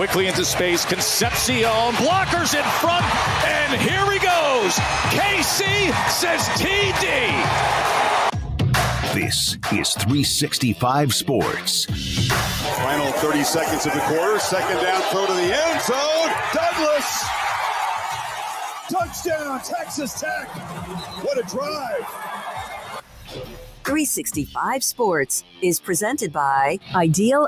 Quickly into space, Concepcion, blockers in front, and here he goes. KC says TD. This is 365 Sports. Final 30 seconds of the quarter, second down throw to the end zone. Douglas. Touchdown, Texas Tech. What a drive. 365 Sports is presented by IdealMRI.com.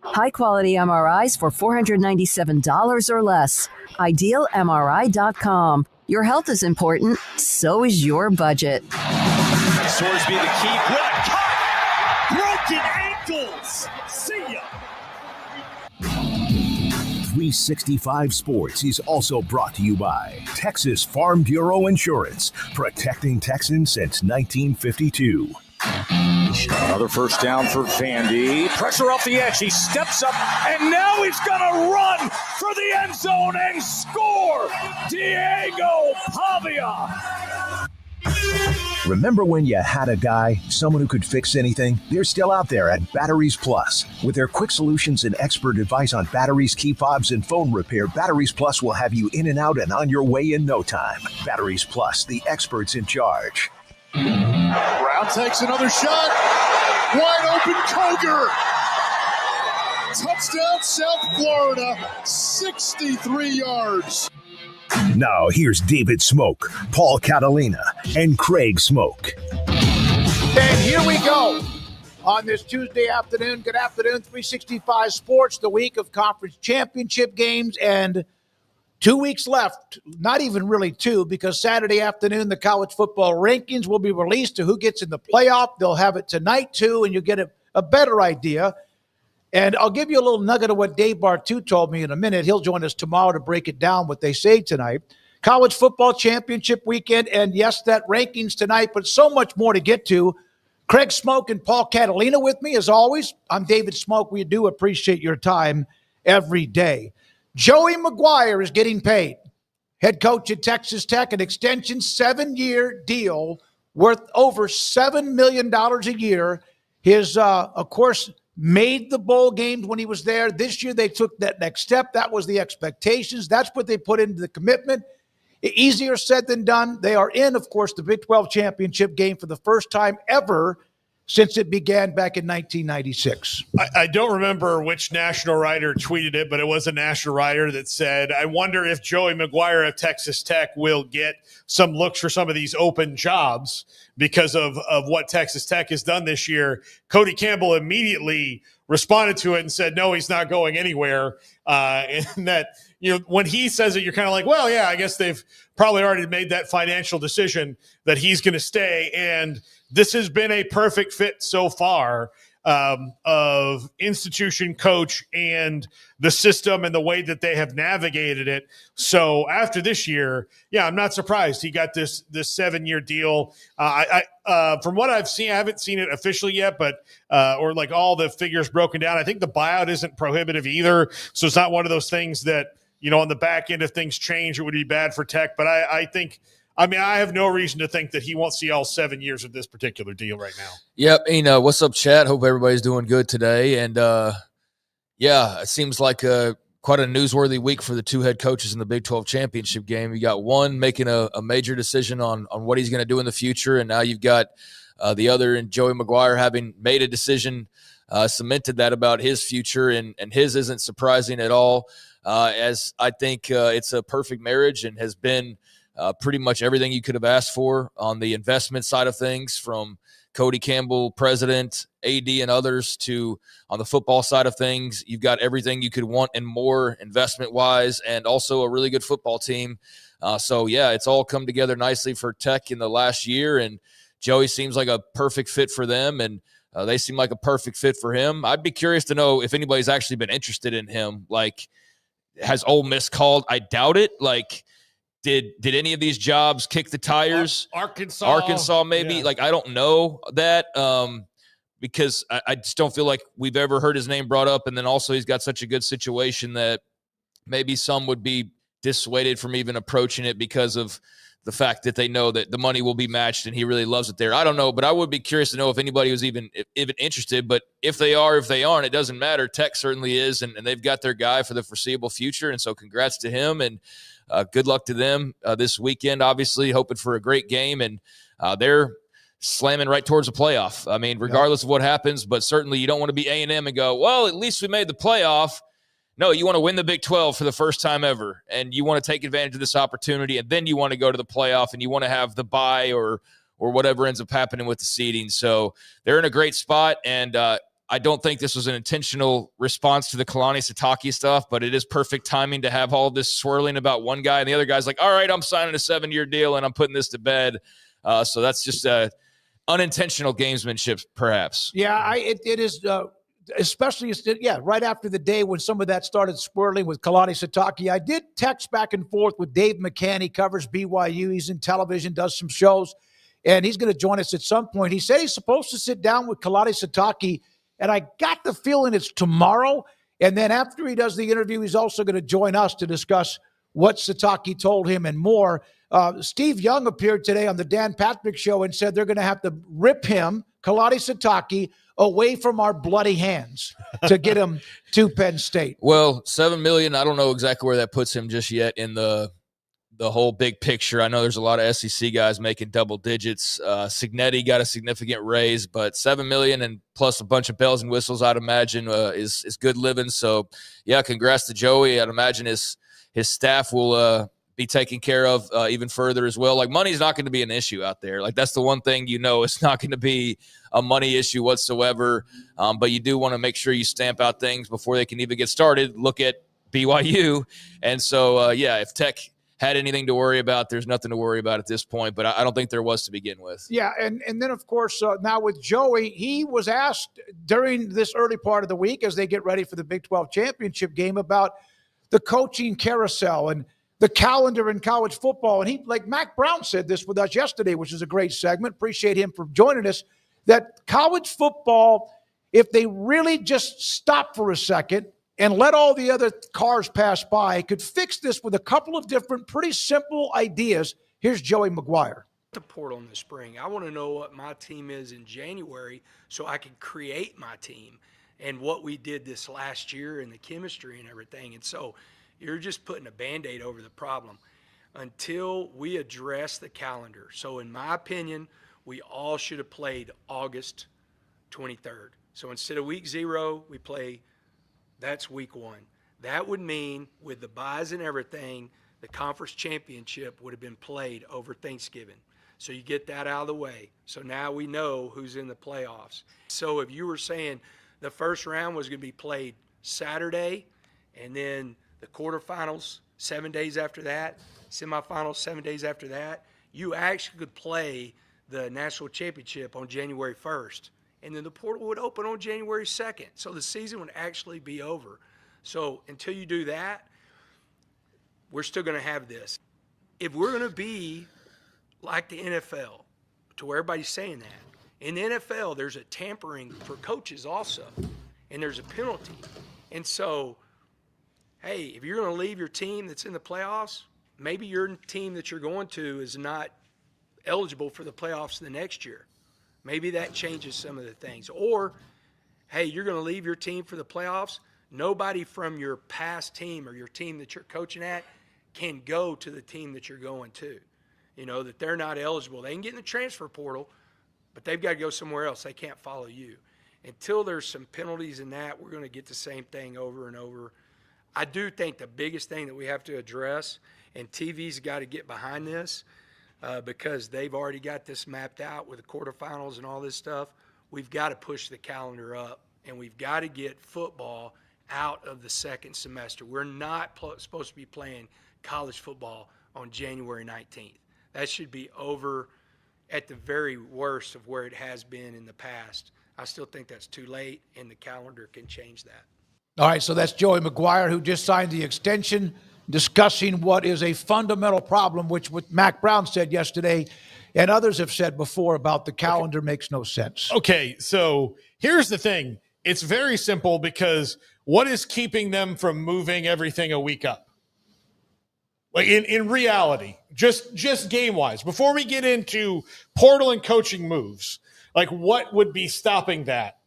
High-quality MRIs for $497 or less. IdealMRI.com. Your health is important, so is your budget. Sorsby the key. What a cut! Broken ankles. See ya. 365 Sports is also brought to you by Texas Farm Bureau Insurance, protecting Texans since 1952. Another first down for Vandy. Pressure off the edge. He steps up, and now he's going to run for the end zone and score. Diego Pavia. Remember when you had a guy, someone who could fix anything? They're still out there at Batteries Plus. With their quick solutions and expert advice on batteries, key fobs, and phone repair, Batteries Plus will have you in and out and on your way in no time. Batteries Plus, the experts in charge. Brown takes another shot. Wide open Koger. Touchdown, South Florida. 63 yards. Now here's David Smoak, Paul Catalina, and Craig Smoak. And here we go on this Tuesday afternoon. Good afternoon, 365 Sports, the week of conference championship games, and 2 weeks left. Not even really two, because Saturday afternoon, the college football rankings will be released to who gets in the playoff. They'll have it tonight, too, and you'll get a better idea. And I'll give you a little nugget of what Dave Bartu told me in a minute. He'll join us tomorrow to break it down, what they say tonight. College football championship weekend, and yes, that rankings tonight, but so much more to get to. Craig Smoak and Paul Catalina with me, as always. I'm David Smoak. We do appreciate your time every day. Joey Maguire is getting paid. Head coach at Texas Tech, an extension 7-year deal worth over $7 million a year. His, of course, made the bowl games when he was there. This year they took that next step. That was the expectations. That's what they put into the commitment. Easier said than done. They are in, of course, the Big 12 championship game for the first time ever since it began back in 1996. I don't remember which national writer tweeted it, but it was a national writer that said, I wonder if Joey Maguire of Texas Tech will get some looks for some of these open jobs because of what Texas Tech has done this year. Cody Campbell immediately responded to it and said, no, he's not going anywhere. And that, when he says it, you're kind of like, well, yeah, I guess they've probably already made that financial decision that he's going to stay. And this has been a perfect fit so far of institution, coach, and the system and the way that they have navigated it. So after this year, yeah, I'm not surprised he got this 7-year deal. From what I've seen, I haven't seen it officially yet, but or like all the figures broken down. I think the buyout isn't prohibitive either. So it's not one of those things that, on the back end, if things change, it would be bad for Tech. But I think, I have no reason to think that he won't see all 7 years of this particular deal right now. Yep. What's up, chat? Hope everybody's doing good today. And it seems like quite a newsworthy week for the two head coaches in the Big 12 championship game. You got one making a major decision on what he's going to do in the future. And now you've got the other in Joey Maguire having made a decision, cemented that about his future. And his isn't surprising at all, as I think it's a perfect marriage and has been pretty much everything you could have asked for on the investment side of things, from Cody Campbell, president, AD, and others, to on the football side of things. You've got everything you could want and more investment-wise, and also a really good football team. It's all come together nicely for Tech in the last year, and Joey seems like a perfect fit for them, and they seem like a perfect fit for him. I'd be curious to know if anybody's actually been interested in him. Like, has Ole Miss called? I doubt it. Like, Did any of these jobs kick the tires? Arkansas, maybe. Yeah. Like, I don't know that because I just don't feel like we've ever heard his name brought up. And then also he's got such a good situation that maybe some would be dissuaded from even approaching it because of the fact that they know that the money will be matched and he really loves it there. I don't know, but I would be curious to know if anybody was even interested. But if they are, if they aren't, it doesn't matter. Tech certainly is, and they've got their guy for the foreseeable future. And so congrats to him, and good luck to them this weekend, obviously, hoping for a great game. And they're slamming right towards a playoff. Regardless of what happens, but certainly you don't want to be A&M and go, well, at least we made the playoff. No, you want to win the Big 12 for the first time ever, and you want to take advantage of this opportunity, and then you want to go to the playoff, and you want to have the bye or whatever ends up happening with the seeding. So they're in a great spot, and I don't think this was an intentional response to the Kalani Sitake stuff, but it is perfect timing to have all this swirling about one guy, and the other guy's like, all right, I'm signing a 7-year deal, and I'm putting this to bed. So that's just unintentional gamesmanship, perhaps. Yeah, it is especially, right after the day when some of that started swirling with Kalani Sitake. I did text back and forth with Dave McCann. He covers BYU. He's in television, does some shows, and he's going to join us at some point. He said he's supposed to sit down with Kalani Sitake, and I got the feeling it's tomorrow. And then after he does the interview, he's also going to join us to discuss what Sitake told him and more. Steve Young appeared today on the Dan Patrick Show and said they're going to have to rip him, Kalani Sitake, away from our bloody hands to get him to Penn State. Well, $7 million, I don't know exactly where that puts him just yet in the whole big picture. I know there's a lot of SEC guys making double digits. Signetti got a significant raise, but $7 million and plus a bunch of bells and whistles, I'd imagine, is good living. So, yeah, congrats to Joey. I'd imagine his staff will be taken care of even further as well. Like, money's not going to be an issue out there. Like, that's the one thing it's not going to be a money issue whatsoever. But you do want to make sure you stamp out things before they can even get started. Look at BYU. And so, if Tech had anything to worry about, there's nothing to worry about at this point. But I don't think there was to begin with. Yeah, and then, of course, now with Joey, he was asked during this early part of the week as they get ready for the Big 12 championship game about the coaching carousel and the calendar in college football. And he, like Mac Brown said this with us yesterday, which is a great segment. Appreciate him for joining us, that college football, if they really just stop for a second and let all the other cars pass by, could fix this with a couple of different pretty simple ideas. Here's Joey Maguire. The portal in the spring. I want to know what my team is in January so I can create my team and what we did this last year and the chemistry and everything. And so you're just putting a Band-Aid over the problem until we address the calendar. So in my opinion, we all should have played August 23rd. So instead of week 0, we play, that's week 1. That would mean with the buys and everything, the conference championship would have been played over Thanksgiving. So you get that out of the way. So now we know who's in the playoffs. So if you were saying the first round was going to be played Saturday, and then the quarterfinals 7 days after that, semifinals 7 days after that, you actually could play the national championship on January 1st. And then the portal would open on January 2nd. So the season would actually be over. So until you do that, we're still going to have this. If we're going to be like the NFL, to where everybody's saying that, in the NFL, there's a tampering for coaches also, and there's a penalty. And so, hey, if you're going to leave your team that's in the playoffs, maybe your team that you're going to is not eligible for the playoffs the next year. Maybe that changes some of the things. Or, hey, you're going to leave your team for the playoffs. Nobody from your past team or your team that you're coaching at can go to the team that you're going to. You know, that they're not eligible. They can get in the transfer portal, but they've got to go somewhere else. They can't follow you. Until there's some penalties in that, we're going to get the same thing over and over. I do think the biggest thing that we have to address, and TV's got to get behind this, because they've already got this mapped out with the quarterfinals and all this stuff, we've got to push the calendar up, and we've got to get football out of the second semester. We're not supposed to be playing college football on January 19th. That should be over at the very worst of where it has been in the past. I still think that's too late, and the calendar can change that. All right, so that's Joey Maguire, who just signed the extension, discussing what is a fundamental problem, which what Mac Brown said yesterday and others have said before about the calendar makes no sense. Okay, so here's the thing. It's very simple, because what is keeping them from moving everything a week up? Like in reality, just game-wise, before we get into portal and coaching moves, like what would be stopping that?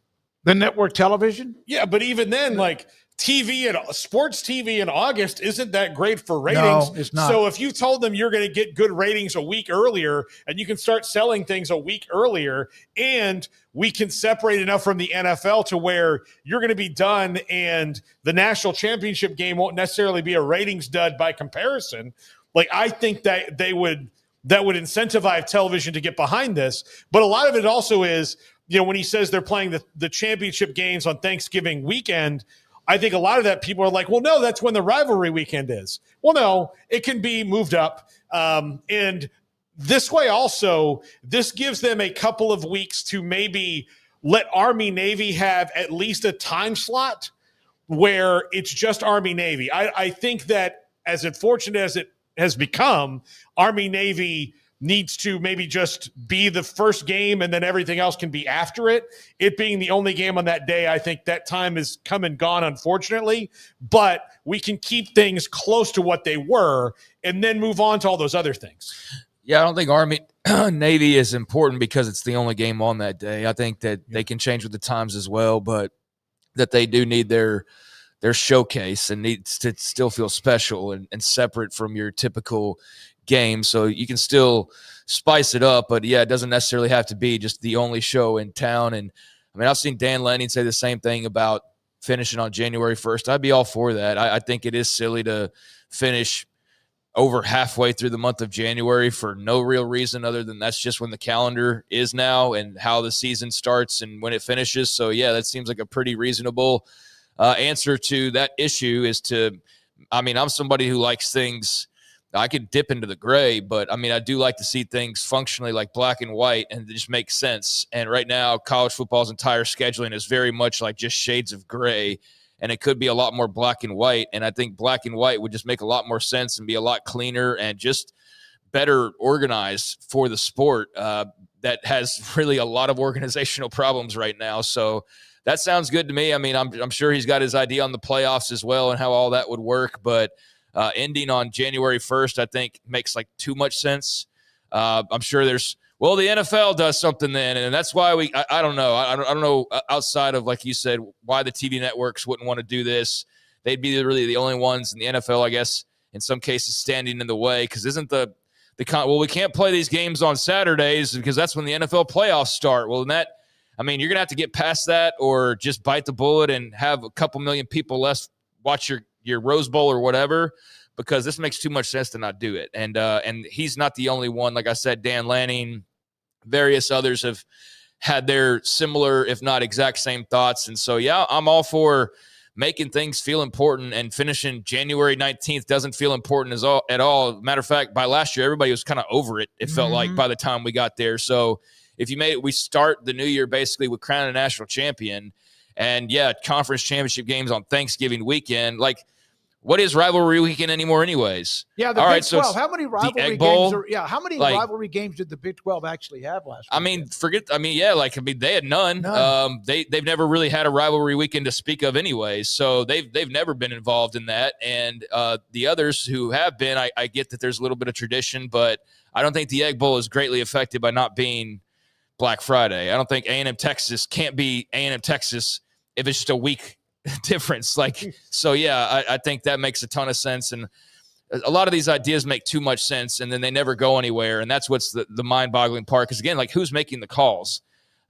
The network television? Yeah, but even then, like TV and sports TV in August isn't that great for ratings. No, it's not. So if you told them you're going to get good ratings a week earlier, and you can start selling things a week earlier, and we can separate enough from the NFL to where you're going to be done and the national championship game won't necessarily be a ratings dud by comparison, like I think that that would incentivize television to get behind this. But a lot of it also is, you know, when he says they're playing the championship games on Thanksgiving weekend, I think a lot of that people are like, well, no, that's when the rivalry weekend is. Well, no, it can be moved up. And this way also, this gives them a couple of weeks to maybe let Army-Navy have at least a time slot where it's just Army-Navy. I think that as unfortunate as it has become, Army-Navy needs to maybe just be the first game and then everything else can be after it. It being the only game on that day, I think that time is come and gone, unfortunately. But we can keep things close to what they were and then move on to all those other things. Yeah, I don't think Army-Navy is important because it's the only game on that day. I think that they can change with the times as well, but that they do need their showcase and needs to still feel special and separate from your typical game. So you can still spice it up, but yeah, it doesn't necessarily have to be just the only show in town. And I mean, I've seen Dan Lanning say the same thing about finishing on January 1st. I'd be all for that. I think it is silly to finish over halfway through the month of January for no real reason other than that's just when the calendar is now and how the season starts and when it finishes. So yeah, that seems like a pretty reasonable answer to that issue. I'm somebody who likes things. I could dip into the gray, but I mean, I do like to see things functionally like black and white and it just makes sense. And right now, college football's entire scheduling is very much like just shades of gray, and it could be a lot more black and white. And I think black and white would just make a lot more sense and be a lot cleaner and just better organized for the sport that has really a lot of organizational problems right now. So that sounds good to me. I mean, I'm sure he's got his idea on the playoffs as well and how all that would work, but ending on January 1st, I think makes like too much sense. I'm sure the NFL does something then, and that's why I don't know. I don't know outside of, like you said, why the TV networks wouldn't want to do this. They'd be really the only ones in the NFL, I guess, in some cases standing in the way, because isn't we can't play these games on Saturdays because that's when the NFL playoffs start. Well, I mean, you're going to have to get past that or just bite the bullet and have a couple million people less watch your Rose Bowl or whatever, because this makes too much sense to not do it. And he's not the only one. Like I said, Dan Lanning, various others have had their similar, if not exact same thoughts. And so, yeah, I'm all for making things feel important, and finishing January 19th doesn't feel important at all. Matter of fact, by last year, everybody was kind of over it. It felt like by the time we got there. So if you made it, we start the new year basically with crowning a national champion, and yeah, conference championship games on Thanksgiving weekend. Like, what is rivalry weekend anymore anyways? Yeah, the all Big right, 12. So how many rivalry Bowl, games how many rivalry games did the Big 12 actually have last weekend? They had none. They've never really had a rivalry weekend to speak of anyways, so they've never been involved in that. And the others who have been, I get that there's a little bit of tradition, but I don't think the Egg Bowl is greatly affected by not being Black Friday. I don't think A&M Texas can't be A&M Texas if it's just a week difference. So yeah, I think that makes a ton of sense. And a lot of these ideas make too much sense, and then they never go anywhere. And that's what's the mind-boggling part. Because again, like, who's making the calls?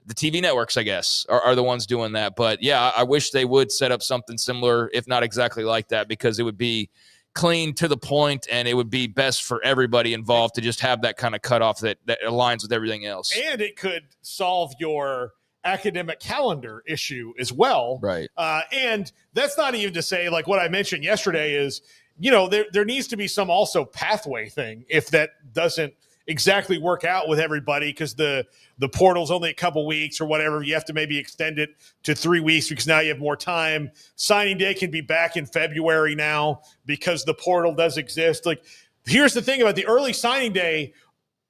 The TV networks, I guess, are the ones doing that. But yeah, I wish they would set up something similar, if not exactly like that, because it would be clean, to the point, and it would be best for everybody involved to just have that kind of cutoff that aligns with everything else. And it could solve your academic calendar issue as well. Right. And that's not even to say, like what I mentioned yesterday is, there needs to be some also pathway thing if that doesn't exactly work out with everybody, because the portal's only a couple weeks or whatever. You have to maybe extend it to 3 weeks because now you have more time. Signing day can be back in February now because the portal does exist. Like, here's the thing about the early signing day.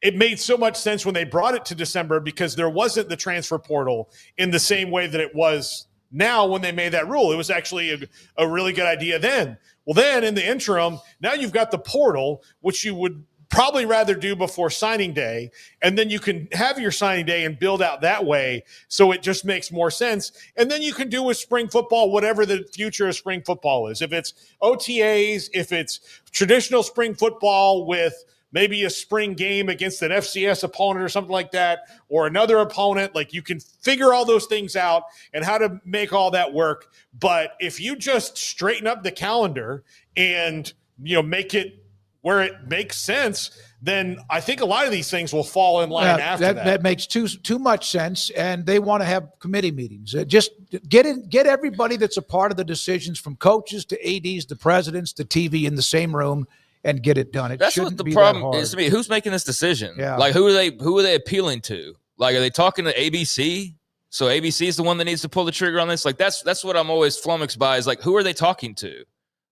It made so much sense when they brought it to December because there wasn't the transfer portal in the same way that it was now when they made that rule. It was actually a really good idea then. Well, then in the interim, now you've got the portal, which you would probably rather do before signing day. And then you can have your signing day and build out that way. So it just makes more sense. And then you can do with spring football, whatever the future of spring football is. If it's OTAs, if it's traditional spring football with maybe a spring game against an FCS opponent or something like that, or another opponent, like, you can figure all those things out and how to make all that work. But if you just straighten up the calendar and, make it where it makes sense, then I think a lot of these things will fall in line after that. That makes too much sense, and they want to have committee meetings. Just get everybody that's a part of the decisions, from coaches to ADs, to presidents, to TV, in the same room, and get it done. That's what the problem is to me. Who's making this decision? Yeah. Like, who are they appealing to? Like, are they talking to ABC? So ABC is the one that needs to pull the trigger on this. Like, that's what I'm always flummoxed by, is like, who are they talking to?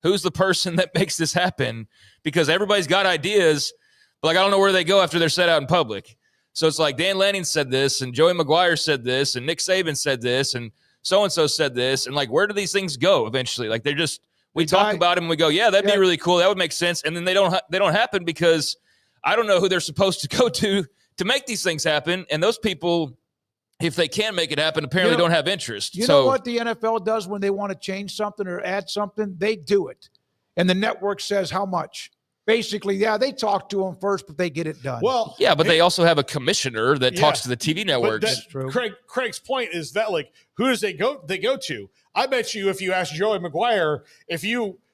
Who's the person that makes this happen? Because everybody's got ideas, but like, I don't know where they go after they're set out in public. So it's like, Dan Lanning said this, and Joey Maguire said this, and Nick Saban said this, and so-and-so said this. And like, where do these things go eventually? Like, they're just, we talk about them and we go, yeah, that'd be really cool. That would make sense. And then they don't happen because I don't know who they're supposed to go to make these things happen. And those people, if they can make it happen, apparently don't have interest. You know what the NFL does when they want to change something or add something? They do it. And the network says how much. Basically, yeah, they talk to them first, but they get it done. Well, yeah, but they also have a commissioner that talks to the TV networks. That's true. Craig's point is that, like, who does they go to? I bet you if you ask Joey Maguire,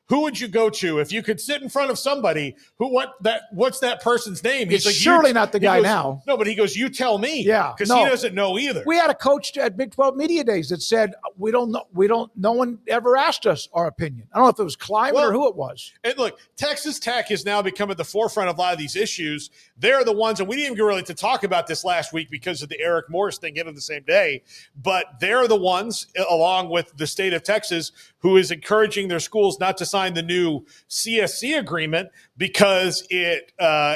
who would you go to if you could sit in front of somebody? What's that person's name? He's like, surely not the guy now. No, but he goes, you tell me. Yeah, because he doesn't know either. We had a coach at Big 12 Media Days that said, we don't know. No one ever asked us our opinion. I don't know if it was Kleiman or who it was. And look, Texas Tech has now become at the forefront of a lot of these issues. They're the ones, and we didn't even really to talk about this last week because of the Eric Morris thing hit on the same day, but they're the ones, along with the state of Texas, who is encouraging their schools not to sign the new CSC agreement because it,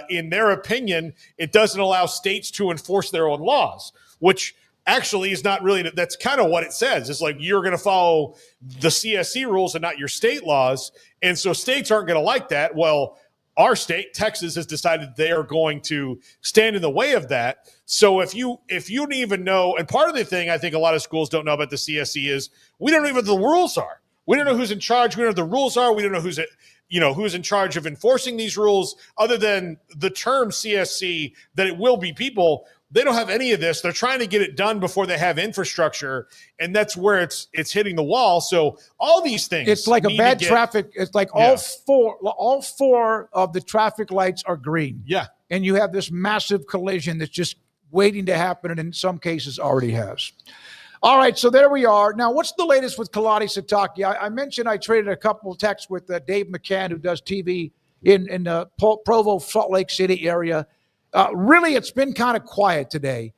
in their opinion, it doesn't allow states to enforce their own laws, which actually is not really, that's kind of what it says. It's like, you're going to follow the CSC rules and not your state laws. And so states aren't going to like that. Well, our state, Texas, has decided they are going to stand in the way of that. So if you don't even know, and part of the thing I think a lot of schools don't know about the CSC is we don't know what the rules are. We don't know who's in charge. We don't know what the rules are. We don't know who's in charge of enforcing these rules, other than the term CSC, that it will be people. They don't have any of this. They're trying to get it done before they have infrastructure, and that's where it's hitting the wall. So all these things. It's like a bad traffic. It's like all four of the traffic lights are green. Yeah. And you have this massive collision that's just waiting to happen, and in some cases already has. All right, so there we are. Now, what's the latest with Kalani Sitake? I mentioned I traded a couple of texts with Dave McCann, who does TV in the Provo, Salt Lake City area. Really, it's been kind of quiet today.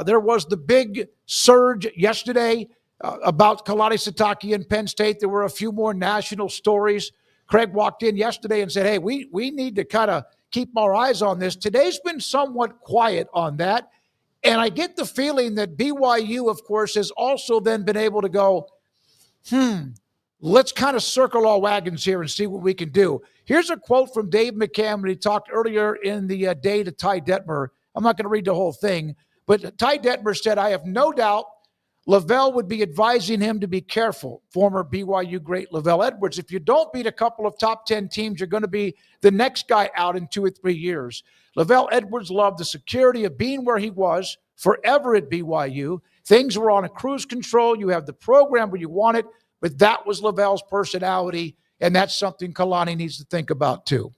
There was the big surge yesterday about Kalani Sitake and Penn State. There were a few more national stories. Craig walked in yesterday and said, hey, we need to kind of keep our eyes on this. Today's been somewhat quiet on that. And I get the feeling that BYU, of course, has also then been able to go, let's kind of circle our wagons here and see what we can do. Here's a quote from Dave McCann when he talked earlier in the day to Ty Detmer. I'm not going to read the whole thing, but Ty Detmer said, I have no doubt Lavelle would be advising him to be careful. Former BYU great Lavelle Edwards. If you don't beat a couple of top 10 teams, you're going to be the next guy out in 2 or 3 years. Lavelle Edwards loved the security of being where he was forever at BYU. Things were on a cruise control. You have the program where you want it, but that was Lavelle's personality, and that's something Kalani needs to think about too.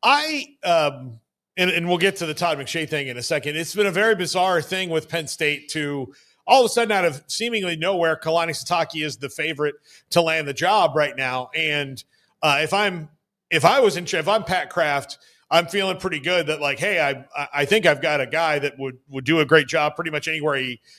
And we'll get to the Todd McShay thing in a second. It's been a very bizarre thing with Penn State to all of a sudden, out of seemingly nowhere, Kalani Sitake is the favorite to land the job right now. And if I'm Pat Kraft, I'm feeling pretty good that, like, hey, I think I've got a guy that would do a great job pretty much anywhere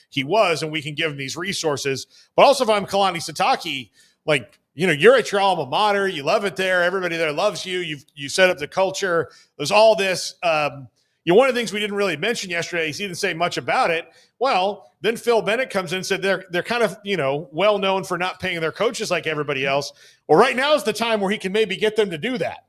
he was, and we can give him these resources. But also, if I'm Kalani Sitake, like, you're at your alma mater, you love it there, everybody there loves you, you set up the culture. There's all this. One of the things we didn't really mention yesterday is he didn't say much about it. Well, then Phil Bennett comes in and said they're kind of, well known for not paying their coaches like everybody else. Well, right now is the time where he can maybe get them to do that.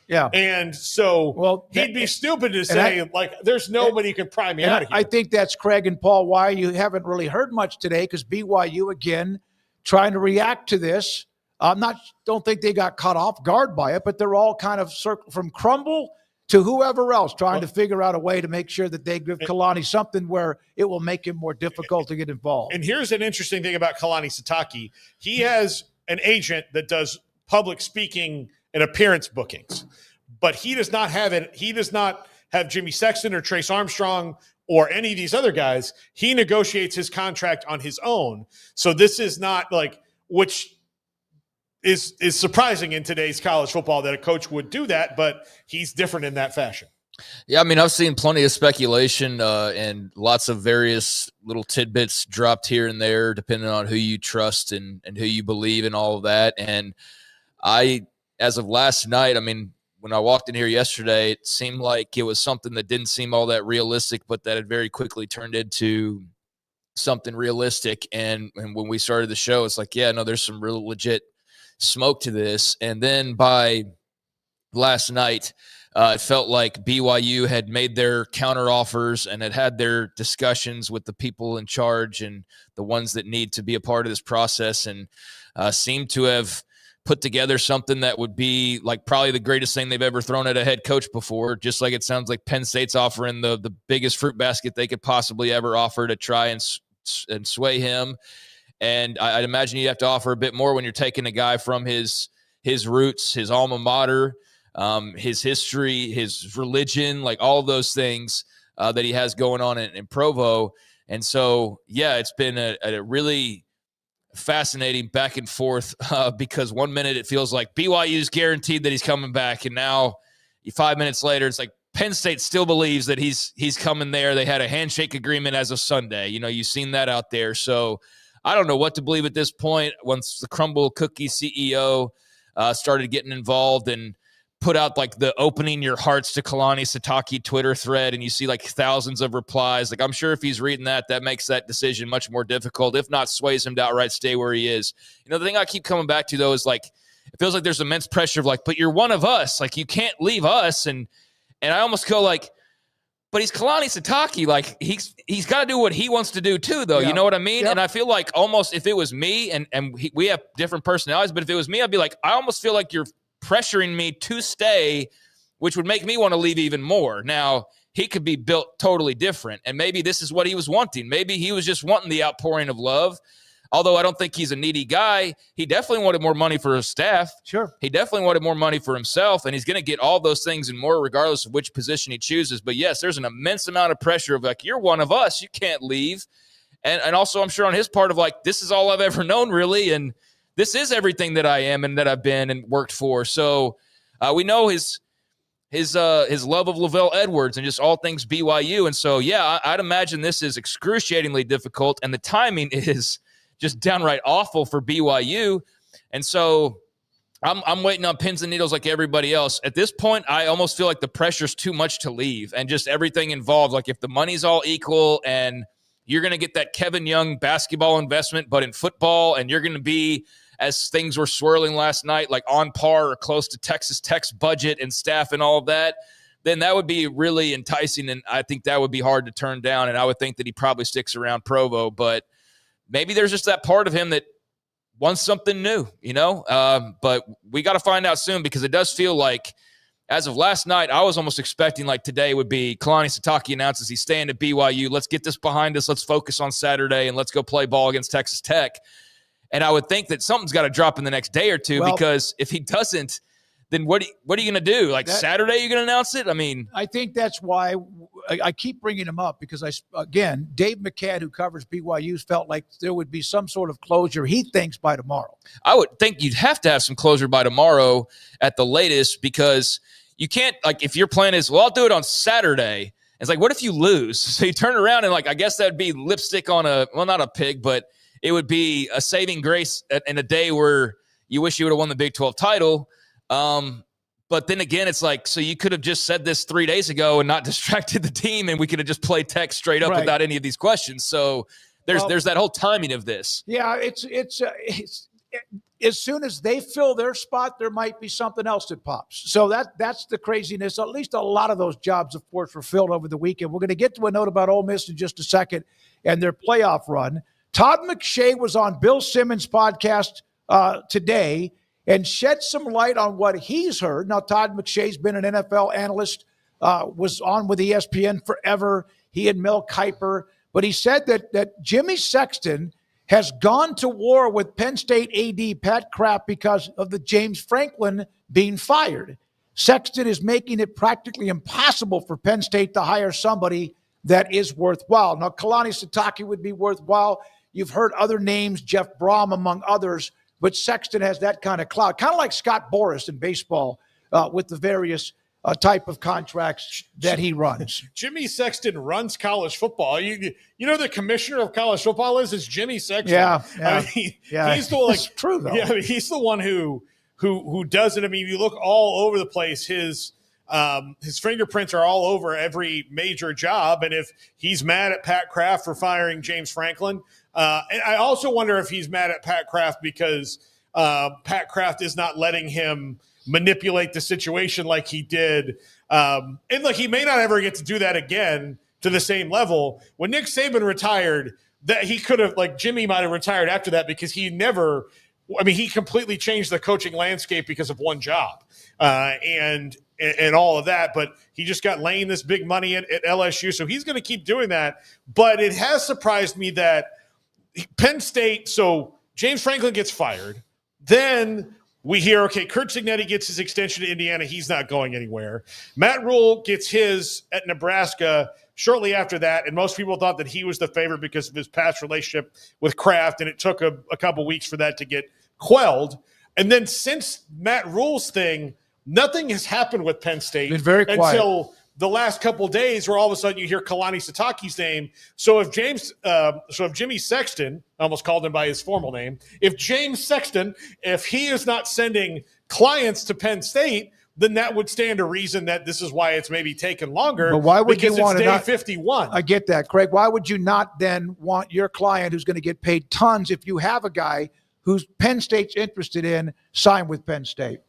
Yeah. And so he'd be stupid to say, there's nobody who can pry me out of here. I think that's Craig and Paul why you haven't really heard much today, because BYU, again, trying to react to this. Don't think they got caught off guard by it, but they're all kind of from Crumble to whoever else, trying to figure out a way to make sure that they give Kalani something where it will make him more difficult to get involved. And here's an interesting thing about Kalani Sitake. He has an agent that does public speaking and appearance bookings, but he does not have it. He does not have Jimmy Sexton or Trace Armstrong or any of these other guys. He negotiates his contract on his own. So this is not which is surprising in today's college football that a coach would do that, but he's different in that fashion. Yeah, I mean, I've seen plenty of speculation and lots of various little tidbits dropped here and there, depending on who you trust and who you believe and all of that. And as of last night, I mean, when I walked in here yesterday, it seemed like it was something that didn't seem all that realistic, but that had very quickly turned into something realistic. And when we started the show, it's like, yeah, no, there's some real legit smoke to this. And then by last night, it felt like BYU had made their counter offers and had their discussions with the people in charge and the ones that need to be a part of this process, and seemed to have put together something that would be like probably the greatest thing they've ever thrown at a head coach before, just like it sounds like Penn State's offering the biggest fruit basket they could possibly ever offer to try and sway him. And I'd imagine you have to offer a bit more when you're taking a guy from his roots, his alma mater, his history, his religion, like all of those things that he has going on in Provo. And so, yeah, it's been a really fascinating back and forth because 1 minute it feels like BYU's guaranteed that he's coming back, and now 5 minutes later it's like Penn State still believes that he's coming there. They had a handshake agreement as of Sunday. You've seen that out there. So I don't know what to believe at this point. Once the Crumble Cookie CEO started getting involved and put out like the opening your hearts to Kalani Sitake Twitter thread, and you see like thousands of replies. Like, I'm sure if he's reading that makes that decision much more difficult, if not sways him to outright stay where he is. The thing I keep coming back to though is like, it feels like there's immense pressure of like, but you're one of us, like you can't leave us. And I almost go like, but he's Kalani Sitake. Like he's got to do what he wants to do too, though. Yeah. You know what I mean? Yep. And I feel like almost if it was me, and we have different personalities, but if it was me, I'd be like, I almost feel like you're pressuring me to stay, which would make me want to leave even more. Now, he could be built totally different. And maybe this is what he was wanting. Maybe he was just wanting the outpouring of love. Although I don't think he's a needy guy, he definitely wanted more money for his staff. Sure. He definitely wanted more money for himself, and he's going to get all those things and more regardless of which position he chooses. But, yes, there's an immense amount of pressure of, like, you're one of us. You can't leave. And also I'm sure on his part of, like, this is all I've ever known, really, and this is everything that I am and that I've been and worked for. So we know his love of Lavelle Edwards and just all things BYU. And so, yeah, I'd imagine this is excruciatingly difficult, and the timing is – just downright awful for BYU. And so I'm waiting on pins and needles like everybody else. At this point, I almost feel like the pressure's too much to leave and just everything involved. Like if the money's all equal and you're going to get that Kevin Young basketball investment, but in football, and you're going to be, as things were swirling last night, like on par or close to Texas Tech's budget and staff and all of that, then that would be really enticing. And I think that would be hard to turn down. And I would think that he probably sticks around Provo, but maybe there's just that part of him that wants something new, but we got to find out soon, because it does feel like as of last night, I was almost expecting like today would be Kalani Sitake announces he's staying at BYU. Let's get this behind us. Let's focus on Saturday and let's go play ball against Texas Tech. And I would think that something's got to drop in the next day or two, because if he doesn't, then what are you going to do? Like Saturday, you're going to announce it? I mean, I think that's why I keep bringing him up, because Dave McCann, who covers BYU, felt like there would be some sort of closure, he thinks, by tomorrow. I would think you'd have to have some closure by tomorrow at the latest, because you can't, like, if your plan is, well, I'll do it on Saturday. It's like, what if you lose? So you turn around and, like, I guess that'd be lipstick on not a pig, but it would be a saving grace in a day where you wish you would have won the Big 12 title. But then again, it's like, so you could have just said this 3 days ago and not distracted the team, and we could have just played Tech straight up without any of these questions. So there's that whole timing of this. Yeah, it's as soon as they fill their spot, there might be something else that pops. So that's the craziness. At least a lot of those jobs, of course, were filled over the weekend. We're going to get to a note about Ole Miss in just a second and their playoff run. Todd McShay was on Bill Simmons' podcast today and shed some light on what he's heard. Now, Todd McShay's been an NFL analyst, was on with ESPN forever, he and Mel Kiper. But he said that Jimmy Sexton has gone to war with Penn State AD Pat Kraft because of the James Franklin being fired. Sexton is making it practically impossible for Penn State to hire somebody that is worthwhile. Now, Kalani Sitake would be worthwhile. You've heard other names, Jeff Brom among others, but Sexton has that kind of clout, kind of like Scott Boras in baseball with the various type of contracts that he runs. Jimmy Sexton runs college football. You know the commissioner of college football is Jimmy Sexton. Yeah. I mean, he's the It's true though. Yeah, I mean, he's the one who does it. I mean, you look all over the place. His fingerprints are all over every major job. And if he's mad at Pat Kraft for firing James Franklin, and I also wonder if he's mad at Pat Kraft because Pat Kraft is not letting him manipulate the situation like he did. And look, he may not ever get to do that again to the same level. When Nick Saban retired, that he could have, like, Jimmy might have retired after that because he completely changed the coaching landscape because of one job and all of that. But he just got laying this big money at LSU. So he's going to keep doing that. But it has surprised me that Penn State, so James Franklin gets fired. Then we hear, okay, Kurt Cignetti gets his extension to Indiana. He's not going anywhere. Matt Rule gets his at Nebraska shortly after that, and most people thought that he was the favorite because of his past relationship with Kraft, and it took a couple weeks for that to get quelled. And then since Matt Rule's thing, nothing has happened with Penn State. Been very quiet until the last couple of days where all of a sudden you hear Kalani Sitake's name. So if Jimmy Sexton, I almost called him by his formal name, if James Sexton, if he is not sending clients to Penn State, then that would stand to reason that this is why it's maybe taken longer. But why would because you want it's to day not, 51? I get that, Craig. Why would you not then want your client who's going to get paid tons if you have a guy who's Penn State's interested in sign with Penn State?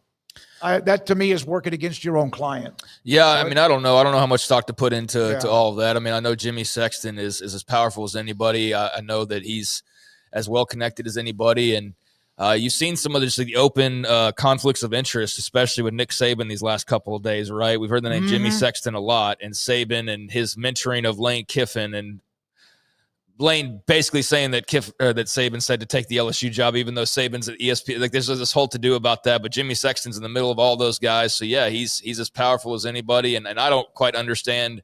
That to me is working against your own client. Yeah, I mean, I don't know how much stock to put into all of that. I mean, I know Jimmy Sexton is as powerful as anybody. I know that he's as well connected as anybody, and You've seen some of the open conflicts of interest, especially with Nick Saban these last couple of days, right? We've heard the name Jimmy Sexton a lot, and Saban and his mentoring of Lane Kiffin, and Lane basically saying that that Saban said to take the LSU job, even though Saban's at ESPN. Like, there's this whole to-do about that, but Jimmy Sexton's in the middle of all those guys. So, yeah, he's as powerful as anybody, and I don't quite understand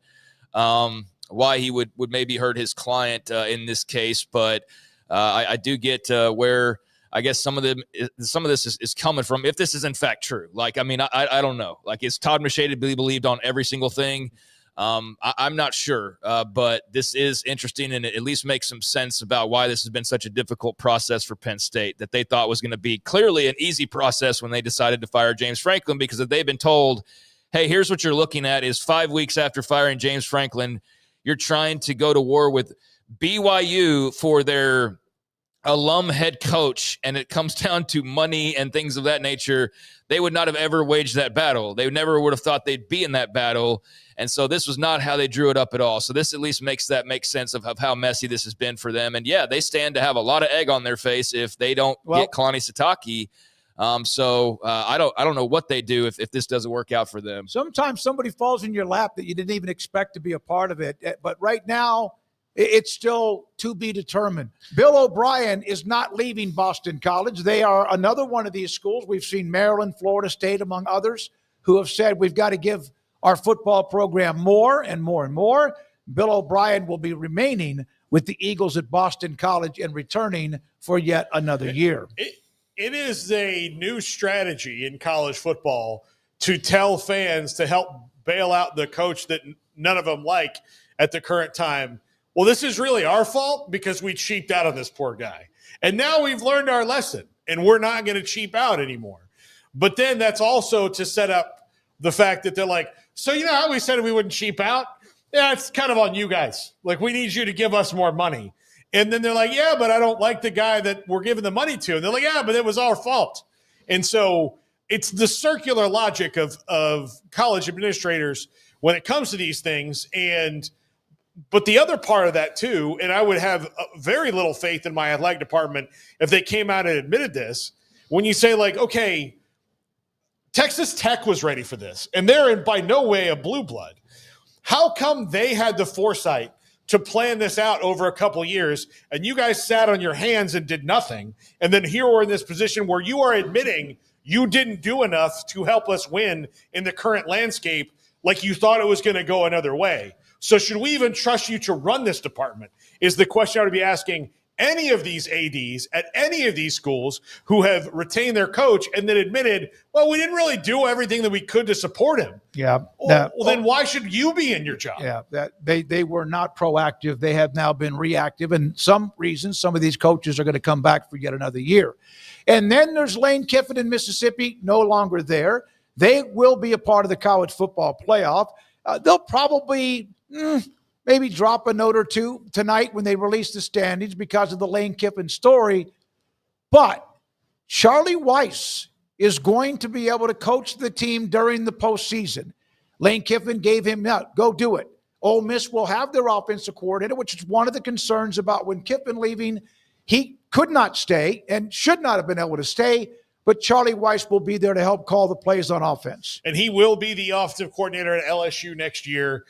why he would maybe hurt his client in this case, but I do get where – I guess some of this is coming from, if this is in fact true. Like, I mean, I don't know. Like, is Todd McShay to be believed on every single thing? I'm not sure, but this is interesting, and it at least makes some sense about why this has been such a difficult process for Penn State that they thought was going to be clearly an easy process when they decided to fire James Franklin, because if they've been told, hey, here's what you're looking at is 5 weeks after firing James Franklin, you're trying to go to war with BYU for their alum head coach, and it comes down to money and things of that nature, they would not have ever waged that battle. They never would have thought they'd be in that battle. And so this was not how they drew it up at all. So this at least makes sense of how messy this has been for them. And yeah, they stand to have a lot of egg on their face if they don't get Kalani Sitake. I don't know what they do if this doesn't work out for them. Sometimes somebody falls in your lap that you didn't even expect to be a part of it. But right now, it's still to be determined. Bill O'Brien is not leaving Boston College. They are another one of these schools. We've seen Maryland, Florida State, among others, who have said we've got to give our football program more and more and more. Bill O'Brien will be remaining with the Eagles at Boston College and returning for yet another year. It is a new strategy in college football to tell fans to help bail out the coach that none of them like at the current time. Well, this is really our fault because we cheaped out on this poor guy. And now we've learned our lesson, and we're not going to cheap out anymore. But then that's also to set up the fact that they're like, so you know how we said we wouldn't cheap out? Yeah, it's kind of on you guys. Like, we need you to give us more money. And then they're like, yeah, but I don't like the guy that we're giving the money to. And they're like, yeah, but it was our fault. And so it's the circular logic of college administrators when it comes to these things. But the other part of that, too, and I would have very little faith in my athletic department if they came out and admitted this, when you say, like, okay, Texas Tech was ready for this, and they're by no way a blue blood. How come they had the foresight to plan this out over a couple of years, and you guys sat on your hands and did nothing, and then here we're in this position where you are admitting you didn't do enough to help us win in the current landscape like you thought it was going to go another way? So should we even trust you to run this department is the question I would be asking any of these ADs at any of these schools who have retained their coach and then admitted, well, we didn't really do everything that we could to support him. Yeah. Then why should you be in your job? Yeah, that they were not proactive. They have now been reactive. And some reasons, some of these coaches are going to come back for yet another year. And then there's Lane Kiffin in Mississippi, no longer there. They will be a part of the college football playoff. They'll probably maybe drop a note or two tonight when they release the standings because of the Lane Kiffin story. But Charlie Weiss is going to be able to coach the team during the postseason. Lane Kiffin gave him, go do it. Ole Miss will have their offensive coordinator, which is one of the concerns about when Kiffin leaving. He could not stay and should not have been able to stay, but Charlie Weiss will be there to help call the plays on offense. And he will be the offensive coordinator at LSU next year.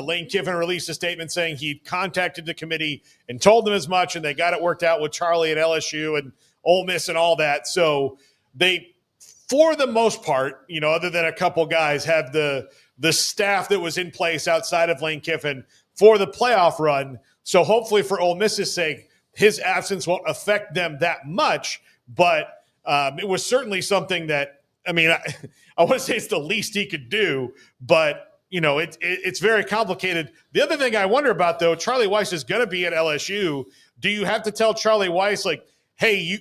Lane Kiffin released a statement saying he contacted the committee and told them as much, and they got it worked out with Charlie at LSU and Ole Miss and all that. So they, for the most part, other than a couple guys, have the staff that was in place outside of Lane Kiffin for the playoff run. So hopefully for Ole Miss's sake, his absence won't affect them that much, but it was certainly something that, I want to say it's the least he could do, but it's very complicated. The other thing I wonder about, though, Charlie Weiss is going to be at LSU. Do you have to tell Charlie Weiss, like, hey,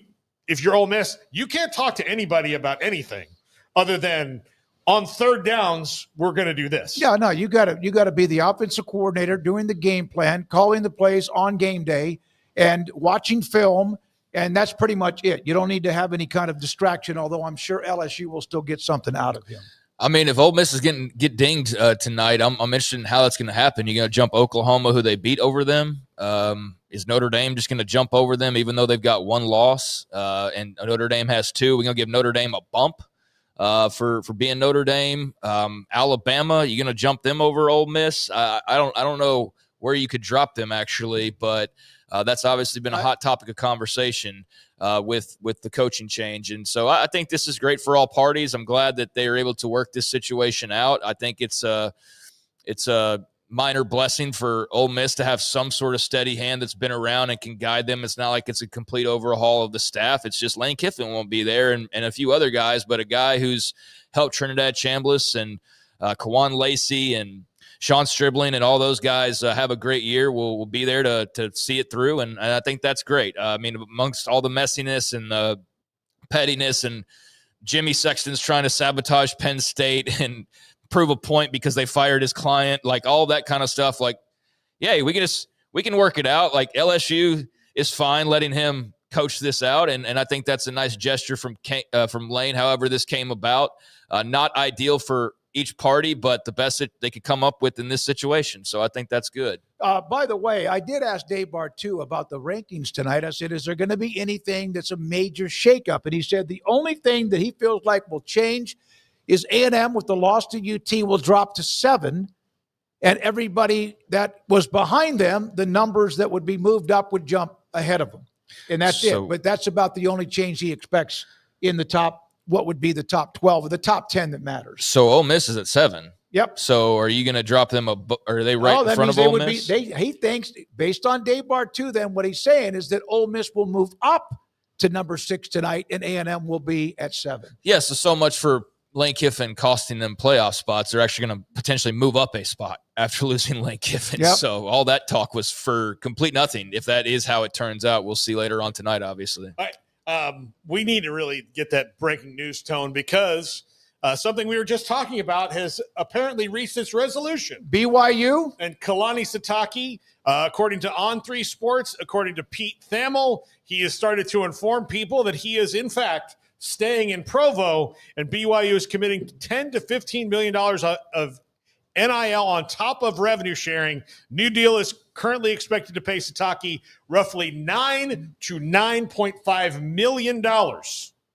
if you're Ole Miss, you can't talk to anybody about anything other than on third downs, we're going to do this? Yeah, no, you got to be the offensive coordinator doing the game plan, calling the plays on game day, and watching film. And that's pretty much it. You don't need to have any kind of distraction, although I'm sure LSU will still get something out of him. If Ole Miss is get dinged tonight, I'm interested in how that's going to happen. You're going to jump Oklahoma, who they beat over them. Is Notre Dame just going to jump over them even though they've got one loss? And Notre Dame has two. We're going to give Notre Dame a bump for being Notre Dame. Alabama, you're going to jump them over Ole Miss? I don't know where you could drop them actually, but that's obviously been a hot topic of conversation with the coaching change. And so I think this is great for all parties. I'm glad that they are able to work this situation out. I think it's a minor blessing for Ole Miss to have some sort of steady hand that's been around and can guide them. It's not like it's a complete overhaul of the staff. It's just Lane Kiffin won't be there and a few other guys, but a guy who's helped Trinidad Chambliss and Kawan Lacey and Sean Stribling and all those guys have a great year. We'll be there to see it through, and I think that's great. I mean, amongst all the messiness and the pettiness and Jimmy Sexton's trying to sabotage Penn State and prove a point because they fired his client, like all that kind of stuff. Like, yeah, we can work it out. Like LSU is fine letting him coach this out, and I think that's a nice gesture from Lane. However, this came about, not ideal for each party, but the best that they could come up with in this situation. So I think that's good. By the way, I did ask Dave Bartu about the rankings tonight. I said, is there going to be anything that's a major shakeup? And he said the only thing that he feels like will change is A&M with the loss to UT will drop to 7, and everybody that was behind them, the numbers that would be moved up would jump ahead of them. And that's it. But that's about the only change he expects in the top, what would be the top 12 or the top 10 that matters. So Ole Miss is at 7. Yep. So are you going to drop them? Are they right in front of Ole Miss? He thinks, based on Dave Bartu, then what he's saying is that Ole Miss will move up to number 6 tonight, and A&M will be at 7. Yeah, so much for Lane Kiffin costing them playoff spots. They're actually going to potentially move up a spot after losing Lane Kiffin. Yep. So all that talk was for complete nothing. If that is how it turns out, we'll see later on tonight, obviously. All right. We need to really get that breaking news tone because something we were just talking about has apparently reached its resolution. BYU? And Kalani Sitake, according to On3 Sports, according to Pete Thamel, he has started to inform people that he is, in fact, staying in Provo, and BYU is committing $10 to $15 million of NIL on top of revenue sharing. New deal is currently expected to pay Sitake roughly $9 to $9.5 million.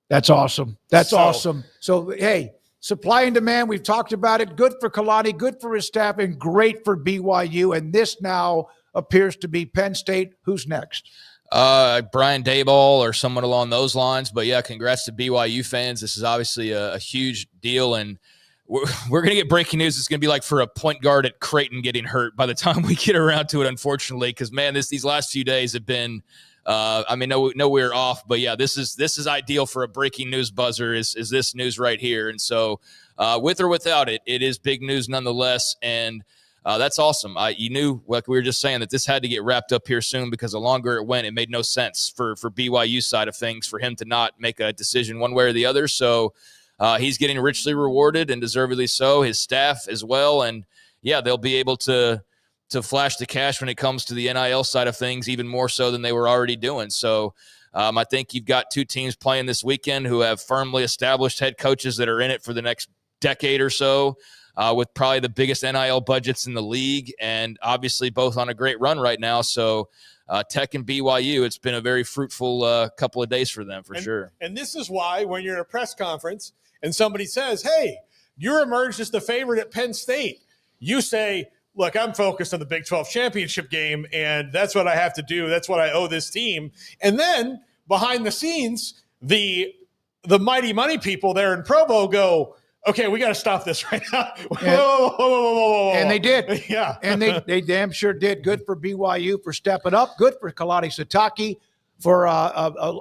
That's awesome. That's awesome. So, hey, supply and demand, we've talked about it. Good for Kalani, good for his staff, and great for BYU. And this now appears to be Penn State. Who's next? Brian Daboll or someone along those lines. But yeah, congrats to BYU fans. This is obviously a huge deal, and we're going to get breaking news. It's going to be like for a point guard at Creighton getting hurt by the time we get around to it, unfortunately, because man, these last few days have been we're off, but yeah, this is ideal for a breaking news buzzer is this news right here. And so with or without it, it is big news nonetheless. And that's awesome. You knew, like we were just saying, that this had to get wrapped up here soon because the longer it went, it made no sense for BYU side of things for him to not make a decision one way or the other. So he's getting richly rewarded and deservedly so, his staff as well. And yeah, they'll be able to flash the cash when it comes to the NIL side of things, even more so than they were already doing. So I think you've got two teams playing this weekend who have firmly established head coaches that are in it for the next decade or so, with probably the biggest NIL budgets in the league, and obviously both on a great run right now. So Tech and BYU, it's been a very fruitful couple of days for them, sure. And this is why when you're at a press conference and somebody says, hey, you're emerged as the favorite at Penn State, you say, look, I'm focused on the Big 12 championship game, and that's what I have to do. That's what I owe this team. And then behind the scenes, the mighty money people there in Provo go, okay, we got to stop this right now. Whoa. And they did. Yeah. And they damn sure did. Good for BYU for stepping up. Good for Kalani Sitake for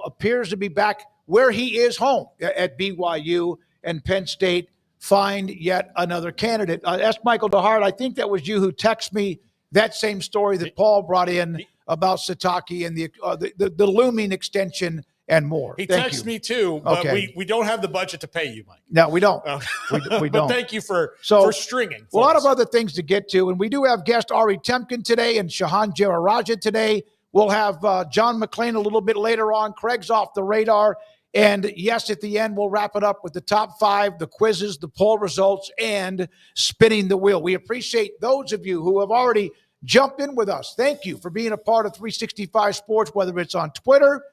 appears to be back where he is home at BYU, and Penn State find yet another candidate. Ask Michael DeHart. I think that was you who texted me that same story that Paul brought in about Sitake and the looming extension and more. He texted me too, but we don't have the budget to pay you, Mike. No, we don't. We don't. But thank you for stringing. A lot of other things to get to, and we do have guest Ari Temkin today and Shahan Juaraja today. We'll have John McClain a little bit later on. Craig's off the radar. And yes, at the end, we'll wrap it up with the top 5, the quizzes, the poll results, and spinning the wheel. We appreciate those of you who have already Jump in with us. Thank you for being a part of 365 Sports, whether it's on Twitter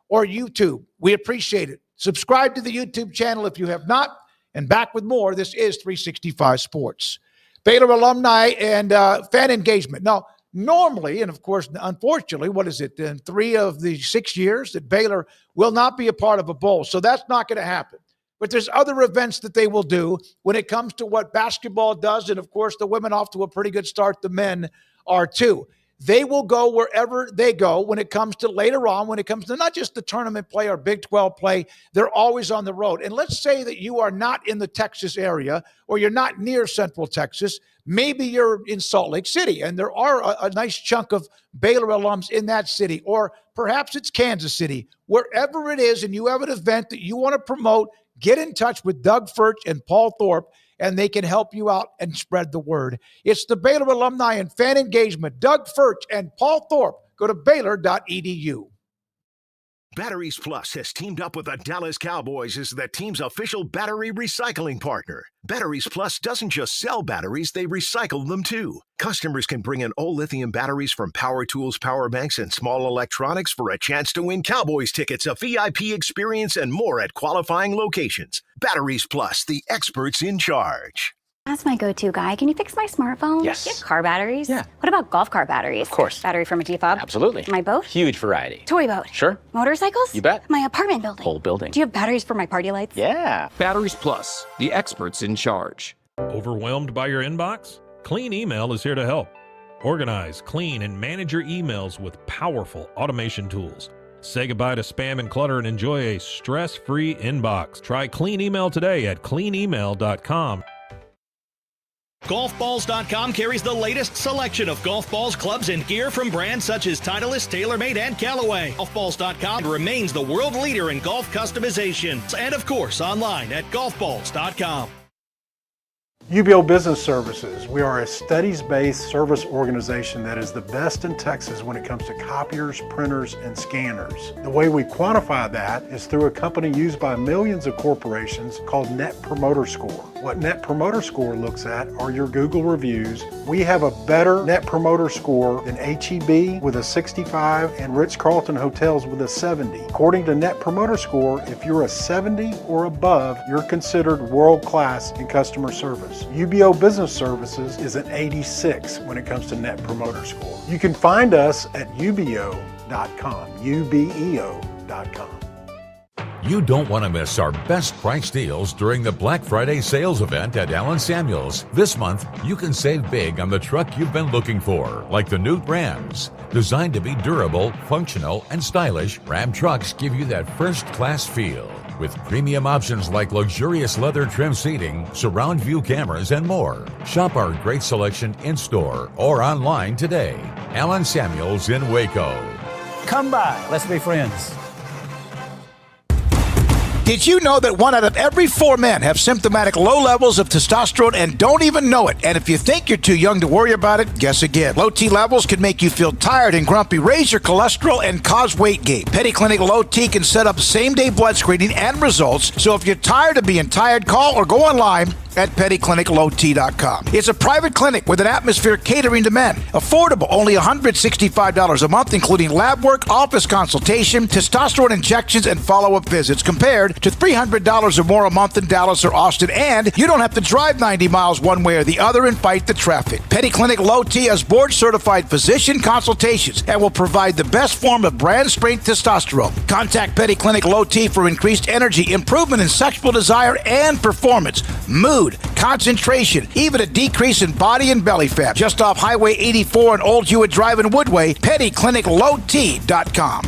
or YouTube. We appreciate it. Subscribe to the YouTube channel if you have not. And back with more. This is 365 Sports. Baylor alumni and fan engagement. Now, normally, and of course, unfortunately, what is it? In 3 of the 6 years that Baylor will not be a part of a bowl. So that's not going to happen. But there's other events that they will do when it comes to what basketball does. And of course, the women off to a pretty good start. The men are too. They will go wherever they go when it comes to later on, when it comes to not just the tournament play or Big 12 play, they're always on the road. And let's say that you are not in the Texas area or you're not near Central Texas. Maybe you're in Salt Lake City and there are a nice chunk of Baylor alums in that city, or perhaps it's Kansas City. Wherever it is and you have an event that you want to promote, get in touch with Doug Furch and Paul Thorpe, and they can help you out and spread the word. It's the Baylor Alumni and Fan Engagement. Doug Furch and Paul Thorpe. Go to Baylor.edu. Batteries Plus has teamed up with the Dallas Cowboys as the team's official battery recycling partner. Batteries Plus doesn't just sell batteries, they recycle them too. Customers can bring in all-lithium batteries from power tools, power banks, and small electronics for a chance to win Cowboys tickets, a VIP experience, and more at qualifying locations. Batteries Plus, the experts in charge. That's my go-to guy. Can you fix my smartphone? Yes. You have car batteries? Yeah. What about golf cart batteries? Of course. Battery from a G-Fob? Absolutely. My boat? Huge variety. Toy boat? Sure. Motorcycles? You bet. My apartment building? Whole building. Do you have batteries for my party lights? Yeah. Batteries Plus, the experts in charge. Overwhelmed by your inbox? Clean Email is here to help. Organize, clean, and manage your emails with powerful automation tools. Say goodbye to spam and clutter and enjoy a stress-free inbox. Try Clean Email today at cleanemail.com. Golfballs.com carries the latest selection of golf balls, clubs, and gear from brands such as Titleist, TaylorMade, and Callaway. Golfballs.com remains the world leader in golf customization. And of course, online at golfballs.com. UBO Business Services. We are a studies-based service organization that is the best in Texas when it comes to copiers, printers, and scanners. The way we quantify that is through a company used by millions of corporations called Net Promoter Score. What Net Promoter Score looks at are your Google reviews. We have a better Net Promoter Score than H-E-B with a 65 and Ritz-Carlton Hotels with a 70. According to Net Promoter Score, if you're a 70 or above, you're considered world-class in customer service. UBO Business Services is an 86 when it comes to Net Promoter Score. You can find us at ubeo.com, ubeo.com. You don't want to miss our best price deals during the Black Friday sales event at Allen Samuels. This month, you can save big on the truck you've been looking for, like the new Rams. Designed to be durable, functional, and stylish, Ram trucks give you that first-class feel. With premium options like luxurious leather trim seating, surround view cameras, and more. Shop our great selection in-store or online today. Allen Samuels in Waco. Come by. Let's be friends. Did you know that 1 out of every 4 men have symptomatic low levels of testosterone and don't even know it? And if you think you're too young to worry about it, guess again. Low T levels can make you feel tired and grumpy, raise your cholesterol, and cause weight gain. Petty Clinic Low T can set up same-day blood screening and results. So if you're tired of being tired, call or go online at pettycliniclowt.com. It's a private clinic with an atmosphere catering to men. Affordable, only $165 a month, including lab work, office consultation, testosterone injections, and follow-up visits, compared to $300 or more a month in Dallas or Austin. And you don't have to drive 90 miles one way or the other and fight the traffic. Petty Clinic Low T has board-certified physician consultations and will provide the best form of brand-strength testosterone. Contact Petty Clinic Low T for increased energy, improvement in sexual desire and performance, mood, concentration, even a decrease in body and belly fat. Just off Highway 84 and Old Hewitt Drive in Woodway, pettycliniclowt.com.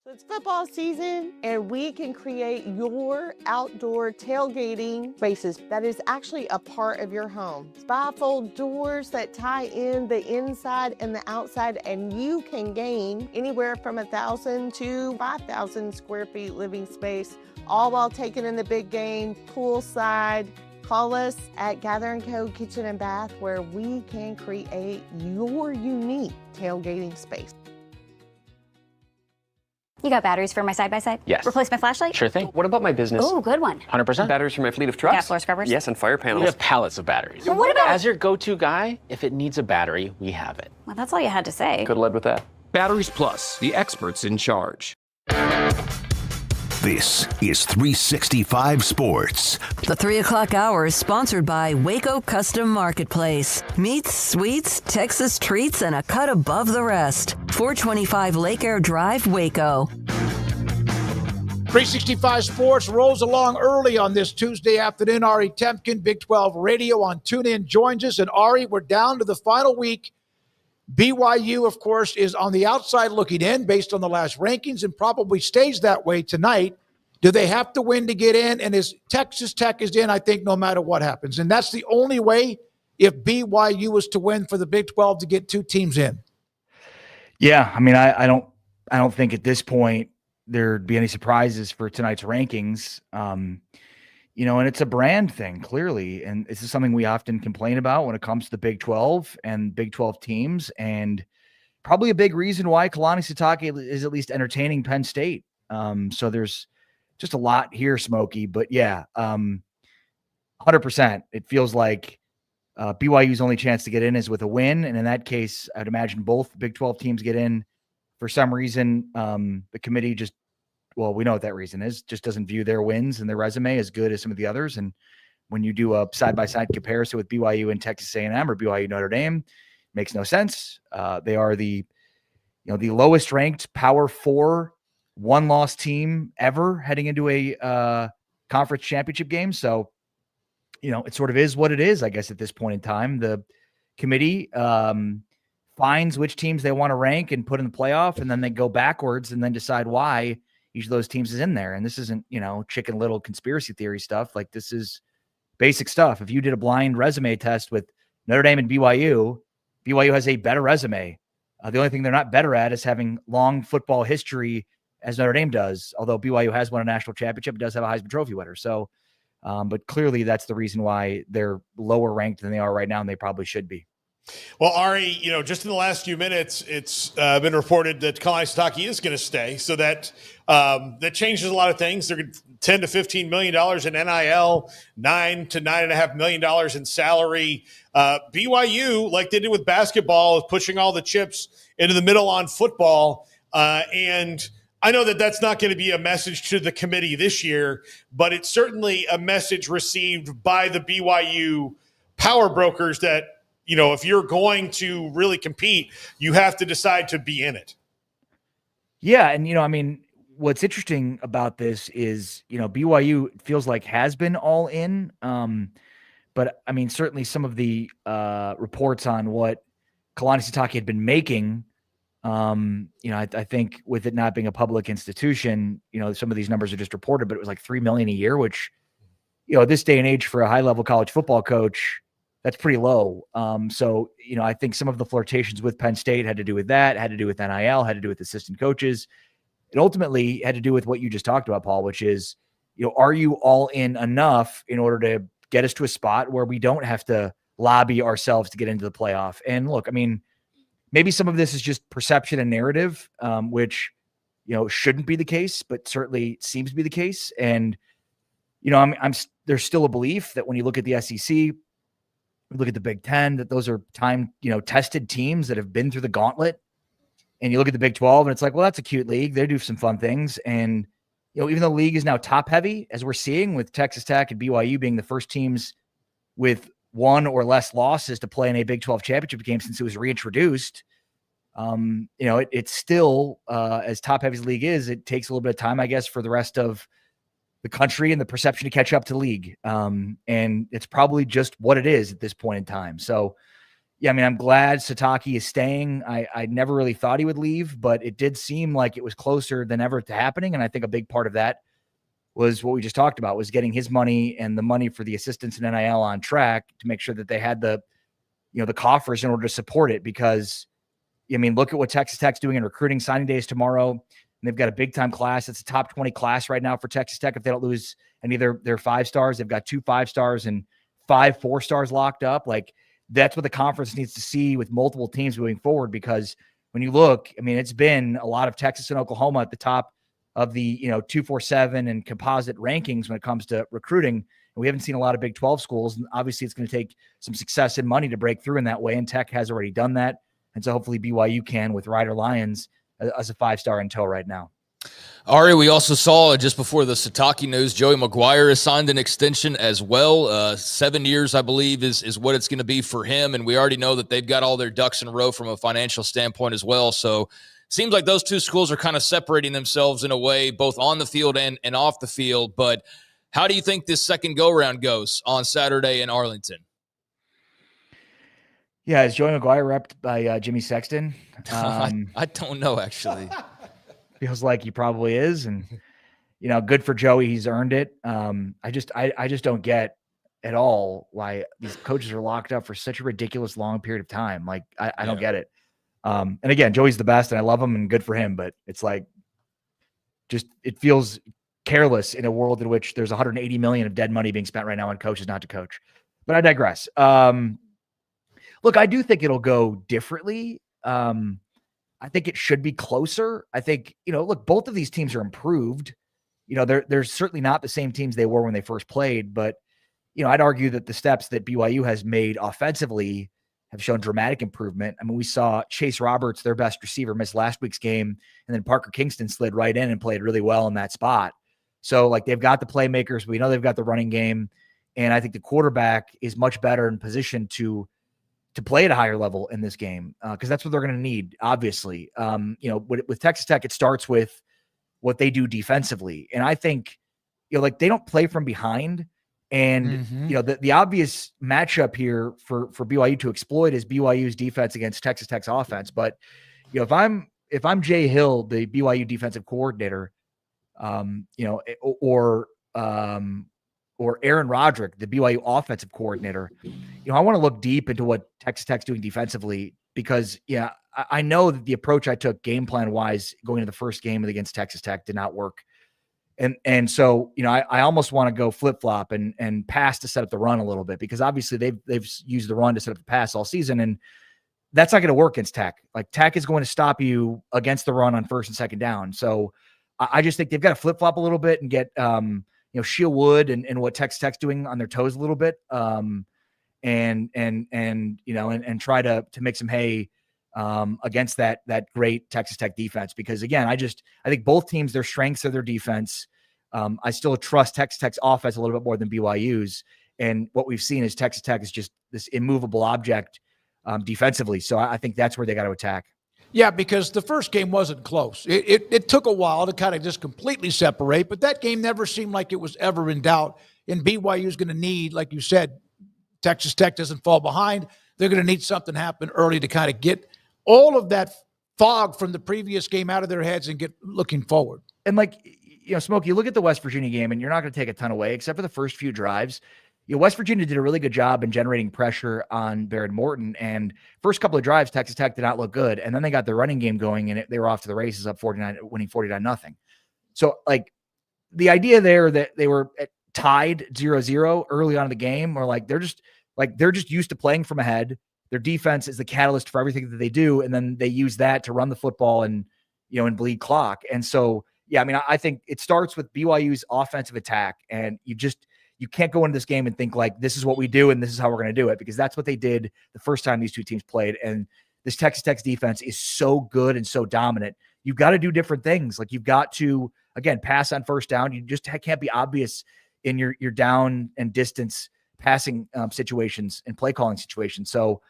It's football season, and we can create your outdoor tailgating spaces that is actually a part of your home. Bifold doors that tie in the inside and the outside, and you can gain anywhere from 1,000 to 5,000 square feet living space, all while taking in the big game poolside. Call us at Gather & Co. Kitchen and Bath, where we can create your unique tailgating space. You got batteries for my side-by-side? Yes. Replace my flashlight? Sure thing. What about my business? Ooh, good one. 100%. Batteries for my fleet of trucks? Got floor scrubbers? Yes, and fire panels. We have pallets of batteries. Well, what about... As your go-to guy, if it needs a battery, we have it. Well, that's all you had to say. Could have led with that. Batteries Plus, the experts in charge. This is 365 Sports. The 3 o'clock hour is sponsored by Waco Custom Marketplace. Meats, sweets, Texas treats, and a cut above the rest. 425 Lake Air Drive, Waco. 365 Sports rolls along early on this Tuesday afternoon. Ari Temkin, Big 12 Radio on TuneIn, joins us. And Ari, we're down to the final week. BYU, of course, is on the outside looking in based on the last rankings and probably stays that way tonight. Do they have to win to get in? And is Texas Tech is in, I think, no matter what happens. And that's the only way if BYU was to win for the Big 12 to get 2 teams in. Yeah, I mean, I don't think at this point there'd be any surprises for tonight's rankings. And it's a brand thing, clearly. And this is something we often complain about when it comes to the Big 12 and Big 12 teams. And probably a big reason why Kalani Sitake is at least entertaining Penn State. So there's just a lot here, Smokey. But yeah, 100%. It feels like BYU's only chance to get in is with a win. And in that case, I'd imagine both Big 12 teams get in. For some reason, the committee well, we know what that reason is, just doesn't view their wins and their resume as good as some of the others. And when you do a side-by-side comparison with BYU and Texas A&M or BYU Notre Dame, makes no sense. They are the lowest ranked Power 4 one-loss team ever heading into a conference championship game. So, it sort of is what it is, I guess, at this point in time. The committee finds which teams they want to rank and put in the playoff, and then they go backwards and then decide why each of those teams is in there. And this isn't, chicken little conspiracy theory stuff. Like, this is basic stuff. If you did a blind resume test with Notre Dame and BYU has a better resume. The only thing they're not better at is having long football history as Notre Dame does. Although BYU has won a national championship, it does have a Heisman Trophy winner. So, but clearly that's the reason why they're lower ranked than they are right now, and they probably should be. Well, Ari, just in the last few minutes, it's been reported that Kalani Sitake is going to stay. So that changes a lot of things. They're $10 to $15 million in NIL, $9 to $9.5 million in salary. BYU, like they did with basketball, is pushing all the chips into the middle on football. And I know that that's not going to be a message to the committee this year, but it's certainly a message received by the BYU power brokers that, if you're going to really compete, you have to decide to be in it. Yeah. And, what's interesting about this is, BYU feels like has been all in. But certainly some of the reports on what Kalani Sitake had been making, I think with it not being a public institution, some of these numbers are just reported, but it was like $3 million a year, which, at this day and age for a high level college football coach, that's pretty low. So, I think some of the flirtations with Penn State had to do with that, had to do with NIL, had to do with assistant coaches. It ultimately had to do with what you just talked about, Paul, which is, are you all in enough in order to get us to a spot where we don't have to lobby ourselves to get into the playoff? And look, maybe some of this is just perception and narrative, which, shouldn't be the case, but certainly seems to be the case. And, there's still a belief that when you look at the SEC, look at the Big Ten, that those are tested teams that have been through the gauntlet. And you look at the Big 12 and it's like, well, that's a cute league. They do some fun things. And, even though the league is now top heavy, as we're seeing with Texas Tech and BYU being the first teams with 1 or less losses to play in a Big 12 championship game since it was reintroduced, it's still, as top heavy as the league is, it takes a little bit of time, I guess, for the rest of the country and the perception to catch up to the league. And it's probably just what it is at this point in time. So, yeah, I'm glad Sitake is staying. I never really thought he would leave, but it did seem like it was closer than ever to happening. And I think a big part of that was what we just talked about, was getting his money and the money for the assistants and NIL on track to make sure that they had the coffers in order to support it. Because, look at what Texas Tech's doing in recruiting. Signing day is tomorrow, and they've got a big-time class. It's a top 20 class right now for Texas Tech. If they don't lose any of their 5 stars, they've got 2 5 stars and 5 4 stars locked up. Like, that's what the conference needs to see with multiple teams moving forward, because when you look, it's been a lot of Texas and Oklahoma at the top of the 247 and composite rankings when it comes to recruiting. And we haven't seen a lot of Big 12 schools. And obviously it's going to take some success and money to break through in that way. And Tech has already done that. And so hopefully BYU can with Ryder Lyons as a 5-star in tow right now. Ari, we also saw just before the Sitake news, Joey Maguire has signed an extension as well. 7 years, I believe, is what it's going to be for him. And we already know that they've got all their ducks in a row from a financial standpoint as well. So seems like those two schools are kind of separating themselves in a way, both on the field and off the field. But how do you think this second go-round goes on Saturday in Arlington? Yeah, is Joey Maguire repped by Jimmy Sexton? I don't know, actually. Feels like he probably is, and good for Joey. He's earned it. I just don't get at all why these coaches are locked up for such a ridiculous long period of time. Like I don't get it. And again, Joey's the best, and I love him, and good for him. But it's like, just it feels careless in a world in which there's 180 million of dead money being spent right now on coaches not to coach. But I digress. Look, I do think it'll go differently. I think it should be closer. I think, look, both of these teams are improved. They're certainly not the same teams they were when they first played, but, I'd argue that the steps that BYU has made offensively have shown dramatic improvement. I mean, we saw Chase Roberts, their best receiver, miss last week's game, and then Parker Kingston slid right in and played really well in that spot. So, they've got the playmakers. We know they've got the running game, and I think the quarterback is much better in position to play at a higher level in this game, because that's what they're going to need, obviously. With Texas Tech, it starts with what they do defensively. And I think, they don't play from behind. And, the obvious matchup here for BYU to exploit is BYU's defense against Texas Tech's offense. But, if I'm Jay Hill, the BYU defensive coordinator, or Aaron Roderick, the BYU offensive coordinator, I want to look deep into what Texas Tech's doing defensively, because, I know that the approach I took game plan wise going into the first game against Texas Tech did not work. And so, I almost want to go flip flop and pass to set up the run a little bit, because obviously they've used the run to set up the pass all season. And that's not going to work against Tech. Like, Tech is going to stop you against the run on first and second down. So I just think they've got to flip flop a little bit and get, Sheil Wood and what Texas Tech's doing on their toes a little bit, and try to make some hay against that great Texas Tech defense. Because again, I think both teams, their strengths are their defense. I still trust Texas Tech's offense a little bit more than BYU's, and what we've seen is Texas Tech is just this immovable object defensively. So I think that's where they got to attack. Yeah, because the first game wasn't close. It took a while to kind of just completely separate, but that game never seemed like it was ever in doubt. And BYU is going to need, like you said, Texas Tech doesn't fall behind. They're going to need something to happen early to kind of get all of that fog from the previous game out of their heads and get looking forward. And Smoak, you look at the West Virginia game, and you're not going to take a ton away, except for the first few drives. West Virginia did a really good job in generating pressure on Barrett Morton, and first couple of drives, Texas Tech did not look good. And then they got their running game going, and they were off to the races, up 49, winning 49-0. So, the idea there that they were tied 0-0 early on in the game, or they're just used to playing from ahead. Their defense is the catalyst for everything that they do, and then they use that to run the football and bleed clock. And so, I think it starts with BYU's offensive attack, and you can't go into this game and think this is what we do and this is how we're going to do it, because that's what they did the first time these two teams played. And this Texas Tech's defense is so good and so dominant. You've got to do different things. You've got to, again, pass on first down. You just can't be obvious in your down and distance passing situations and play calling situations. So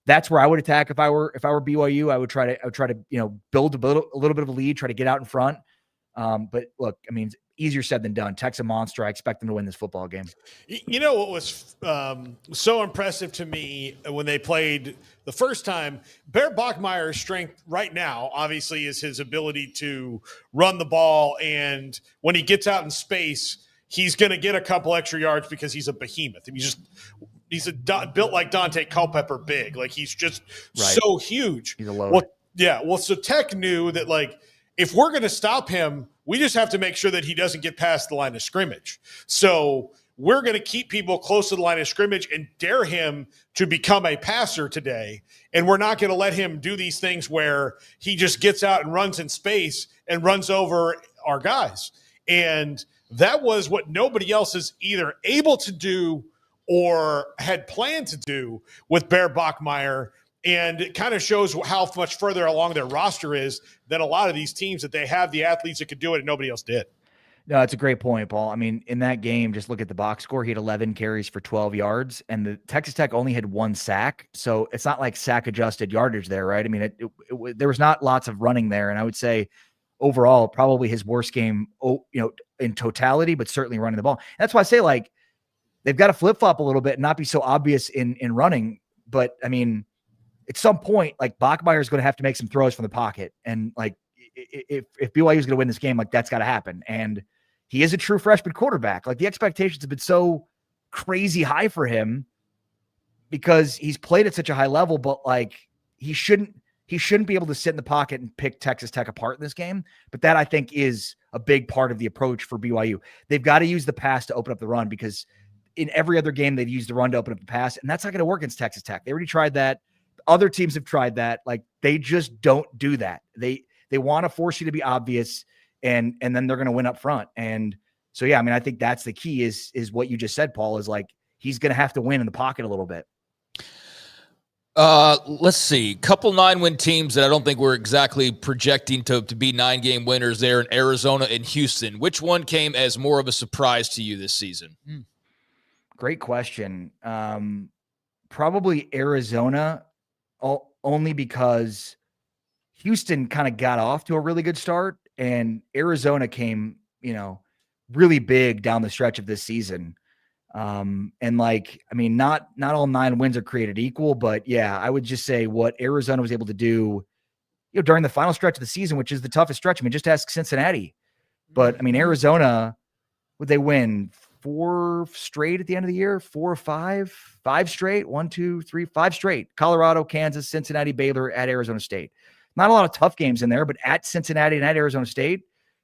that's where I would attack. If I were BYU, I would try to build a little bit of a lead, try to get out in front. But look, easier said than done. Tech's a monster. I expect them to win this football game. What was so impressive to me when they played the first time, Bear Bachmeier's strength right now, obviously, is his ability to run the ball. And when he gets out in space, he's going to get a couple extra yards because he's a behemoth. He's built like Dante Culpepper big. He's just so huge. He's a load. So Tech knew that, if we're going to stop him, we just have to make sure that he doesn't get past the line of scrimmage. So we're going to keep people close to the line of scrimmage and dare him to become a passer today. And we're not going to let him do these things where he just gets out and runs in space and runs over our guys. And that was what nobody else is either able to do or had planned to do with Bear Bachmeier. And it kind of shows how much further along their roster is than a lot of these teams, that they have the athletes that could do it and nobody else did. No, it's a great point, Paul. I mean, in that game, just look at the box score. He had 11 carries for 12 yards, and the Texas Tech only had 1 sack. So it's not like sack-adjusted yardage there, right? I mean, there was not lots of running there, and I would say overall, probably his worst game, in totality, but certainly running the ball. And that's why I say, like, they've got to flip-flop a little bit and not be so obvious in running. But, I mean, at some point, like, Bachmeier is going to have to make some throws from the pocket. And, like, if BYU is going to win this game, like, that's got to happen. And he is a true freshman quarterback. Like, the expectations have been so crazy high for him because he's played at such a high level, but, like, he shouldn't be able to sit in the pocket and pick Texas Tech apart in this game. But that, I think, is a big part of the approach for BYU. They've got to use the pass to open up the run, because in every other game they've used the run to open up the pass, and that's not going to work against Texas Tech. They already tried that. Other teams have tried that. Like, they just don't do that. They want to force you to be obvious, and then they're going to win up front. And so, yeah, I mean, I think that's the key is what you just said, Paul, is like, he's going to have to win in the pocket a little bit. Let's see. Couple 9-win teams that I don't think we're exactly projecting to be 9-game winners there in Arizona and Houston. Which one came as more of a surprise to you this season? Great question. Probably Arizona, only because Houston kind of got off to a really good start, and Arizona came, really big down the stretch of this season. And, like, I mean, not all 9 wins are created equal, but yeah, I would just say what Arizona was able to do, during the final stretch of the season, which is the toughest stretch. I mean, just ask Cincinnati. But I mean, Arizona, would they win 4 straight at the end of the year? 4 or 5? 5 straight? 1, 2, 3, 5 straight. Colorado, Kansas, Cincinnati, Baylor, at Arizona State. Not a lot of tough games in there, but at Cincinnati and at Arizona State,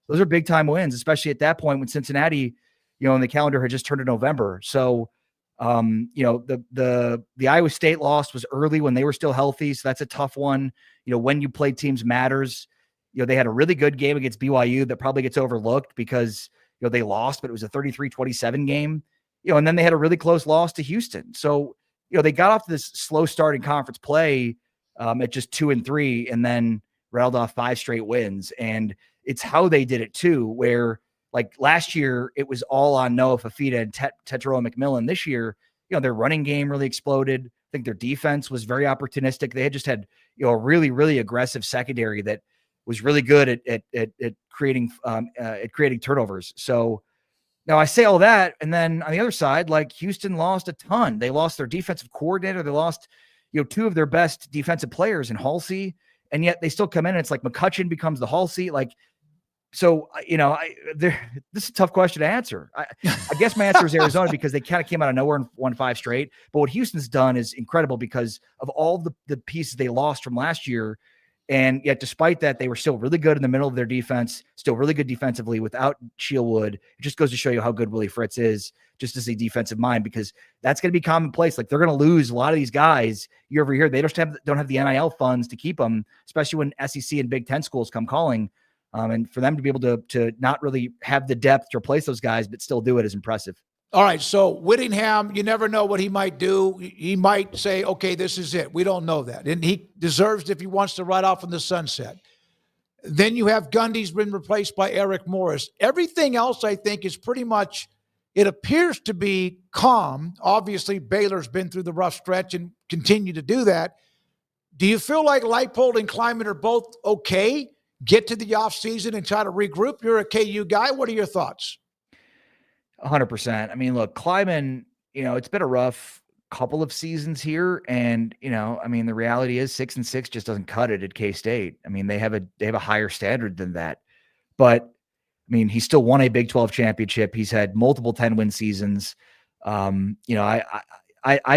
those are big time wins, especially at that point when Cincinnati, and the calendar had just turned to November. So, the Iowa State loss was early when they were still healthy. So that's a tough one. When you play teams matters. They had a really good game against BYU that probably gets overlooked because, they lost, but it was a 33-27 game, and then they had a really close loss to Houston. So, they got off this slow start in conference play at just 2-3, and then rattled off 5 straight wins. And it's how they did it too, where, like, last year it was all on Noah Fafita and Tetero McMillan. This year, their running game really exploded. I think their defense was very opportunistic. They had just had, a really, really aggressive secondary that was really good at creating turnovers. So now I say all that, and then on the other side, like, Houston lost a ton. They lost their defensive coordinator. They lost, 2 of their best defensive players in Halsey, and yet they still come in and it's like McCutcheon becomes the Halsey. Like, so, this is a tough question to answer. I guess my answer is Arizona because they kind of came out of nowhere and won 5 straight. But what Houston's done is incredible because of all the pieces they lost from last year. And yet, despite that, they were still really good in the middle of their defense, still really good defensively without Shieldwood. It just goes to show you how good Willie Fritz is just as a defensive mind, because that's going to be commonplace. Like, they're going to lose a lot of these guys year over year. They don't have the NIL funds to keep them, especially when SEC and Big Ten schools come calling. And for them to be able to not really have the depth to replace those guys, but still do it is impressive. All right, so Whittingham, you never know what he might do. He might say, okay, this is it. We don't know that. And he deserves it if he wants to ride off in the sunset. Then you have Gundy's been replaced by Eric Morris. Everything else, I think, is pretty much, it appears to be calm. Obviously, Baylor's been through the rough stretch and continue to do that. Do you feel like Leipold and Kleiman are both okay? Get to the offseason and try to regroup? You're a KU guy. What are your thoughts? 100%. I mean, look, Kleiman, it's been a rough couple of seasons here. And, the reality is 6-6 just doesn't cut it at K-State. I mean, they have a higher standard than that. But, he still won a Big 12 championship. He's had multiple 10-win seasons. I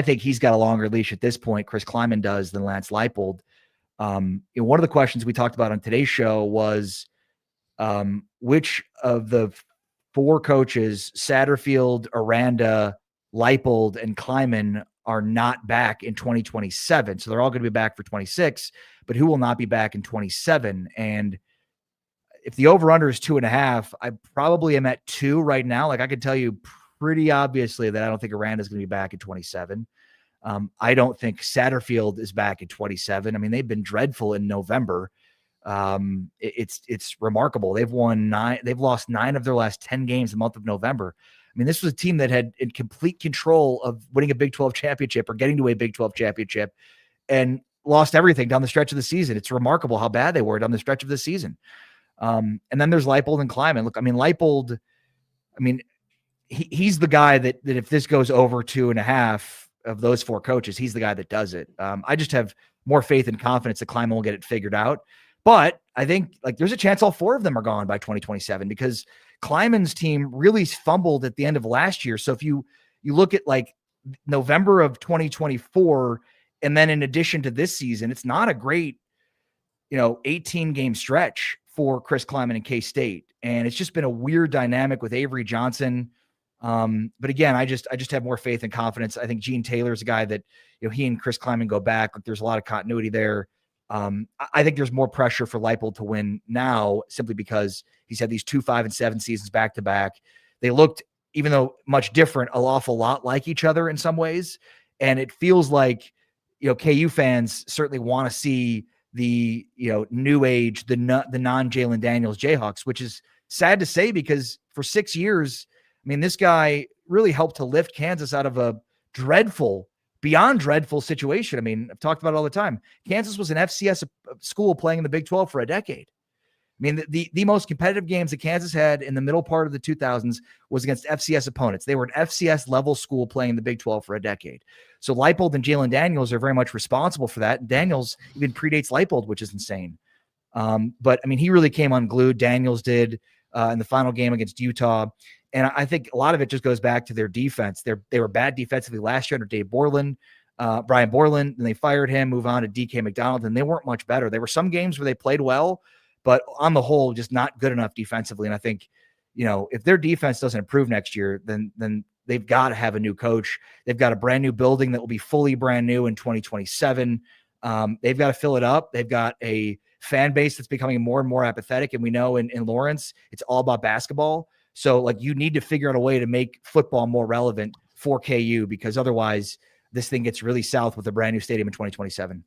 think he's got a longer leash at this point, Chris Kleiman does, than Lance Leipold. One of the questions we talked about on today's show was which of the 4 coaches, Satterfield, Aranda, Leipold, and Kleiman, are not back in 2027. So they're all going to be back for 26, but who will not be back in 27? And if the over-under is 2.5, I probably am at 2 right now. Like I could tell you pretty obviously that I don't think Aranda's going to be back at 27. I don't think Satterfield is back at 27. I mean, they've been dreadful in November. It's remarkable. They've lost 9 of their last 10 games in the month of November. I mean, this was a team that had in complete control of winning a Big 12 championship or getting to a Big 12 championship and lost everything down the stretch of the season. It's remarkable how bad they were down the stretch of the season. And then there's Leipold and Kleiman. Look, I mean, Leipold, I mean, he's the guy that if this goes over 2.5 of those 4 coaches, he's the guy that does it. I just have more faith and confidence that Kleiman will get it figured out. But I think like there's a chance all 4 of them are gone by 2027 because Kleiman's team really fumbled at the end of last year. So if you look at like November of 2024, and then in addition to this season, it's not a great, 18 game stretch for Chris Kleiman and K-State. And it's just been a weird dynamic with Avery Johnson. But again, I just have more faith and confidence. I think Gene Taylor's a guy that, he and Chris Kleiman go back. Like there's a lot of continuity there. I think there's more pressure for Leipold to win now simply because he's had these 2 5-7 seasons back to back. They looked, even though much different, an awful lot like each other in some ways. And it feels like, KU fans certainly want to see the, new age, the non-Jalen Daniels Jayhawks, which is sad to say because for 6 years, I mean, this guy really helped to lift Kansas out of a beyond dreadful situation. I mean, I've talked about it all the time. Kansas was an FCS school playing in the Big 12 for a decade. I mean, the most competitive games that Kansas had in the middle part of the 2000s was against FCS opponents. They were an FCS level school playing in the Big 12 for a decade. So Leipold and Jalen Daniels are very much responsible for that. Daniels even predates Leipold, which is insane. But I mean, he really came unglued. Daniels did in the final game against Utah. And I think a lot of it just goes back to their defense. They were bad defensively last year under Dave Borland, Brian Borland, and they fired him, move on to DK McDonald, and they weren't much better. There were some games where they played well, but on the whole, just not good enough defensively. And I think, if their defense doesn't improve next year, then they've got to have a new coach. They've got a brand new building that will be fully brand new in 2027. They've got to fill it up. They've got a fan base that's becoming more and more apathetic. And we know in Lawrence, it's all about basketball. So like you need to figure out a way to make football more relevant for KU because otherwise this thing gets really south with a brand new stadium in 2027.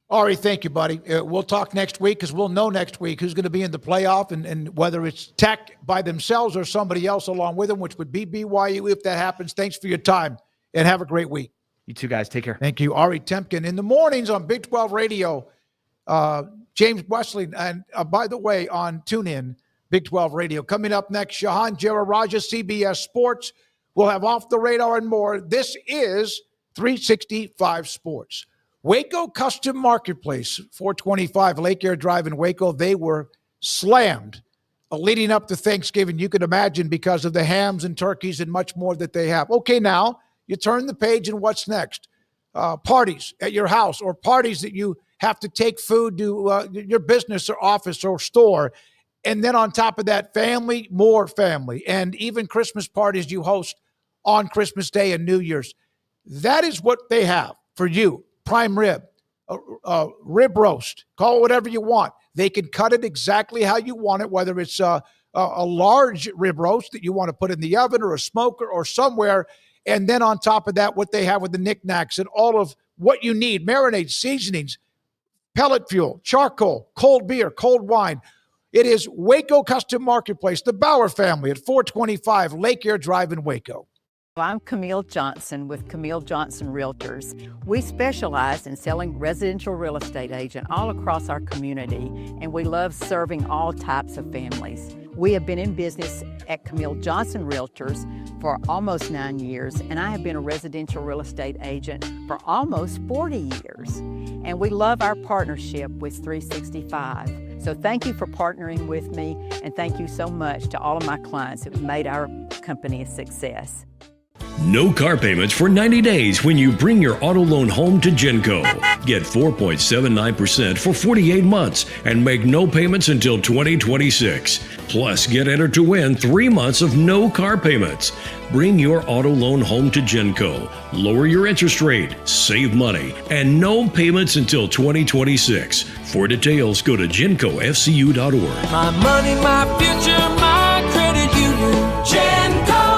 Ari, thank you, buddy. We'll talk next week because we'll know next week who's going to be in the playoff and whether it's Tech by themselves or somebody else along with them, which would be BYU if that happens. Thanks for your time and have a great week. You too, guys. Take care. Thank you. Ari Temkin. In the mornings on Big 12 Radio, James Wesley, and by the way, on TuneIn, Big 12 Radio. Coming up next, Shahan Juaraja, CBS Sports. We'll have Off the Radar and more. This is 365 Sports. Waco Custom Marketplace, 425 Lake Air Drive in Waco. They were slammed leading up to Thanksgiving. You can imagine because of the hams and turkeys and much more that they have. Okay, now you turn the page and what's next? Parties at your house or parties that you have to take food to your business or office or store. And then on top of that, family, more family, and even Christmas parties you host on Christmas Day and New Year's. That is what they have for you. Prime rib, rib roast, call it whatever you want. They can cut it exactly how you want it, whether it's a large rib roast that you want to put in the oven or a smoker or somewhere. And then on top of that, what they have with the knickknacks and all of what you need, marinades, seasonings, pellet fuel, charcoal, cold beer, cold wine. It is Waco Custom Marketplace, the Bauer family at 425 Lake Air Drive in Waco. I'm Camille Johnson with Camille Johnson Realtors. We specialize in selling residential real estate agent all across our community, and we love serving all types of families. We have been in business at Camille Johnson Realtors for almost 9 years, and I have been a residential real estate agent for almost 40 years. And we love our partnership with 365. So thank you for partnering with me, and thank you so much to all of my clients who have made our company a success. No car payments for 90 days when you bring your auto loan home to Genco. Get 4.79% for 48 months and make no payments until 2026. Plus, get entered to win 3 months of no car payments. Bring your auto loan home to Genco. Lower your interest rate, save money, and no payments until 2026. For details, go to GencoFCU.org. My money, my future, my credit union. Genco.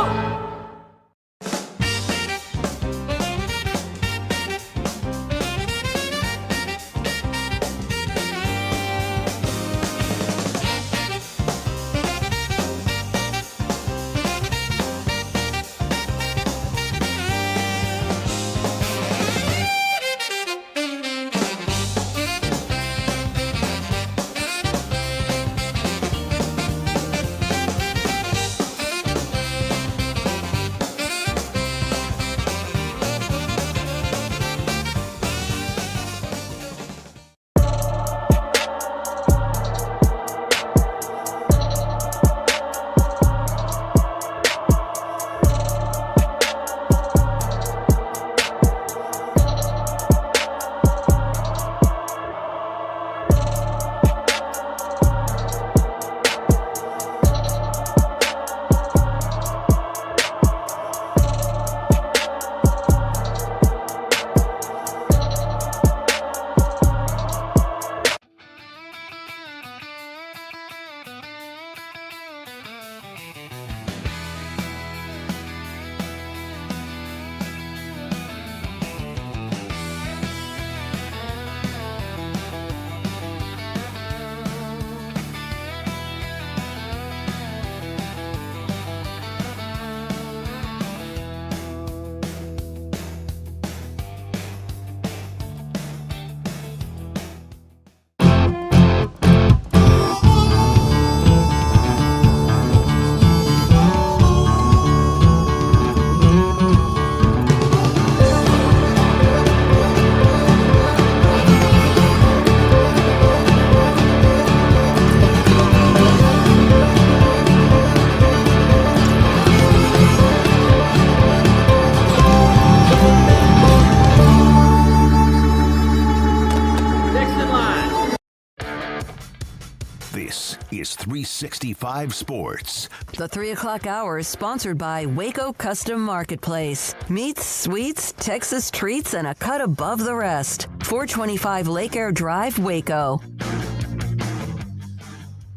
This is 365 Sports. The 3 o'clock hour is sponsored by Waco Custom Marketplace. Meats, sweets, Texas treats, and a cut above the rest. 425 Lake Air Drive, Waco.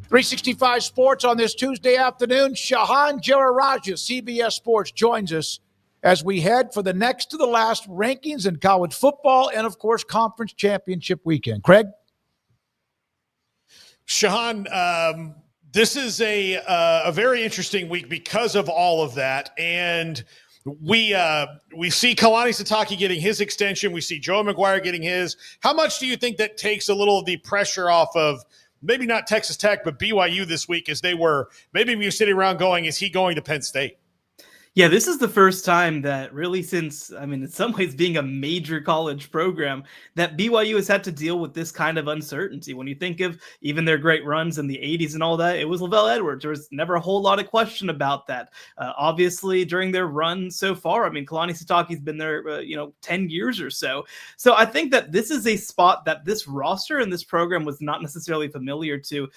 365 Sports on this Tuesday afternoon. Shahan Juaraja, CBS Sports, joins us as we head for the next to the last rankings in college football and, of course, conference championship weekend. Craig? Shahan, this is a very interesting week because of all of that. And we see Kalani Sitake getting his extension. We see Joe Maguire getting his. How much do you think that takes a little of the pressure off of maybe not Texas Tech, but BYU this week, as they were maybe we were sitting around going, is he going to Penn State? Yeah, this is the first time that really since, I mean, in some ways being a major college program, that BYU has had to deal with this kind of uncertainty. When you think of even their great runs in the 80s and all that, it was Lavelle Edwards. There was never a whole lot of question about that. Obviously, during their run so far, I mean, Kalani Sitake's been there, 10 years or so. So I think that this is a spot that this roster and this program was not necessarily familiar to.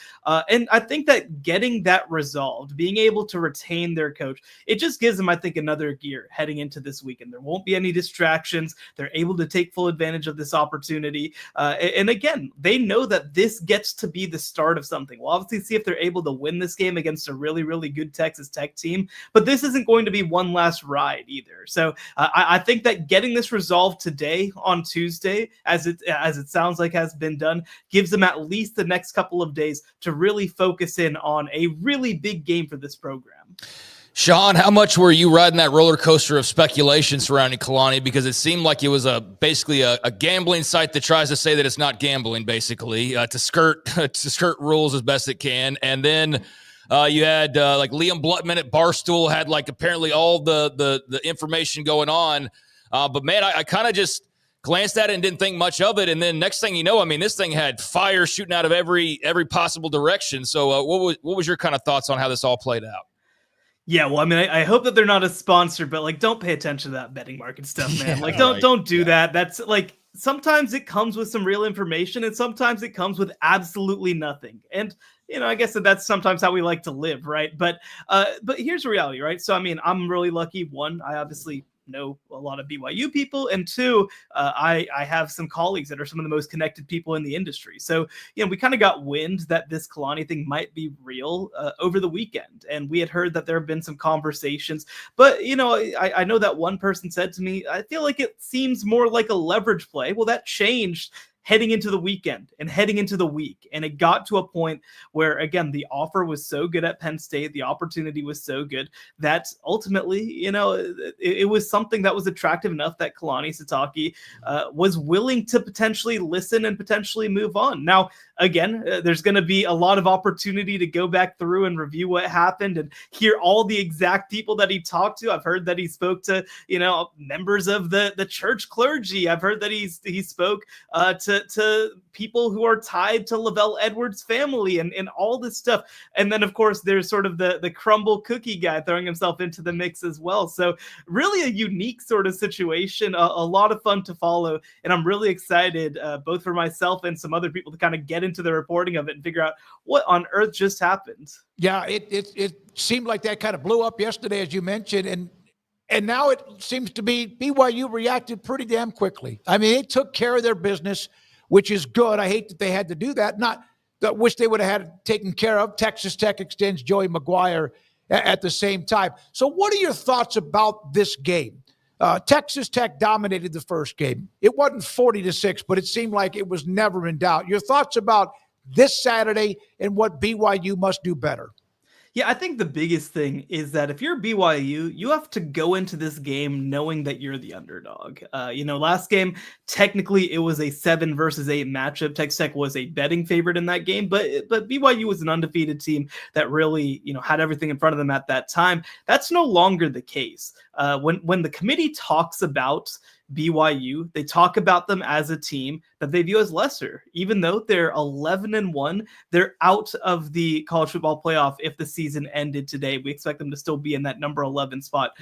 And I think that getting that resolved, being able to retain their coach, it just gives them, I think, another gear heading into this weekend. There won't be any distractions. They're able to take full advantage of this opportunity. And again, they know that this gets to be the start of something. We'll obviously see if they're able to win this game against a really, really good Texas Tech team, but this isn't going to be one last ride either. So I think that getting this resolved today on Tuesday, as it sounds like has been done, gives them at least the next couple of days to really focus in on a really big game for this program. Shahan, how much were you riding that roller coaster of speculation surrounding Kalani? Because it seemed like it was basically a gambling site that tries to say that it's not gambling, basically, to skirt rules as best it can. And then you had like Liam Blutman at Barstool had like apparently all the information going on. But man, I kind of just glanced at it and didn't think much of it. And then next thing you know, I mean, this thing had fire shooting out of every possible direction. So what was your kind of thoughts on how this all played out? Yeah, well, I mean, I hope that they're not a sponsor, but like, don't pay attention to that betting market stuff, man. Like, don't do that. That's like, sometimes it comes with some real information, and sometimes it comes with absolutely nothing. And I guess that's sometimes how we like to live, right? But here's the reality, right? So, I mean, I'm really lucky. One, I obviously know a lot of BYU people, and two, I have some colleagues that are some of the most connected people in the industry. So, we kind of got wind that this Kalani thing might be real over the weekend, and we had heard that there have been some conversations. But I know that one person said to me, "I feel like it seems more like a leverage play." Well, that changed heading into the weekend and heading into the week. And it got to a point where, again, the offer was so good at Penn State, the opportunity was so good that ultimately, it was something that was attractive enough that Kalani Sitake was willing to potentially listen and potentially move on. Now, again, there's going to be a lot of opportunity to go back through and review what happened and hear all the exact people that he talked to. I've heard that he spoke to, members of the church clergy. I've heard that he spoke to people who are tied to Lavelle Edwards' family and all this stuff. And then, of course, there's sort of the crumble cookie guy throwing himself into the mix as well. So really a unique sort of situation, a lot of fun to follow. And I'm really excited, both for myself and some other people, to kind of get into the reporting of it and figure out what on earth just happened. Yeah, it seemed like that kind of blew up yesterday, as you mentioned, and now it seems to be BYU reacted pretty damn quickly. I mean, they took care of their business, which is good. I hate that they had to do that. Not that wish they would have had it taken care of. Texas Tech extends Joey Maguire at the same time. So what are your thoughts about this game? Texas Tech dominated the first game. It wasn't 40-6, but it seemed like it was never in doubt. Your thoughts about this Saturday and what BYU must do better? Yeah, I think the biggest thing is that if you're BYU, you have to go into this game knowing that you're the underdog. Last game, technically it was a 7 versus 8 matchup. Texas Tech was a betting favorite in that game, but BYU was an undefeated team that really, had everything in front of them at that time. That's no longer the case. When the committee talks about BYU, they talk about them as a team that they view as lesser. Even though they're 11-1, they're out of the college football playoff if the season ended today. We expect them to still be in that number 11 spot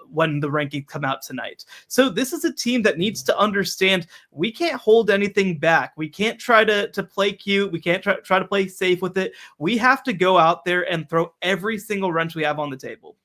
when the rankings come out tonight. So this is a team that needs to understand we can't hold anything back. We can't try to play cute. We can't try to play safe with it. We have to go out there and throw every single wrench we have on the table.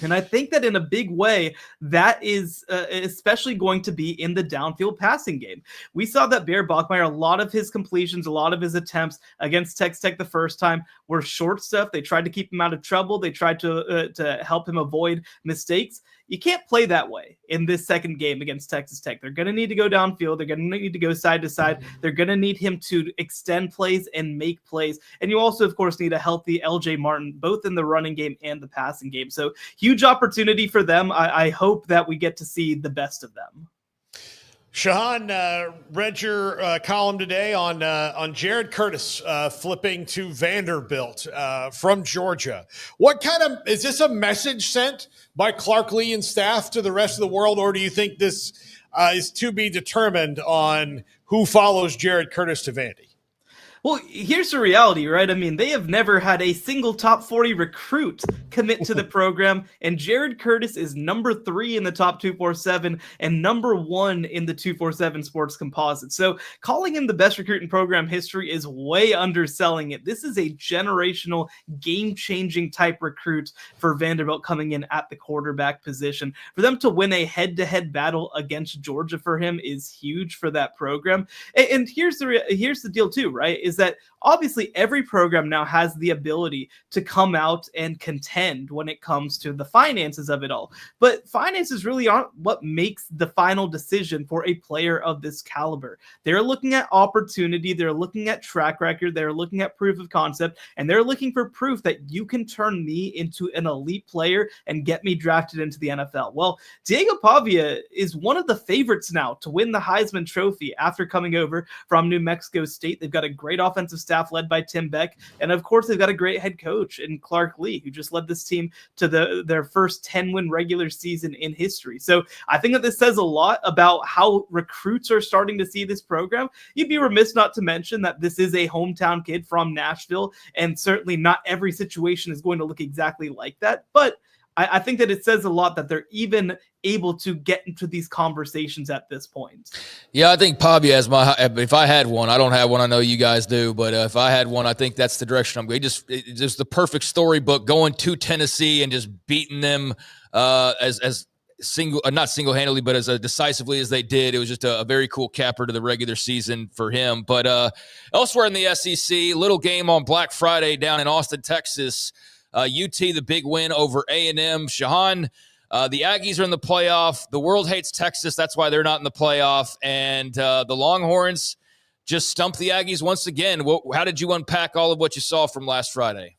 And I think that in a big way, that is especially going to be in the downfield passing game. We saw that Bear Bachmeier, a lot of his completions, a lot of his attempts against Texas Tech the first time were short stuff. They tried to keep him out of trouble. They tried to help him avoid mistakes. You can't play that way in this second game against Texas Tech. They're going to need to go downfield. They're going to need to go side to side. They're going to need him to extend plays and make plays. And you also, of course, need a healthy LJ Martin, both in the running game and the passing game. So huge opportunity for them. I hope that we get to see the best of them. Shahan, read your column today on Jared Curtis flipping to Vanderbilt from Georgia. What kind of is this a message sent by Clark Lee and staff to the rest of the world, or do you think this is to be determined on who follows Jared Curtis to Vandy? Well, here's the reality, right? I mean, they have never had a single top 40 recruit commit to the program, and Jared Curtis is number 3 in the top 247 and number 1 in the 247 sports composite. So calling him the best recruit in program history is way underselling it. This is a generational, game-changing type recruit for Vanderbilt coming in at the quarterback position. For them to win a head-to-head battle against Georgia for him is huge for that program. And here's the deal too, right? Is that obviously every program now has the ability to come out and contend when it comes to the finances of it all. But finances really aren't what makes the final decision for a player of this caliber. They're looking at opportunity, they're looking at track record, they're looking at proof of concept, and they're looking for proof that you can turn me into an elite player and get me drafted into the NFL. Well, Diego Pavia is one of the favorites now to win the Heisman Trophy after coming over from New Mexico State. They've got a great offensive staff led by Tim Beck. And of course, they've got a great head coach in Clark Lee, who just led this team to their first 10-win regular season in history. So I think that this says a lot about how recruits are starting to see this program. You'd be remiss not to mention that this is a hometown kid from Nashville, and certainly not every situation is going to look exactly like that. But I think that it says a lot that they're even able to get into these conversations at this point. Yeah, I think Pavia has if I had one, I don't have one, I know you guys do, but if I had one, I think that's the direction I'm going. It's just the perfect storybook, going to Tennessee and just beating them as not single-handedly, but as decisively as they did. It was just a very cool capper to the regular season for him. But elsewhere in the SEC, little game on Black Friday down in Austin, Texas. UT, the big win over A&M. Shahan, the Aggies are in the playoff. The world hates Texas. That's why they're not in the playoff. And the Longhorns just stumped the Aggies once again. How did you unpack all of what you saw from last Friday?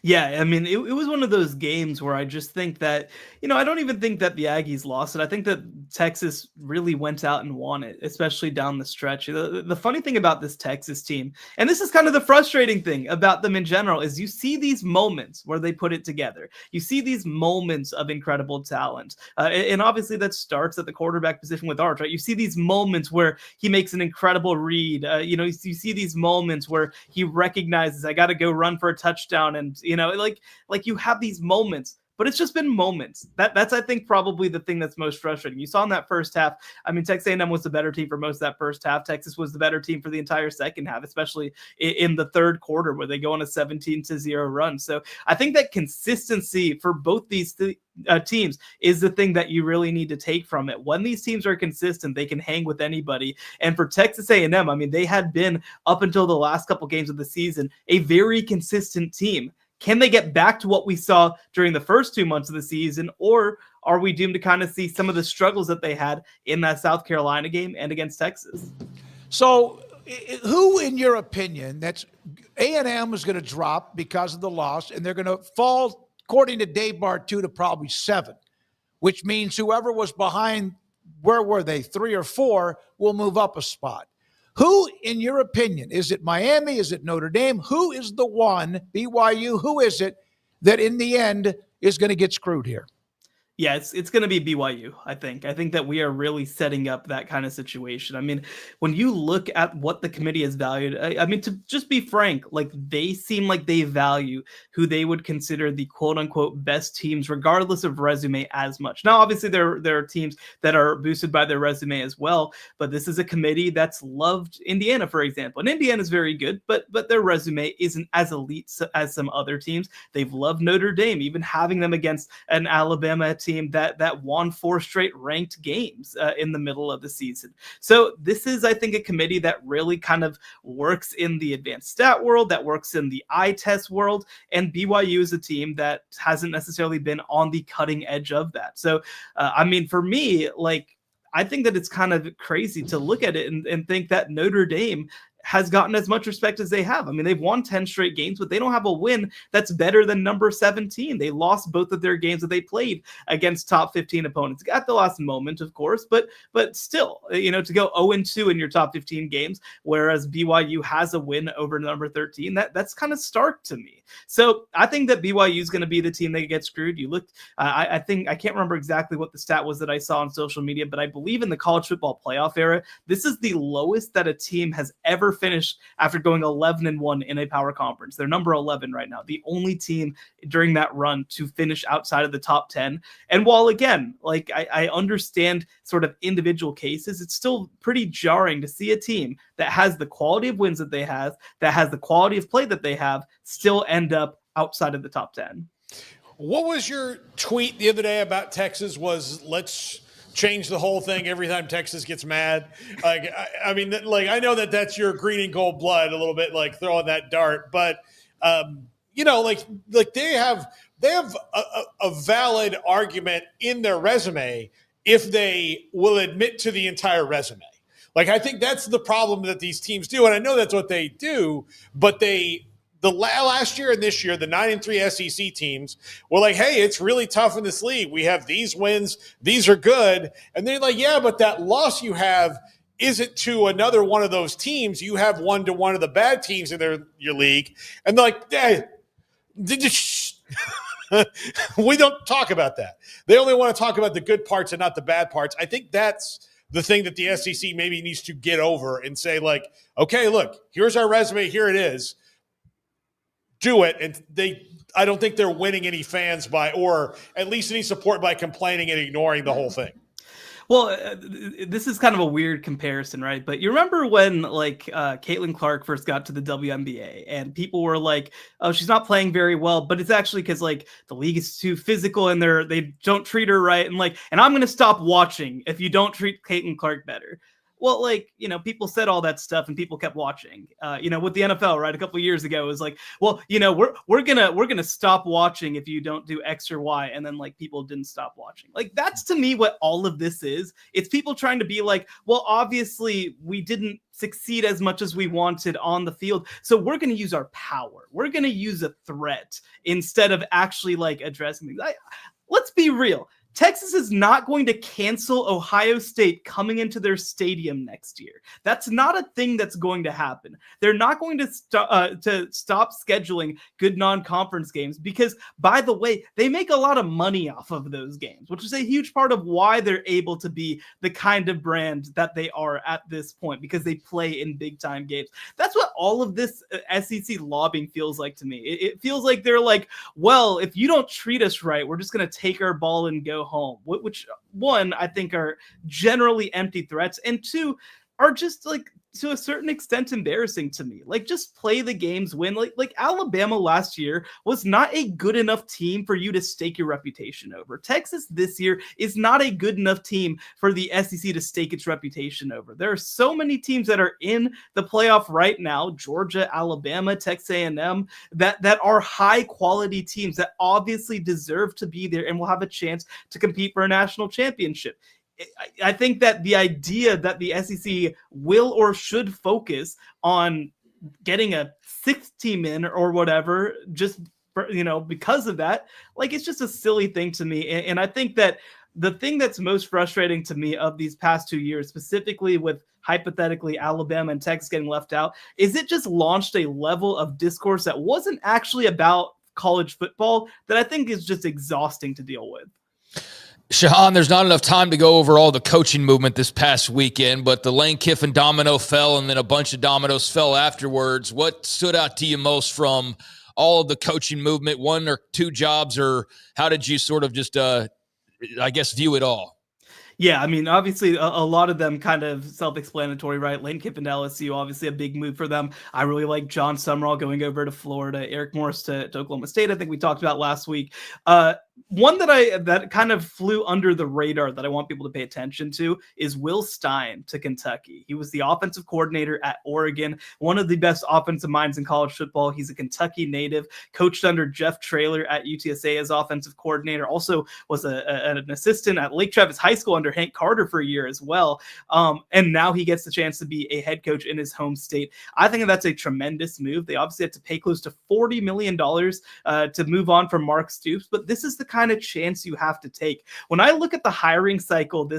Yeah, I mean, it was one of those games where I just think that, I don't even think that the Aggies lost it. I think that Texas really went out and won it, especially down the stretch. The funny thing about this Texas team, and this is kind of the frustrating thing about them in general, is you see these moments where they put it together. You see these moments of incredible talent. And obviously that starts at the quarterback position with Arch, right? You see these moments where he makes an incredible read. You see these moments where he recognizes, I got to go run for a touchdown. And, like you have these moments, but it's just been moments. That's, I think, probably the thing that's most frustrating. You saw in that first half, I mean, Texas A&M was the better team for most of that first half. Texas was the better team for the entire second half, especially in the third quarter where they go on a 17-0 run. So I think that consistency for both these teams is the thing that you really need to take from it. When these teams are consistent, they can hang with anybody. And for Texas A&M, I mean, they had been, up until the last couple games of the season, a very consistent team. Can they get back to what we saw during the first 2 months of the season, or are we doomed to kind of see some of the struggles that they had in that South Carolina game and against Texas? So who, in your opinion, that's A&M is going to drop because of the loss, and they're going to fall, according to Dave Bartu, to probably 7, which means whoever was behind, where were they, 3 or 4, will move up a spot. Who, in your opinion, is it Miami? Is it Notre Dame? Who is the one, BYU, who is it that in the end is going to get screwed here? Yeah, it's going to be BYU, I think. I think that we are really setting up that kind of situation. I mean, when you look at what the committee has valued, I mean, to just be frank, like they seem like they value who they would consider the quote-unquote best teams, regardless of resume, as much. Now, obviously, there are teams that are boosted by their resume as well, but this is a committee that's loved Indiana, for example. And Indiana is very good, but their resume isn't as elite as some other teams. They've loved Notre Dame, even having them against an Alabama team that won 4 straight ranked games in the middle of the season. So this is, I think, a committee that really kind of works in the advanced stat world, that works in the eye test world, and BYU is a team that hasn't necessarily been on the cutting edge of that. So, I mean, for me, like, I think that it's kind of crazy to look at it and think that Notre Dame has gotten as much respect as they have. I mean, they've won 10 straight games, but they don't have a win that's better than number 17. They lost both of their games that they played against top 15 opponents. At the last moment, of course, but still, to go 0-2 in your top 15 games, whereas BYU has a win over number 13, that's kind of stark to me. So I think that BYU is going to be the team that gets screwed. You looked, I think, I can't remember exactly what the stat was that I saw on social media, but I believe in the college football playoff era, this is the lowest that a team has ever finished after going 11-1 in a power conference. They're number 11 right now, the only team during that run to finish outside of the top 10. And while, again, like I understand sort of individual cases, it's still pretty jarring to see a team that has the quality of wins that they have, that has the quality of play that they have, still end up outside of the top 10. What was your tweet the other day about Texas? Was let's change the whole thing every time Texas gets mad? Like, I mean, like, I know that that's your green and gold blood a little bit, like throwing that dart, but like they have a valid argument in their resume if they will admit to the entire resume. Like, I think that's the problem that these teams do, and I know that's what they do, but last year and this year, the 9-3 SEC teams were like, hey, it's really tough in this league. We have these wins. These are good. And they're like, yeah, but that loss you have isn't to another one of those teams. You have one to one of the bad teams in your league. And they're like, hey, we don't talk about that. They only want to talk about the good parts and not the bad parts. I think that's the thing that the SEC maybe needs to get over and say, like, okay, look, here's our resume. Here it is. Do it. And I don't think they're winning any fans or at least any support by complaining and ignoring the whole thing. Well, this is kind of a weird comparison, right? But you remember when Caitlin Clark first got to the WNBA and people were like, "Oh, she's not playing very well," but it's actually because the league is too physical and they don't treat her right, and I'm going to stop watching if you don't treat Caitlin Clark better. Well, people said all that stuff and people kept watching. With the NFL, right? A couple of years ago, it was like, well, we're gonna stop watching if you don't do X or Y, and then people didn't stop watching. That's to me what all of this is. It's people trying to be like, well, obviously we didn't succeed as much as we wanted on the field, so we're gonna use our power. We're gonna use a threat instead of actually addressing things. Let's be real. Texas is not going to cancel Ohio State coming into their stadium next year. That's not a thing that's going to happen. They're not going to stop scheduling good non-conference games because, by the way, they make a lot of money off of those games, which is a huge part of why they're able to be the kind of brand that they are at this point, because they play in big-time games. That's what all of this SEC lobbying feels like to me. It feels like they're like, well, if you don't treat us right, we're just going to take our ball and go home, which one I think are generally empty threats, and two are just to a certain extent embarrassing to me. Just play the games, win. Like Alabama last year was not a good enough team for you to stake your reputation over. Texas this year is not a good enough team for the SEC to stake its reputation over. There are so many teams that are in the playoff right now, Georgia, Alabama, Texas A&M, that are high quality teams that obviously deserve to be there and will have a chance to compete for a national championship. I think that the idea that the SEC will or should focus on getting a sixth team in or whatever, just because of that, it's just a silly thing to me. And I think that the thing that's most frustrating to me of these past 2 years, specifically with hypothetically Alabama and Texas getting left out, is it just launched a level of discourse that wasn't actually about college football that I think is just exhausting to deal with. Shahan, there's not enough time to go over all the coaching movement this past weekend, but the Lane Kiffin domino fell and then a bunch of dominoes fell afterwards. What stood out to you most from all of the coaching movement, one or two jobs, or how did you sort of just, view it all? Yeah, I mean, obviously, a lot of them kind of self-explanatory, right? Lane Kiffin to LSU, obviously a big move for them. I really like John Summerall going over to Florida, Eric Morris to Oklahoma State, I think we talked about last week. One that kind of flew under the radar that I want people to pay attention to is Will Stein to Kentucky. He was the offensive coordinator at Oregon, one of the best offensive minds in college football. He's a Kentucky native, coached under Jeff Traylor at UTSA as offensive coordinator, also was an assistant at Lake Travis High School under Hank Carter for a year as well. And now he gets the chance to be a head coach in his home state. I think that's a tremendous move. They obviously had to pay close to $40 million to move on from Mark Stoops, but this is the kind of chance you have to take. When I look at the hiring cycle,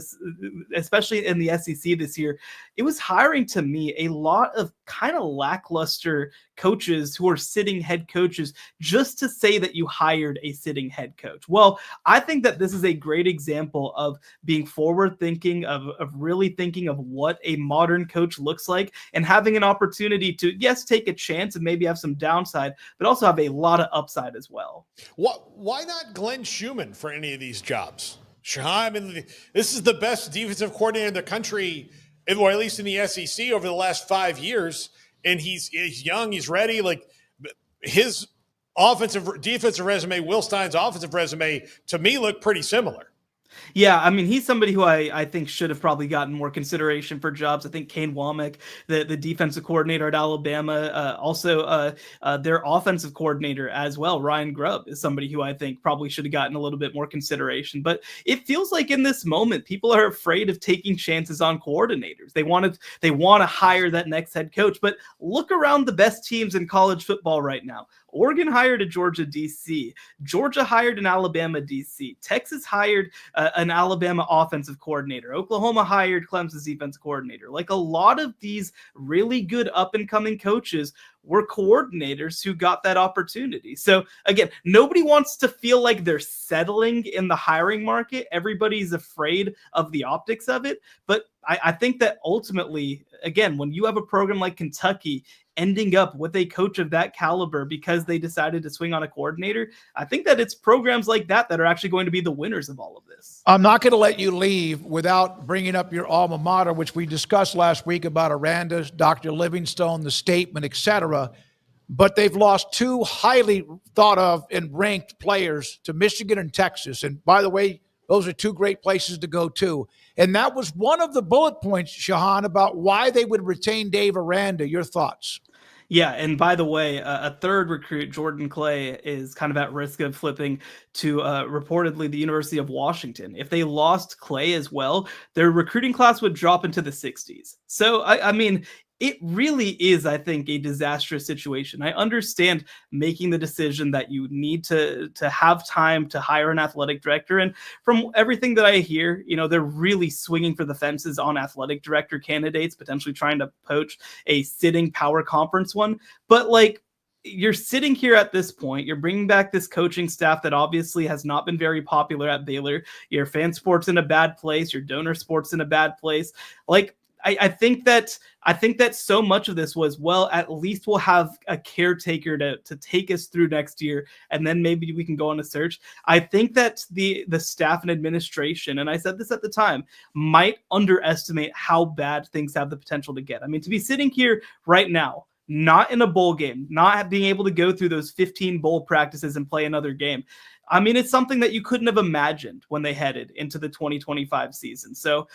especially in the SEC this year, it was hiring to me a lot of kind of lackluster coaches who are sitting head coaches just to say that you hired a sitting head coach. Well, I think that this is a great example of being forward thinking, of really thinking of what a modern coach looks like and having an opportunity to, yes, take a chance and maybe have some downside, but also have a lot of upside as well. Why not Glenn Schumann for any of these jobs? Shahan, I mean, this is the best defensive coordinator in the country, or at least in the SEC over the last 5 years. And he's young, he's ready. Like his defensive resume, Will Stein's offensive resume, to me look pretty similar. Yeah, I mean, he's somebody who I think should have probably gotten more consideration for jobs. I think Kane Womack, the defensive coordinator at Alabama, also their offensive coordinator as well, Ryan Grubb, is somebody who I think probably should have gotten a little bit more consideration. But it feels like in this moment, people are afraid of taking chances on coordinators. They want to hire that next head coach. But look around the best teams in college football right now. Oregon hired a Georgia DC. Georgia hired an Alabama DC. Texas hired an Alabama offensive coordinator. Oklahoma hired Clemson's defensive coordinator. Like a lot of these really good up-and-coming coaches were coordinators who got that opportunity. So again, nobody wants to feel like they're settling in the hiring market. Everybody's afraid of the optics of it. But I think that ultimately, again, when you have a program like Kentucky ending up with a coach of that caliber because they decided to swing on a coordinator, I think that it's programs like that that are actually going to be the winners of all of this. I'm not going to let you leave without bringing up your alma mater, which we discussed last week about Aranda's, Dr. Livingstone, the statement, etc. But they've lost two highly thought of and ranked players to Michigan and Texas. And by the way, those are two great places to go to. And that was one of the bullet points, Shahan, about why they would retain Dave Aranda. Your thoughts? Yeah, and by the way, a third recruit, Jordan Clay, is kind of at risk of flipping to reportedly the University of Washington. If they lost Clay as well, their recruiting class would drop into the 60s. So, I mean, it really is, I think, a disastrous situation. I understand making the decision that you need to have time to hire an athletic director. And from everything that I hear, they're really swinging for the fences on athletic director candidates, potentially trying to poach a sitting power conference one. But you're sitting here at this point, you're bringing back this coaching staff that obviously has not been very popular at Baylor. Your fan sport's in a bad place. Your donor sport's in a bad place. I think that so much of this was, well, at least we'll have a caretaker to take us through next year, and then maybe we can go on a search. I think that the staff and administration, and I said this at the time, might underestimate how bad things have the potential to get. I mean, to be sitting here right now, not in a bowl game, not being able to go through those 15 bowl practices and play another game. I mean, it's something that you couldn't have imagined when they headed into the 2025 season. So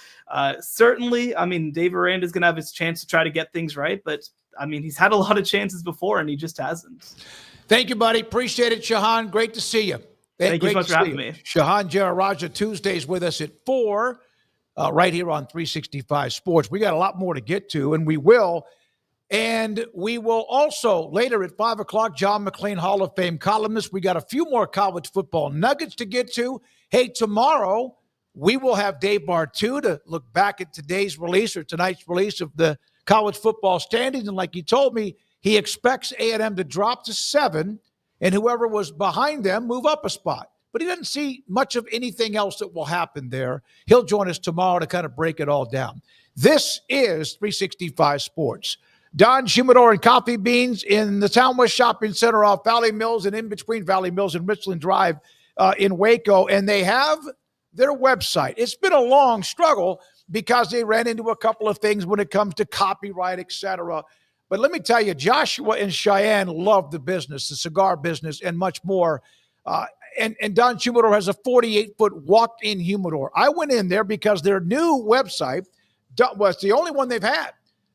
certainly, I mean, Dave Aranda is going to have his chance to try to get things right. But, I mean, he's had a lot of chances before, and he just hasn't. Thank you, buddy. Appreciate it, Shahan. Great to see you. Thank you so much for having me. Shahan Juaraja, Tuesdays with us at 4, right here on 365 Sports. We got a lot more to get to, and we will. And we will also, later at 5 o'clock, John McClain, Hall of Fame columnist. We got a few more college football nuggets to get to. Hey, tomorrow we will have Dave Bartu to look back at today's release or tonight's release of the college football standings. And like he told me, he expects A&M to drop to 7 and whoever was behind them move up a spot. But he doesn't see much of anything else that will happen there. He'll join us tomorrow to kind of break it all down. This is 365 Sports. Don's Humidor and Coffee Beans in the Town West Shopping Center off Valley Mills and in between Valley Mills and Richland Drive in Waco. And they have their website. It's been a long struggle because they ran into a couple of things when it comes to copyright, etc. But let me tell you, Joshua and Cheyenne love the business, the cigar business, and much more. And Don's Humidor has a 48-foot walk-in humidor. I went in there because their new website was the only one they've had.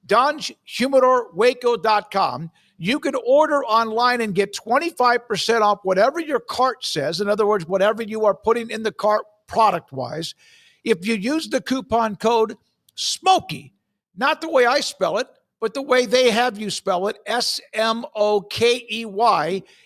Don'sHumidorWaco.com. You can order online and get 25% off whatever your cart says. In other words, whatever you are putting in the cart product-wise. If you use the coupon code SMOKY, not the way I spell it, but the way they have you spell it, SMOKEY,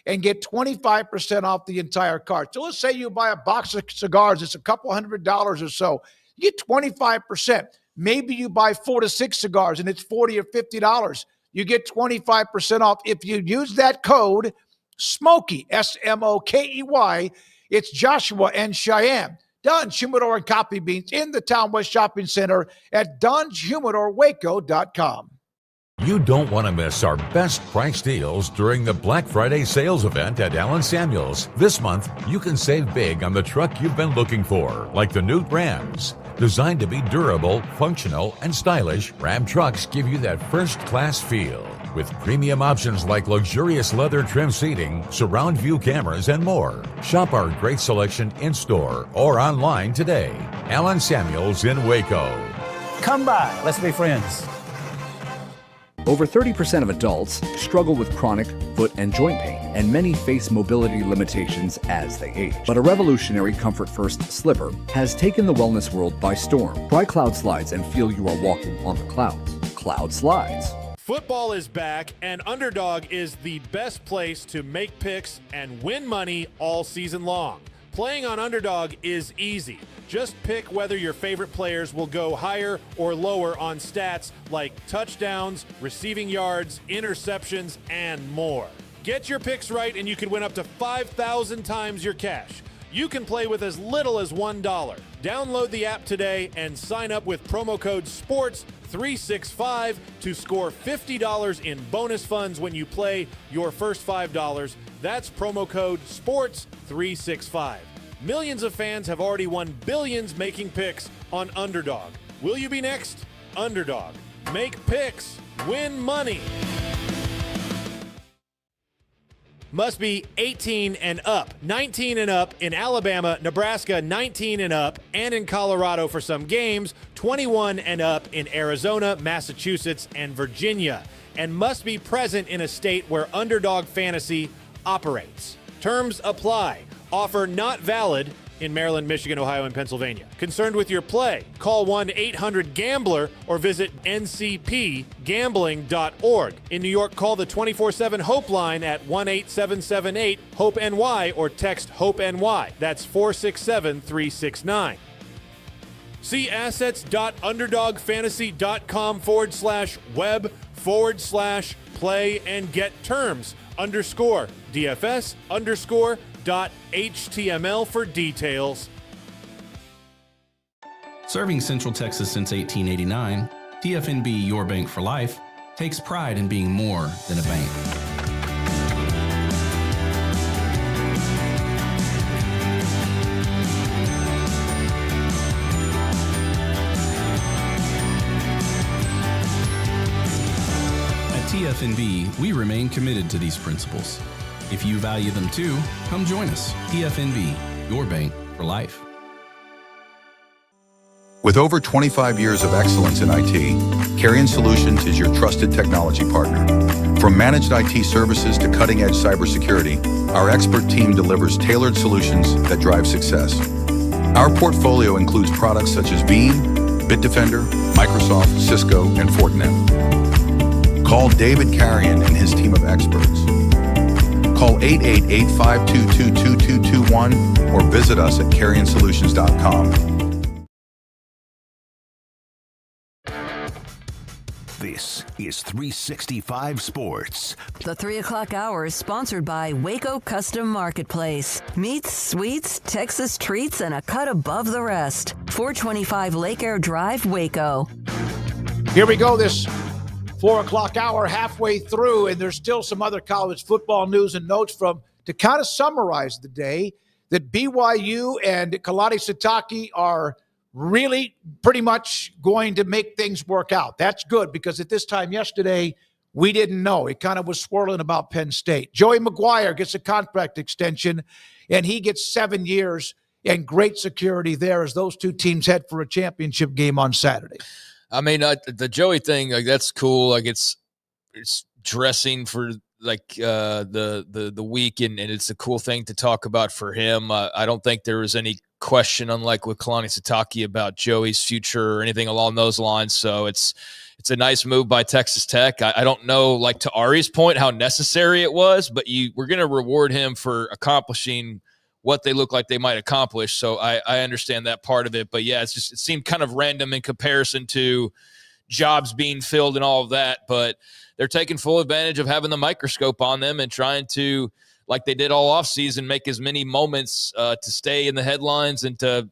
and get 25% off the entire cart. So let's say you buy a box of cigars, it's a couple $100 or so. You get 25%. Maybe you buy 4 to 6 cigars and it's $40 or $50. You get 25% off. If you use that code SMOKEY, SMOKEY, it's Joshua and Cheyenne. Don's Humidor and Coffee Beans in the Town West Shopping Center at Don'sHumidorWaco.com. You don't want to miss our best price deals during the Black Friday sales event at Allen Samuels. This month, you can save big on the truck you've been looking for, like the new Rams. Designed to be durable, functional, and stylish, Ram trucks give you that first-class feel. With premium options like luxurious leather trim seating, surround view cameras, and more. Shop our great selection in-store or online today. Allen Samuels in Waco. Come by. Let's be friends. Over 30% of adults struggle with chronic foot and joint pain, and many face mobility limitations as they age. But a revolutionary Comfort First slipper has taken the wellness world by storm. Try Cloud Slides and feel you are walking on the clouds. Cloud Slides. Football is back, and Underdog is the best place to make picks and win money all season long. Playing on Underdog is easy. Just pick whether your favorite players will go higher or lower on stats like touchdowns, receiving yards, interceptions, and more. Get your picks right and you could win up to 5,000 times your cash. You can play with as little as $1. Download the app today and sign up with promo code SPORTS365 to score $50 in bonus funds when you play your first $5. That's promo code SPORTS365. Millions of fans have already won billions making picks on Underdog. Will you be next? Underdog. Make picks. Win money. Must be 18 and up. 19 and up in Alabama, Nebraska, 19 and up, and in Colorado for some games, 21 and up in Arizona, Massachusetts, and Virginia. And must be present in a state where Underdog Fantasy operates. Terms apply. Offer not valid in Maryland, Michigan, Ohio, and Pennsylvania. Concerned with your play? Call 1-800-GAMBLER or visit ncpgambling.org. In New York, call the 24/7 Hope line at 1-8778-HOPE-NY or text HOPE-NY. That's 467-369. See assets.underdogfantasy.com/web/play and get terms _DFS_.html for details. Serving Central Texas since 1889, TFNB Your Bank for Life takes pride in being more than a bank. TFNB, we remain committed to these principles. If you value them too, come join us. TFNB, your bank for life. With over 25 years of excellence in IT, Carrion Solutions is your trusted technology partner. From managed IT services to cutting-edge cybersecurity, our expert team delivers tailored solutions that drive success. Our portfolio includes products such as Veeam, Bitdefender, Microsoft, Cisco, and Fortinet. Call David Carrion and his team of experts. Call 888-522-2221 or visit us at carrionsolutions.com. This is 365 Sports. The 3 o'clock hour is sponsored by Waco Custom Marketplace. Meats, sweets, Texas treats, and a cut above the rest. 425 Lake Air Drive, Waco. Here we go, this 4 o'clock hour, halfway through, and there's still some other college football news and notes to kind of summarize the day, that BYU and Kalani Sitake are really pretty much going to make things work out. That's good, because at this time yesterday, we didn't know. It kind of was swirling about Penn State. Joey Maguire gets a contract extension, and he gets 7 years and great security there as those two teams head for a championship game on Saturday. I mean, the Joey thing, like, that's cool. Like, it's dressing for like the week, and it's a cool thing to talk about for him. I don't think there was any question, unlike with Kalani Sitake, about Joey's future or anything along those lines. So it's a nice move by Texas Tech. I don't know, like, to Ari's point, how necessary it was, but we're going to reward him for accomplishing what they look like they might accomplish. So I understand that part of it. But yeah, it seemed kind of random in comparison to jobs being filled and all of that. But they're taking full advantage of having the microscope on them and trying to, like they did all offseason, make as many moments to stay in the headlines and to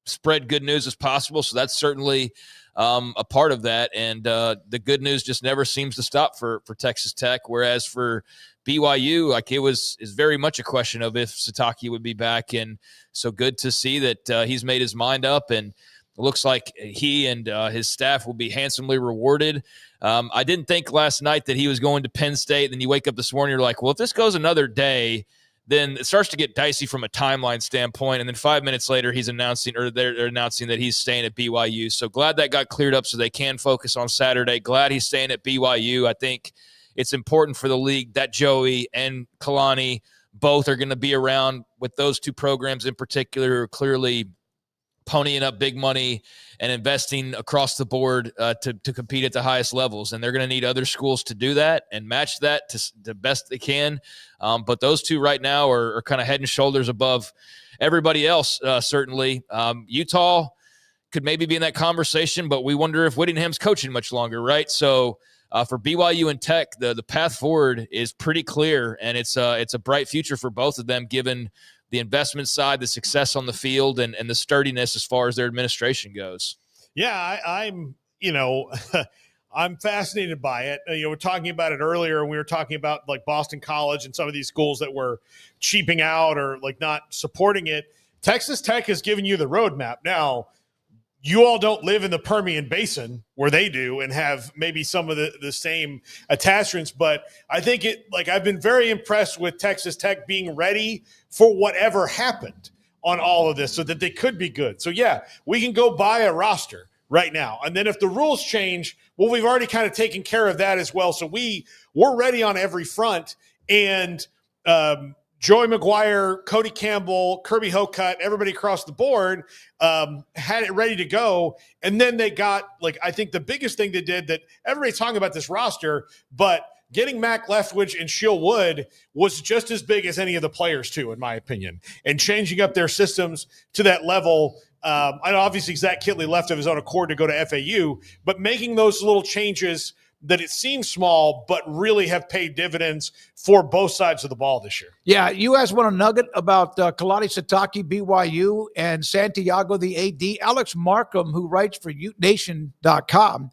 spread good news as possible. So that's certainly a part of that. And the good news just never seems to stop for Texas Tech. Whereas for BYU, like, is very much a question of if Sitake would be back. And so good to see that he's made his mind up, and it looks like he and his staff will be handsomely rewarded. I didn't think last night that he was going to Penn State. Then you wake up this morning, you're like, well, if this goes another day, then it starts to get dicey from a timeline standpoint. And then 5 minutes later, they're announcing that he's staying at BYU. So glad that got cleared up so they can focus on Saturday. Glad he's staying at BYU. I think it's important for the league that Joey and Kalani both are going to be around with those two programs in particular, who are clearly ponying up big money and investing across the board to compete at the highest levels. And they're going to need other schools to do that and match that to the best they can. But those two right now are kind of head and shoulders above everybody else, certainly. Utah could maybe be in that conversation, but we wonder if Whittingham's coaching much longer, right? So for BYU and Tech, the path forward is pretty clear, and it's a bright future for both of them, given the investment side, the success on the field, and the sturdiness as far as their administration goes. Yeah, I'm I'm fascinated by it. We're talking about it earlier. We were talking about like Boston College and some of these schools that were cheaping out or like not supporting it. Texas Tech has given you the roadmap. Now, you all don't live in the Permian Basin where they do and have maybe some of the same attachments, but I think I've been very impressed with Texas Tech being ready for whatever happened on all of this so that they could be good. So yeah, we can go buy a roster right now. And then if the rules change, well, we've already kind of taken care of that as well. So we're ready on every front. And Joey Maguire, Cody Campbell, Kirby Hocutt, everybody across the board had it ready to go. And then they got, I think the biggest thing they did that everybody's talking about this roster, but getting Mac Leftwich and Shiel Wood was just as big as any of the players too, in my opinion, and changing up their systems to that level. I know obviously Zach Kitley left of his own accord to go to FAU, but making those little changes that it seems small, but really have paid dividends for both sides of the ball this year. Yeah, you guys want a nugget about Kalani Sitake, BYU, and Santiago, the AD? Alex Markham, who writes for UteNation.com,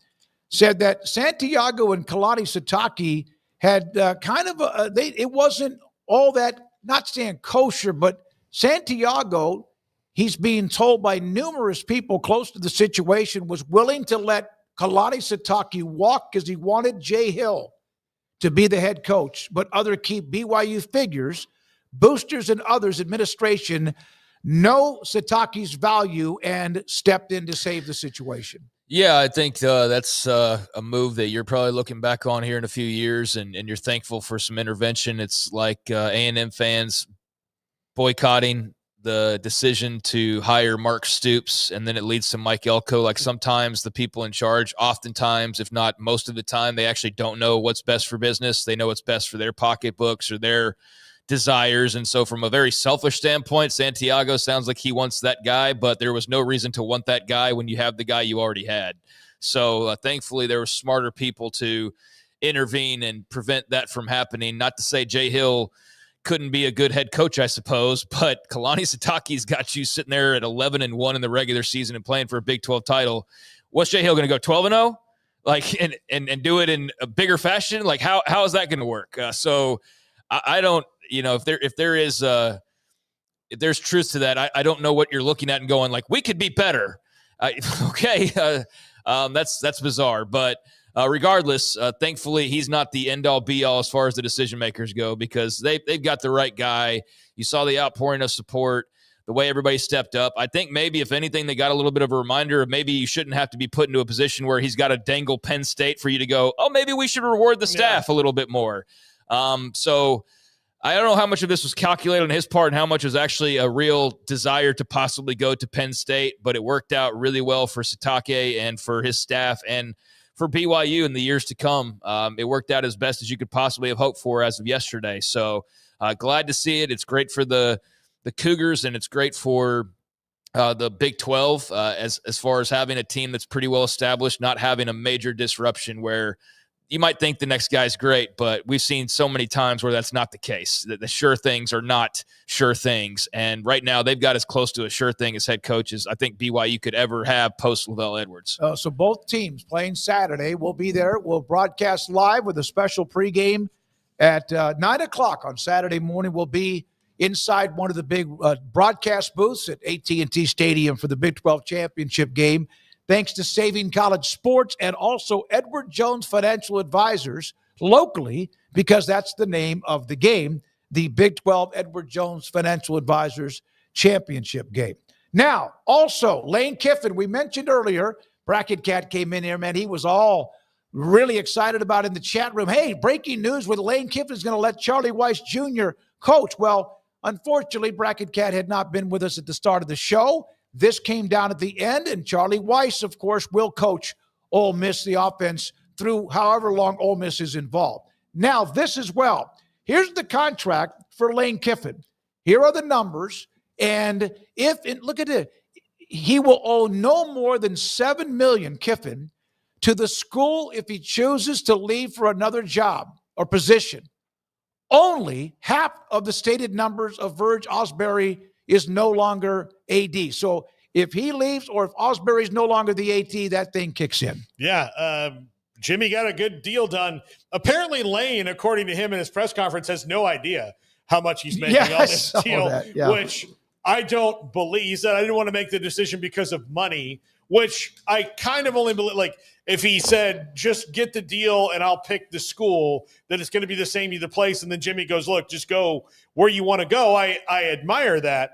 said that Santiago and Kalani Sitake had it wasn't all that, not saying kosher, but Santiago, he's being told by numerous people close to the situation, was willing to let Kalani Sitake walk because he wanted Jay Hill to be the head coach, but other key BYU figures, boosters and others, administration, know Sitake's value and stepped in to save the situation. Yeah, I think that's a move that you're probably looking back on here in a few years, and you're thankful for some intervention. It's like A&M fans boycotting the decision to hire Mark Stoops, and then it leads to Mike Elko. Like sometimes the people in charge, oftentimes, if not most of the time, they actually don't know what's best for business. They know what's best for their pocketbooks or their desires. And so from a very selfish standpoint, Santiago sounds like he wants that guy, but there was no reason to want that guy when you have the guy you already had. So thankfully there were smarter people to intervene and prevent that from happening. Not to say Jay Hill couldn't be a good head coach, I suppose, but Kalani Sitake's got you sitting there at 11-1 in the regular season and playing for a Big 12 title. What's Jay Hill going to go 12-0? And do it in a bigger fashion? Like how is that going to work? So I don't, if there's truth to that, I don't know what you're looking at and going like, we could be better. That's bizarre, but regardless, thankfully, he's not the end-all, be-all as far as the decision-makers go, because they've got the right guy. You saw the outpouring of support, the way everybody stepped up. I think maybe, if anything, they got a little bit of a reminder of maybe you shouldn't have to be put into a position where he's got to dangle Penn State for you to go, oh, maybe we should reward the staff a little bit more. So I don't know how much of this was calculated on his part and how much was actually a real desire to possibly go to Penn State, but it worked out really well for Sitake and for his staff and for BYU in the years to come. It worked out as best as you could possibly have hoped for as of yesterday. So glad to see it. It's great for the Cougars, and it's great for the Big 12 as far as having a team that's pretty well established, not having a major disruption where you might think the next guy's great, but we've seen so many times where that's not the case, that the sure things are not sure things. And right now they've got as close to a sure thing as head coaches I think BYU could ever have post Lavelle Edwards. So both teams playing Saturday. We'll be there. We'll broadcast live with a special pregame at 9 o'clock on Saturday morning. We'll be inside one of the big broadcast booths at AT&T Stadium for the Big 12 championship game. Thanks to Saving College Sports and also Edward Jones Financial Advisors locally, because that's the name of the game, the Big 12 Edward Jones Financial Advisors championship game. Now, also, Lane Kiffin, we mentioned earlier, Bracket Cat came in here, man. He was all really excited about in the chat room. Hey, breaking news with Lane Kiffin is going to let Charlie Weiss Jr. coach. Well, unfortunately, Bracket Cat had not been with us at the start of the show. this came down at the end, and Charlie Weiss, of course, will coach Ole Miss, the offense, through however long Ole Miss is involved. Now, this as well. Here's the contract for Lane Kiffin. Here are the numbers. And look at it, he will owe no more than $7 million, Kiffin, to the school if he chooses to leave for another job or position. Only half of the stated numbers of Verge Osbury is no longer AD. So if he leaves or if Osbury is no longer the AD, that thing kicks in. Yeah, Jimmy got a good deal done. Apparently, Lane, according to him in his press conference, has no idea how much he's making on this deal, which I don't believe. He said, I didn't want to make the decision because of money, which I kind of only believe. Like, if he said, just get the deal and I'll pick the school, then it's going to be the same either place. And then Jimmy goes, look, just go where you want to go. I admire that.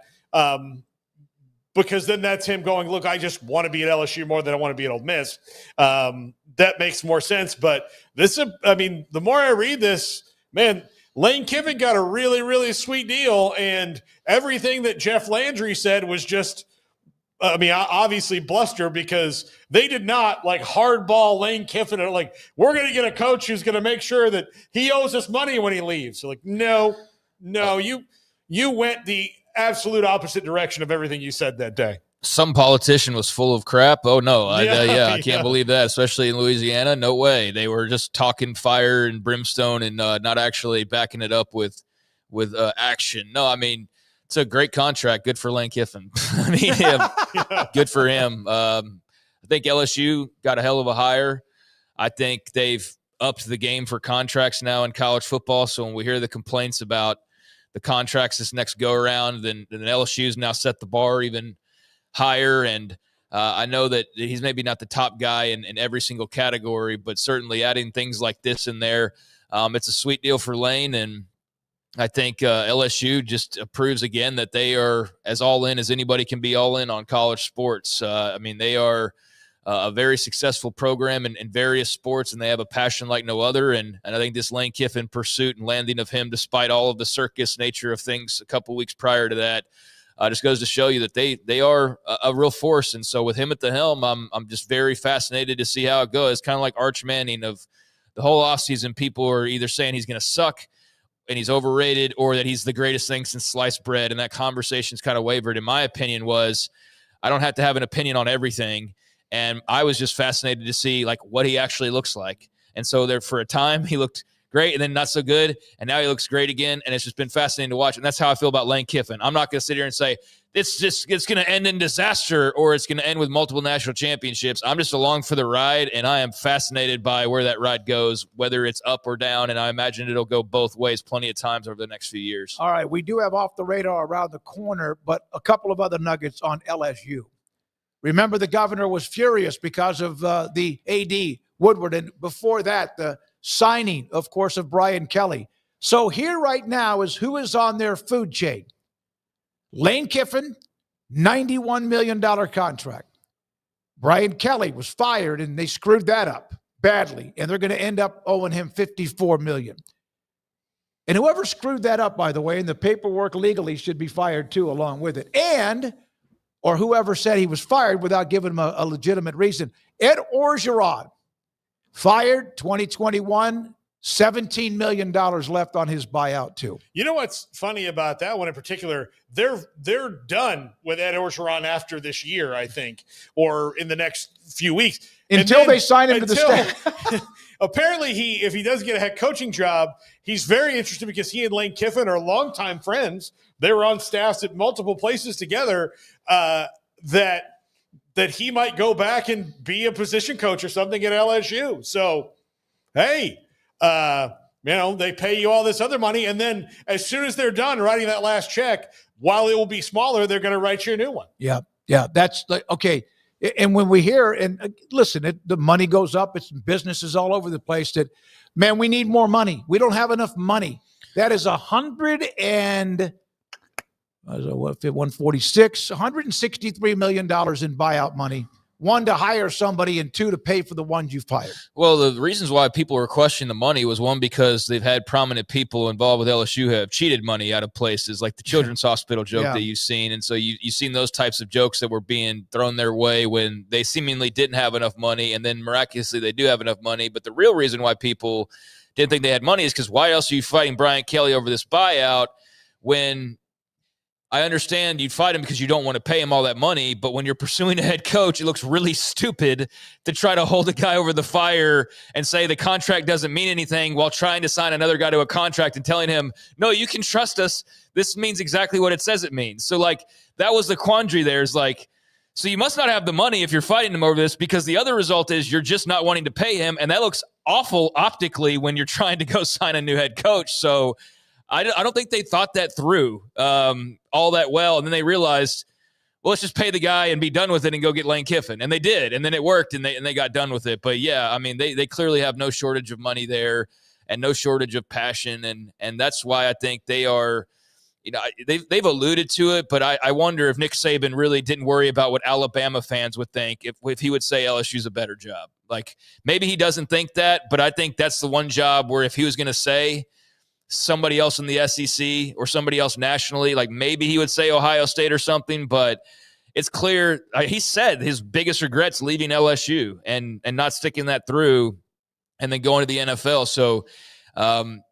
Because then that's him going, look, I just want to be at LSU more than I want to be at Ole Miss. That makes more sense. But the more I read this, man, Lane Kiffin got a really, really sweet deal. And everything that Jeff Landry said was just, obviously bluster, because they did not like hardball Lane Kiffin. And like, we're going to get a coach who's going to make sure that he owes us money when he leaves. So like, no, you went the absolute opposite direction of everything you said that day. Some politician was full of crap. Oh no. I can't believe that, especially in Louisiana. No way. They were just talking fire and brimstone and not actually backing it up with action. No, it's a great contract. Good for Lane Kiffin. Good for him. I think LSU got a hell of a hire. I think they've upped the game for contracts now in college football. So when we hear the complaints about the contracts this next go around, then LSU's now set the bar even higher. And I know that he's maybe not the top guy in every single category, but certainly adding things like this in there, it's a sweet deal for Lane. And I think LSU just proves again that they are as all in as anybody can be all in on college sports. They are a very successful program in various sports, and they have a passion like no other. And I think this Lane Kiffin pursuit and landing of him, despite all of the circus nature of things a couple weeks prior to that, just goes to show you that they are a real force. And so with him at the helm, I'm just very fascinated to see how it goes. Kind of like Arch Manning of the whole offseason, people are either saying he's going to suck and he's overrated, or that he's the greatest thing since sliced bread. And that conversation's kind of wavered. In my opinion was, I don't have to have an opinion on everything. And I was just fascinated to see like what he actually looks like. And so there for a time he looked great and then not so good. And now he looks great again. And it's just been fascinating to watch. And that's how I feel about Lane Kiffin. I'm not going to sit here and say it's going to end in disaster or it's going to end with multiple national championships. I'm just along for the ride. And I am fascinated by where that ride goes, whether it's up or down. And I imagine it'll go both ways plenty of times over the next few years. All right. We do have off the radar around the corner, but a couple of other nuggets on LSU. Remember, the governor was furious because of the AD Woodward. And before that, the signing, of course, of Brian Kelly. So here right now is who is on their food chain. Lane Kiffin, $91 million contract. Brian Kelly was fired, and they screwed that up badly. And they're going to end up owing him $54 million. And whoever screwed that up, by the way, and the paperwork legally should be fired too along with it. Or whoever said he was fired without giving him a legitimate reason. Ed Orgeron, fired 2021, $17 million left on his buyout too. You know what's funny about that one in particular? They're done with Ed Orgeron after this year, I think, or in the next few weeks. Until they sign him to the staff. Apparently, if he does get a head coaching job, he's very interested because he and Lane Kiffin are longtime friends. They were on staffs at multiple places together. That he might go back and be a position coach or something at LSU. So, hey, they pay you all this other money, and then as soon as they're done writing that last check, while it will be smaller, they're going to write you a new one. Yeah, that's like okay. And when we hear and listen, the money goes up. It's businesses all over the place that, man, we need more money. We don't have enough money. That is $163 million in buyout money one, to hire somebody, and two, to pay for the ones you've hired? Well, the reasons why people were questioning the money was, one, because they've had prominent people involved with LSU who have cheated money out of places, like the Children's Hospital joke that you've seen. And so you've seen those types of jokes that were being thrown their way when they seemingly didn't have enough money, and then miraculously they do have enough money. But the real reason why people didn't think they had money is because why else are you fighting Brian Kelly over this buyout when – I understand you'd fight him because you don't want to pay him all that money, but when you're pursuing a head coach, it looks really stupid to try to hold a guy over the fire and say the contract doesn't mean anything while trying to sign another guy to a contract and telling him, no, you can trust us. This means exactly what it says it means. So, like, that was the quandary there, is like, so you must not have the money if you're fighting him over this, because the other result is you're just not wanting to pay him, and that looks awful optically when you're trying to go sign a new head coach. So I don't think they thought that through all that well. And then they realized, well, let's just pay the guy and be done with it and go get Lane Kiffin. And they did. And then it worked, and they got done with it. But, yeah, I mean, they clearly have no shortage of money there and no shortage of passion. And that's why I think they are, you know, they've alluded to it. But I wonder if Nick Saban really didn't worry about what Alabama fans would think if he would say LSU's a better job. Like, maybe he doesn't think that, but I think that's the one job where if he was going to say somebody else in the SEC or somebody else nationally, like maybe he would say Ohio State or something, but it's clear he said his biggest regrets leaving LSU and not sticking that through and then going to the NFL. So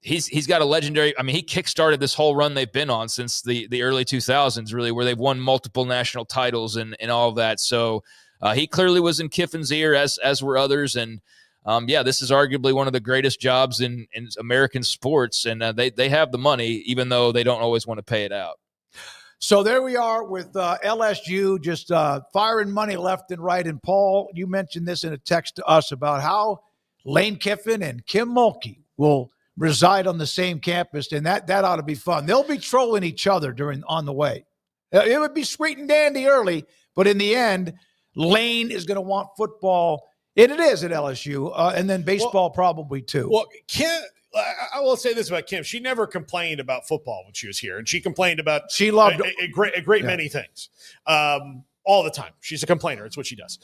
he's got a legendary, I mean, he kickstarted this whole run they've been on since the early 2000s, really, where they've won multiple national titles and all of that. So he clearly was in Kiffin's ear, as were others. And this is arguably one of the greatest jobs in American sports, and they have the money, even though they don't always want to pay it out. So there we are with LSU just firing money left and right. And Paul, you mentioned this in a text to us about how Lane Kiffin and Kim Mulkey will reside on the same campus, and that ought to be fun. They'll be trolling each other on the way. It would be sweet and dandy early, but in the end, Lane is going to want football. It is at LSU, and then baseball probably too. Well, Kim, I will say this about Kim: she never complained about football when she was here, and she complained about a great many things all the time. She's a complainer; it's what she does.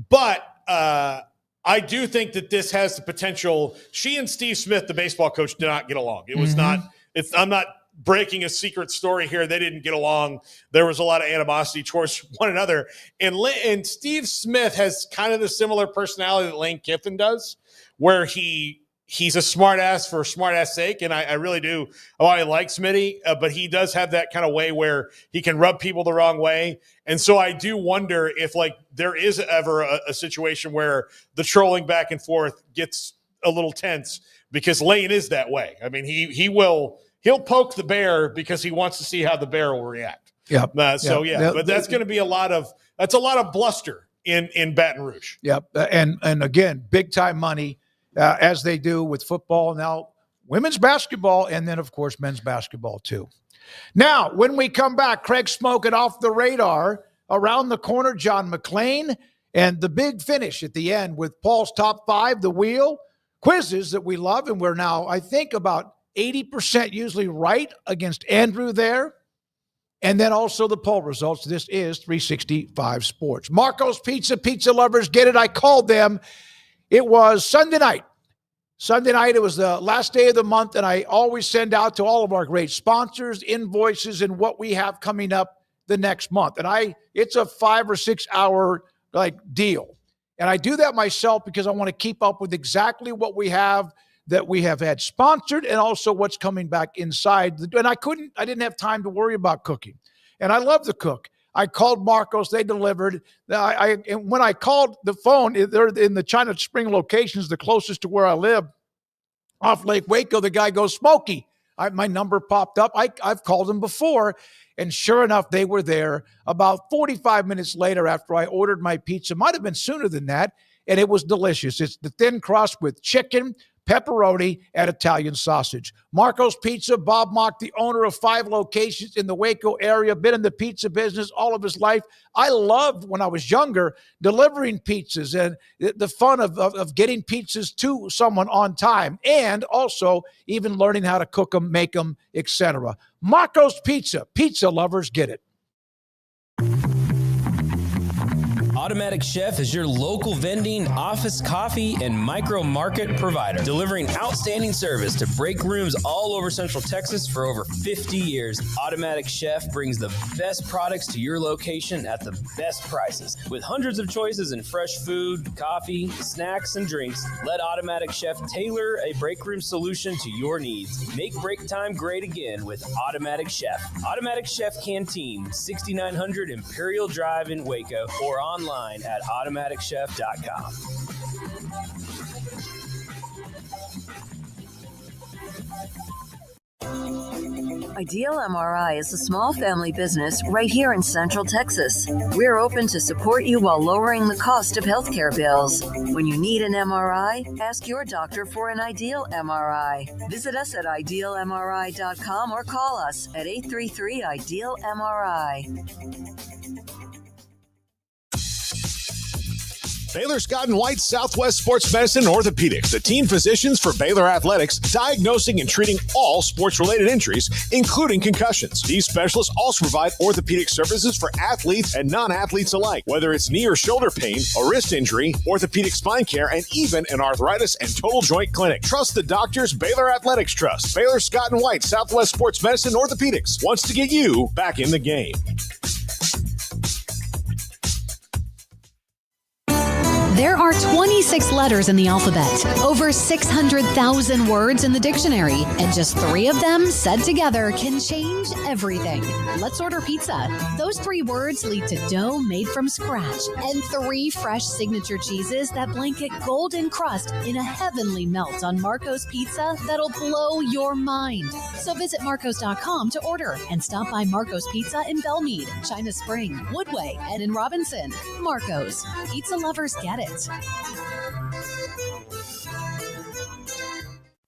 But I do think that this has the potential. She and Steve Smith, the baseball coach, did not get along. It was not. I'm not breaking a secret story here. They didn't get along. There was a lot of animosity towards one another. And Steve Smith has kind of the similar personality that Lane Kiffin does, where he's a smart ass for smart ass sake. And I really do. I like Smitty, but he does have that kind of way where he can rub people the wrong way. And so I do wonder if there is ever a situation where the trolling back and forth gets a little tense, because Lane is that way. I mean, he'll poke the bear because he wants to see how the bear will react. But that's going to be a lot of bluster in Baton Rouge. Yep. And again, big time money, as they do with football now, women's basketball, and then of course men's basketball too. Now, when we come back, Craig Smoak it off the radar. Around the corner, John McClain, and the big finish at the end with Paul's top 5, the wheel quizzes that we love, and we're now, I think, about 80% usually right against Andrew there. And then also the poll results. This is 365 Sports. Marco's Pizza lovers, get it. I called them. It was Sunday night. It was the last day of the month, and I always send out to all of our great sponsors invoices and what we have coming up the next month. And it's a 5 or 6 hour deal. And I do that myself because I want to keep up with exactly what we have that we have had sponsored, and also what's coming back inside. And I didn't have time to worry about cooking. And I love to cook. I called Marcos, they delivered. And when I called the phone, they're in the China Spring locations, the closest to where I live, off Lake Waco, the guy goes, Smokey. My number popped up. I've called them before. And sure enough, they were there about 45 minutes later after I ordered my pizza. Might have been sooner than that. And it was delicious. It's the thin crust with chicken, pepperoni, and Italian sausage. Marco's Pizza, Bob Mock, the owner of 5 locations in the Waco area, been in the pizza business all of his life. I loved, when I was younger, delivering pizzas and the fun of getting pizzas to someone on time, and also even learning how to cook them, make them, etc. Marco's Pizza lovers, get it. Automatic Chef is your local vending, office coffee, and micro market provider, delivering outstanding service to break rooms all over Central Texas for over 50 years. Automatic Chef brings the best products to your location at the best prices. With hundreds of choices in fresh food, coffee, snacks, and drinks, let Automatic Chef tailor a break room solution to your needs. Make break time great again with Automatic Chef. Automatic Chef Canteen, 6900 Imperial Drive in Waco, or online at automaticchef.com. Ideal MRI is a small family business right here in Central Texas. We're open to support you while lowering the cost of healthcare bills. When you need an MRI, ask your doctor for an Ideal MRI. Visit us at idealmri.com or call us at 833-IDEAL-MRI. Baylor Scott & White Southwest Sports Medicine and Orthopedics, the team physicians for Baylor Athletics, diagnosing and treating all sports-related injuries, including concussions. These specialists also provide orthopedic services for athletes and non-athletes alike, whether it's knee or shoulder pain, a wrist injury, orthopedic spine care, and even an arthritis and total joint clinic. Trust the doctors Baylor Athletics trust. Baylor Scott & White Southwest Sports Medicine and Orthopedics wants to get you back in the game. There are 26 letters in the alphabet, over 600,000 words in the dictionary, and just 3 of them said together can change everything. Let's order pizza. Those 3 words lead to dough made from scratch and 3 fresh signature cheeses that blanket golden crust in a heavenly melt on Marco's Pizza that'll blow your mind. So visit marcos.com to order and stop by Marco's Pizza in Belmead, China Spring, Woodway, and in Robinson. Marco's. Pizza lovers get it.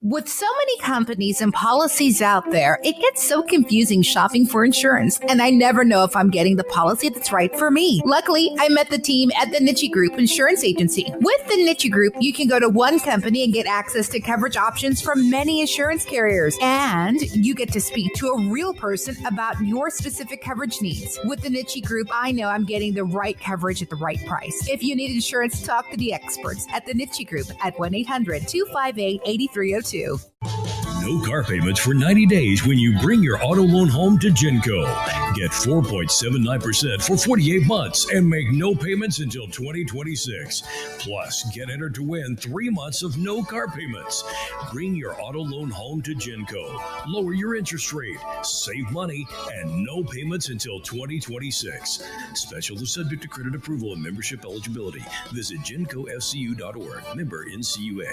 With so many companies and policies out there, it gets so confusing shopping for insurance, and I never know if I'm getting the policy that's right for me. Luckily, I met the team at the Niche Group Insurance Agency. With the Niche Group, you can go to one company and get access to coverage options from many insurance carriers, and you get to speak to a real person about your specific coverage needs. With the Niche Group, I know I'm getting the right coverage at the right price. If you need insurance, talk to the experts at the Niche Group at 1-800-258-8302. No car payments for 90 days when you bring your auto loan home to Genco. Get 4.79% for 48 months and make no payments until 2026. Plus, get entered to win 3 months of no car payments. Bring your auto loan home to Genco. Lower your interest rate, save money, and no payments until 2026. Special is subject to credit approval and membership eligibility. Visit GencoFCU.org. Member NCUA.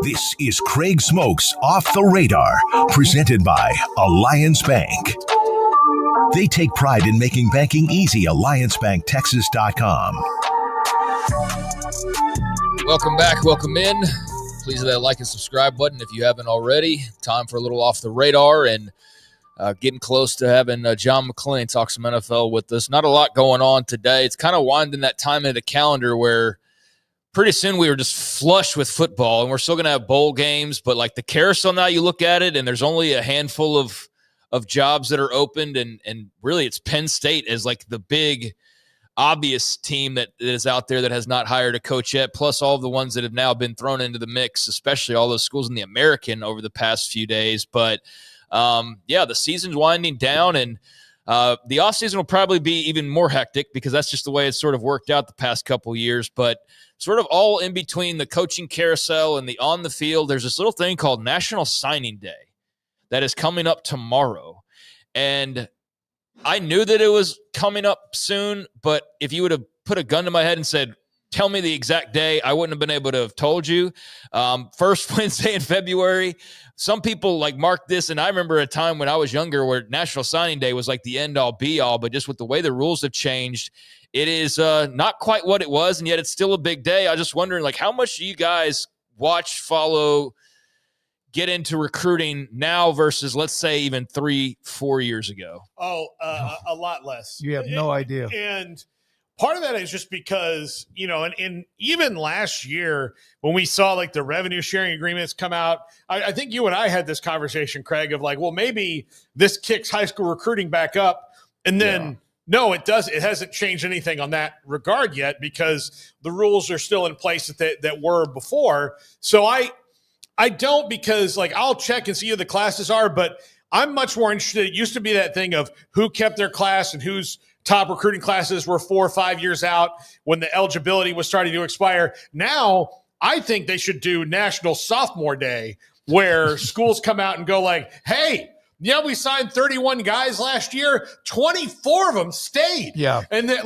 This is Craig Smoak's Off the Radar, presented by Alliance Bank. They take pride in making banking easy. AllianceBankTexas.com. Welcome back. Welcome in. Please hit that like and subscribe button if you haven't already. Time for a little Off the Radar and getting close to having John McClain talk some NFL with us. Not a lot going on today. It's kind of winding that time of the calendar where pretty soon we were just flush with football, and we're still going to have bowl games, but like the carousel now, you look at it and there's only a handful of jobs that are opened, and really it's Penn State as like the big obvious team that is out there that has not hired a coach yet, plus all the ones that have now been thrown into the mix, especially all those schools in the American over the past few days. But the season's winding down, and the offseason will probably be even more hectic because that's just the way it's sort of worked out the past couple years. But sort of all in between the coaching carousel and the on the field, there's this little thing called National Signing Day that is coming up tomorrow. And I knew that it was coming up soon, but if you would have put a gun to my head and said, tell me the exact day, I wouldn't have been able to have told you. First Wednesday in February. Some people like mark this, and I remember a time when I was younger where National Signing Day was like the end-all, be-all, but just with the way the rules have changed, it is not quite what it was, and yet it's still a big day. I was just wondering, like, how much do you guys watch, follow, get into recruiting now versus, let's say, even 3-4 years ago? A lot less. You have no idea. And part of that is just because, and even last year when we saw like the revenue sharing agreements come out, I think you and I had this conversation, Craig, of like, well, maybe this kicks high school recruiting back up. And then, no, it does. It hasn't changed anything on that regard yet because the rules are still in place that were before. So I don't, because like I'll check and see who the classes are, but I'm much more interested. It used to be that thing of who kept their class and whose top recruiting classes were 4 or 5 years out when the eligibility was starting to expire. Now, I think they should do National Sophomore Day where schools come out and go like, hey, yeah, we signed 31 guys last year. 24 of them stayed. Yeah. And then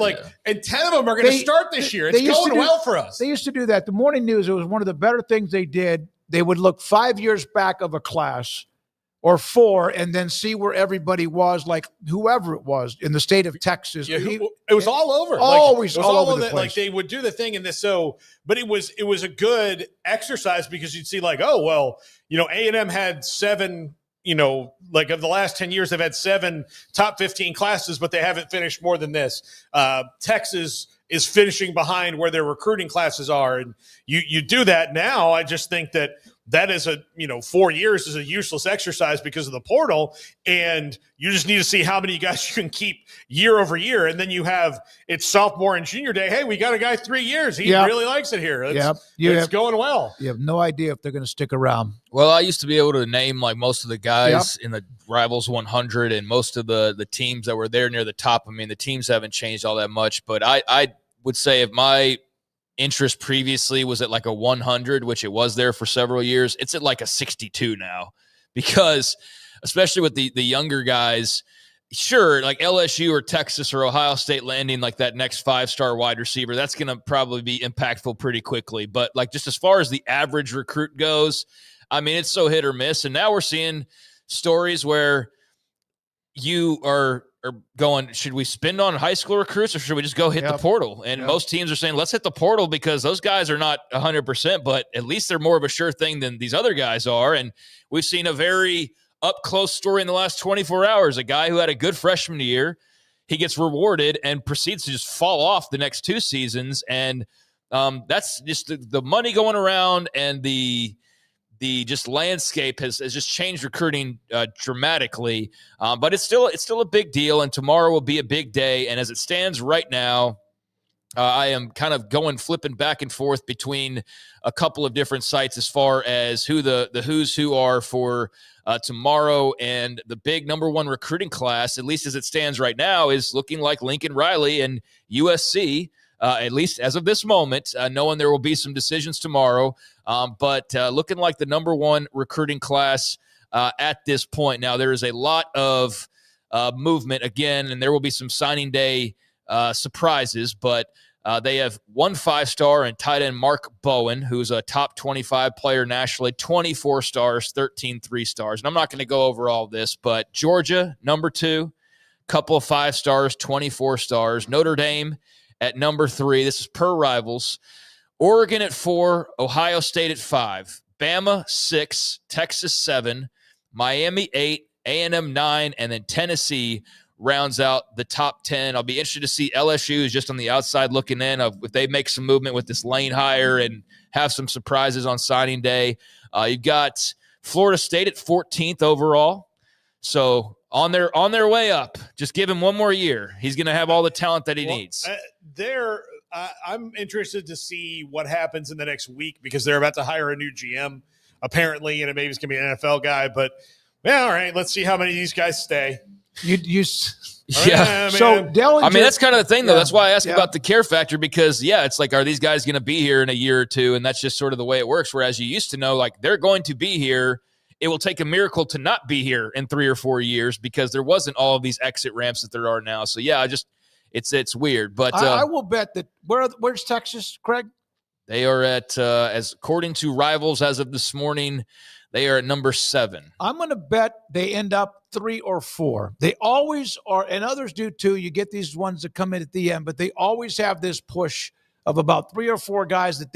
and 10 of them are going to start this year. It's going well for us. They used to do that. The Morning News, it was one of the better things they did. They would look 5 years back of a class or 4 and then see where everybody was, like whoever it was in the state of Texas. Yeah, it was all over. Always it was all over the place. place. Like they would do the thing in this. But it was a good exercise because you'd see like, oh, well, A&M had 7, like of the last 10 years, they've had 7 top 15 classes, but they haven't finished more than this. Texas is finishing behind where their recruiting classes are. And you do that now. I just think that is 4 years is a useless exercise because of the portal. And you just need to see how many guys you can keep year over year. And then it's sophomore and junior day. Hey, we got a guy 3 years. He really likes it here. It's going well. You have no idea if they're going to stick around. Well, I used to be able to name like most of the guys in the Rivals 100 and most of the teams that were there near the top. I mean, the teams haven't changed all that much, but I would say if my interest previously was at like a 100, which it was there for several years, it's at like a 62 now, because especially with the younger guys, sure, like LSU or Texas or Ohio State landing like that next 5-star wide receiver, that's going to probably be impactful pretty quickly. But like just as far as the average recruit goes, I mean, it's so hit or miss. And now we're seeing stories where you are going, should we spend on high school recruits or should we just go hit the portal? And most teams are saying, let's hit the portal because those guys are not 100%, but at least they're more of a sure thing than these other guys are. And we've seen a very up-close story in the last 24 hours. A guy who had a good freshman year, he gets rewarded and proceeds to just fall off the next 2 seasons. And that's just the money going around, and the just landscape has just changed recruiting dramatically. But it's still a big deal, and tomorrow will be a big day. And as it stands right now, I am kind of flipping back and forth between a couple of different sites as far as who the who's who are for tomorrow. And the big number 1 recruiting class, at least as it stands right now, is looking like Lincoln Riley and USC. At least as of this moment, knowing there will be some decisions tomorrow, but looking like the number 1 recruiting class at this point. Now, there is a lot of movement again, and there will be some signing day surprises, but they have 1 5-star and tight end Mark Bowen, who's a top 25 player nationally, 24 stars, 13 3-stars. And I'm not going to go over all this, but Georgia, number 2, couple of 5 stars, 24 stars. Notre Dame at number 3. This is per Rivals. Oregon at 4, Ohio State at 5, Bama 6, Texas 7, Miami 8, A&M 9, and then Tennessee rounds out the top 10. I'll be interested to see LSU is just on the outside looking in if they make some movement with this lane hire and have some surprises on signing day. You've got Florida State at 14th overall. So on their way up. Just give him one more year. He's going to have all the talent that he needs. I'm interested to see what happens in the next week because they're about to hire a new GM, apparently, and maybe it's going to be an NFL guy. But, all right, let's see how many of these guys stay. Yeah. So Dellinger, that's kind of the thing, though. That's why I asked about the care factor because, it's like, are these guys going to be here in a year or two? And that's just sort of the way it works. Whereas you used to know, like, they're going to be here. It will take a miracle to not be here in 3 or 4 years because there wasn't all of these exit ramps that there are now. So, it's weird. But I will bet that where's Texas, Craig? They are at, as according to Rivals as of this morning, they are at number 7. I'm going to bet they end up 3 or 4. They always are, and others do too. You get these ones that come in at the end, but they always have this push of about 3 or 4 guys that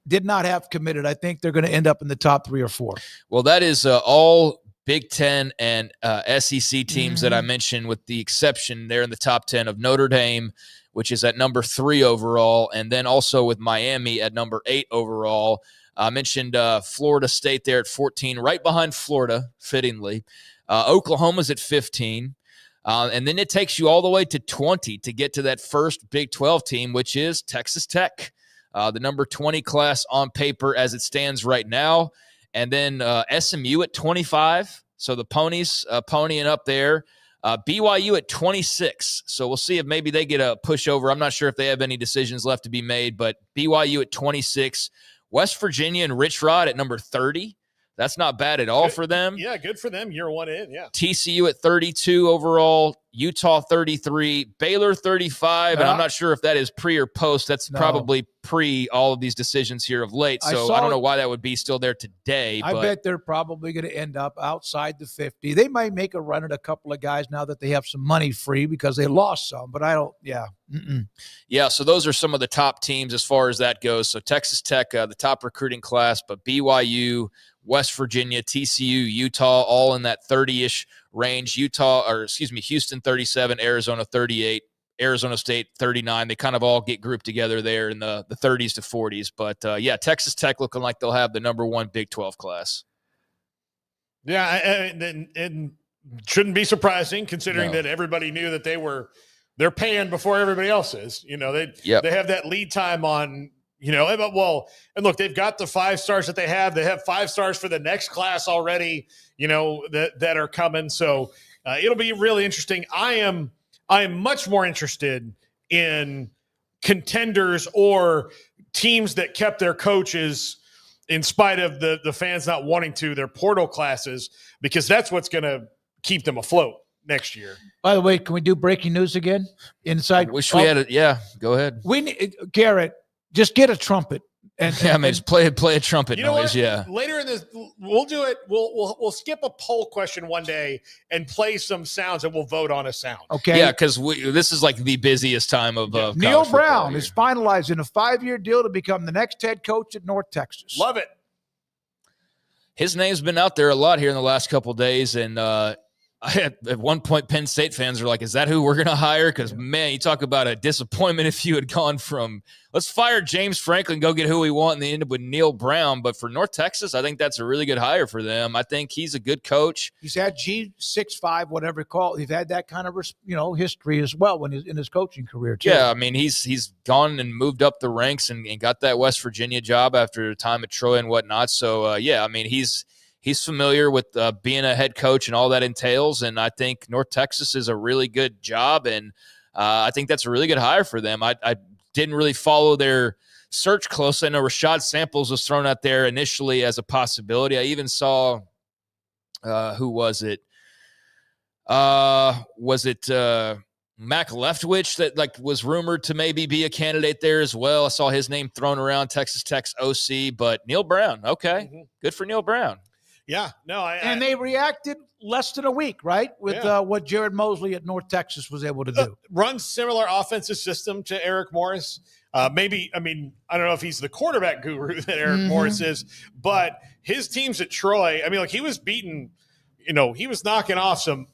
did not have committed. I think they're going to end up in the top 3 or 4. Well, that is all Big Ten and SEC teams that I mentioned, with the exception there in the top 10 of Notre Dame, which is at number 3 overall, and then also with Miami at number 8 overall. I mentioned Florida State there at 14, right behind Florida, fittingly. Oklahoma's at 15. And then it takes you all the way to 20 to get to that first Big 12 team, which is Texas Tech, the number 20 class on paper as it stands right now. And then SMU at 25. So the Ponies ponying up there. BYU at 26. So we'll see if maybe they get a pushover. I'm not sure if they have any decisions left to be made, but BYU at 26. West Virginia and Rich Rod at number 30. That's not bad at all for them. Yeah, good for them. Year one in, yeah. TCU at 32 overall, Utah 33, Baylor 35, and I'm not sure if that is pre or post. That's probably pre all of these decisions here of late, so I don't know why that would be still there today. I bet they're probably going to end up outside the 50. They might make a run at a couple of guys now that they have some money free because they lost some, but I don't, Yeah, so those are some of the top teams as far as that goes. So Texas Tech, the top recruiting class, but BYU, West Virginia, TCU, Utah, all in that 30-ish range. Houston 37, Arizona 38, Arizona State 39. They kind of all get grouped together there in the 30s to 40s. But, yeah, Texas Tech looking like they'll have the number one Big 12 class. Yeah, and shouldn't be surprising considering that everybody knew that they're paying before everybody else is. You know, they have that lead time on – and look, they've got the 5 stars that they have. They have 5 stars for the next class already, that are coming. So it'll be really interesting. I am much more interested in contenders or teams that kept their coaches in spite of the fans not wanting to, their portal classes, because that's what's going to keep them afloat next year. By the way, can we do breaking news again? Inside. Wish we had it. Yeah, go ahead. We need, Garrett, just get a trumpet. Just play a trumpet noise. Yeah. Later in this, we'll do it. We'll skip a poll question one day and play some sounds, and we'll vote on a sound. Okay. Yeah, because this is like the busiest time of Neil Brown is finalizing a 5-year deal to become the next head coach at North Texas. Love it. His name's been out there a lot here in the last couple of days, and at one point, Penn State fans are like, is that who we're going to hire? Because, man, you talk about a disappointment if you had gone from, let's fire James Franklin, go get who we want, and they end up with Neil Brown. But for North Texas, I think that's a really good hire for them. I think he's a good coach. He's had G65, whatever you call it. He's had that kind of, history as well in his coaching career, too. Yeah, I mean, he's gone and moved up the ranks and got that West Virginia job after a time at Troy and whatnot. So, I mean, he's familiar with being a head coach and all that entails, and I think North Texas is a really good job, and I think that's a really good hire for them. I didn't really follow their search closely. I know Rashad Samples was thrown out there initially as a possibility. I even saw who was it? Was it Mac Leftwich that was rumored to maybe be a candidate there as well? I saw his name thrown around, Texas Tech's OC, but Neil Brown, okay, good for Neil Brown. Yeah, no, and they reacted less than a week, right, with what Jared Mosley at North Texas was able to do. Runs similar offensive system to Eric Morris. Maybe, I mean, I don't know if he's the quarterback guru that Eric Morris is, but his teams at Troy, I mean, like he was beating, he was knocking off some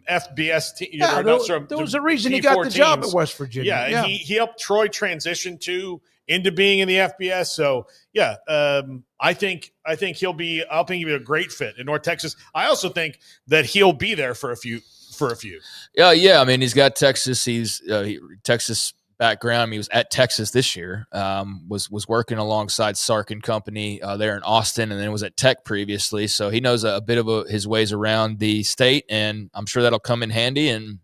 FBS teams. Yeah, there was a reason he got the job at West Virginia. Yeah, and he helped Troy transition into being in the FBS. So I think he'll be a great fit in North Texas. I also think that he'll be there for a few. Yeah. I mean, he's got Texas. He's Texas background. I mean, he was at Texas this year. Was working alongside Sark and company there in Austin, and then was at Tech previously. So he knows a bit of his ways around the state, and I'm sure that'll come in handy. And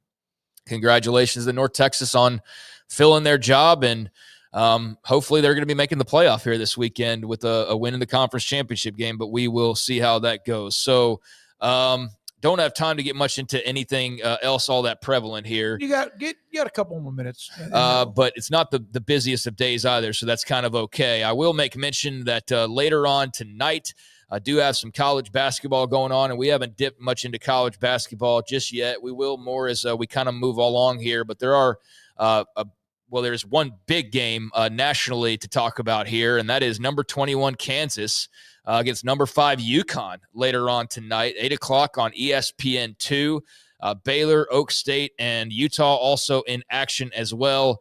congratulations to North Texas on filling their job, and hopefully they're going to be making the playoff here this weekend with a win in the conference championship game, but we will see how that goes. So don't have time to get much into anything else all that prevalent here. You got a couple more minutes. But it's not the busiest of days either, so that's kind of okay. I will make mention that later on tonight, I do have some college basketball going on, and we haven't dipped much into college basketball just yet. We will more as we kind of move along here, but there are there's one big game nationally to talk about here, and that is number 21 Kansas against number 5 UConn later on tonight, 8 o'clock on ESPN2. Baylor, Oak State, and Utah also in action as well.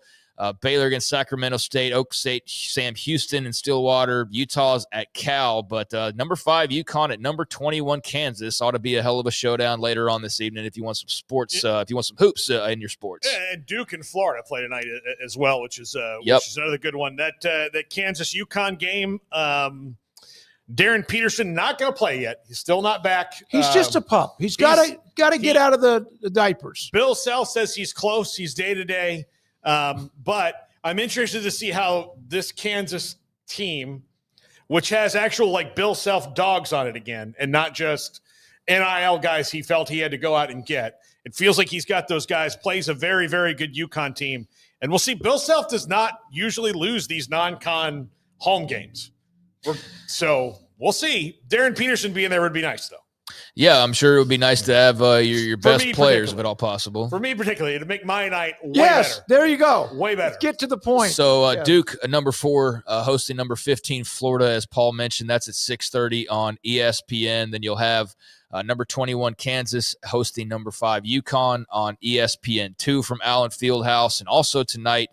Baylor against Sacramento State, Oak State, Sam Houston and Stillwater. Utah's at Cal, but number 5 UConn at number 21 Kansas. Ought to be a hell of a showdown later on this evening if you want some sports, if you want some hoops in your sports. And Duke and Florida play tonight as well, which is another good one. That Kansas UConn game. Darren Peterson not going to play yet. He's still not back. He's just a pup. He's got to get out of the diapers. Bill Self says he's close. He's day-to-day. But I'm interested to see how this Kansas team, which has actual Bill Self dogs on it again and not just NIL guys he felt he had to go out and get. It feels like he's got those guys, plays a very, very good UConn team. And we'll see. Bill Self does not usually lose these non-con home games. So we'll see. Darren Peterson being there would be nice, though. Yeah, I'm sure it would be nice to have your best players, if at all possible. For me particularly, to make my night way yes, better. There you go. Way better. Let's get to the point. So Duke, number 4, hosting number 15 Florida, as Paul mentioned. That's at 6:30 on ESPN. Then you'll have number 21 Kansas hosting number 5 UConn on ESPN2 from Allen Fieldhouse. And also tonight,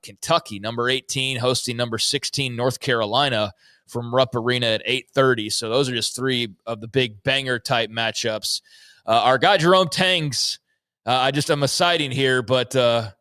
Kentucky, number 18, hosting number 16 North Carolina from Rupp Arena at 8:30. So those are just 3 of the big banger-type matchups. Our guy Jerome Tangs, I'm a sighting here, but our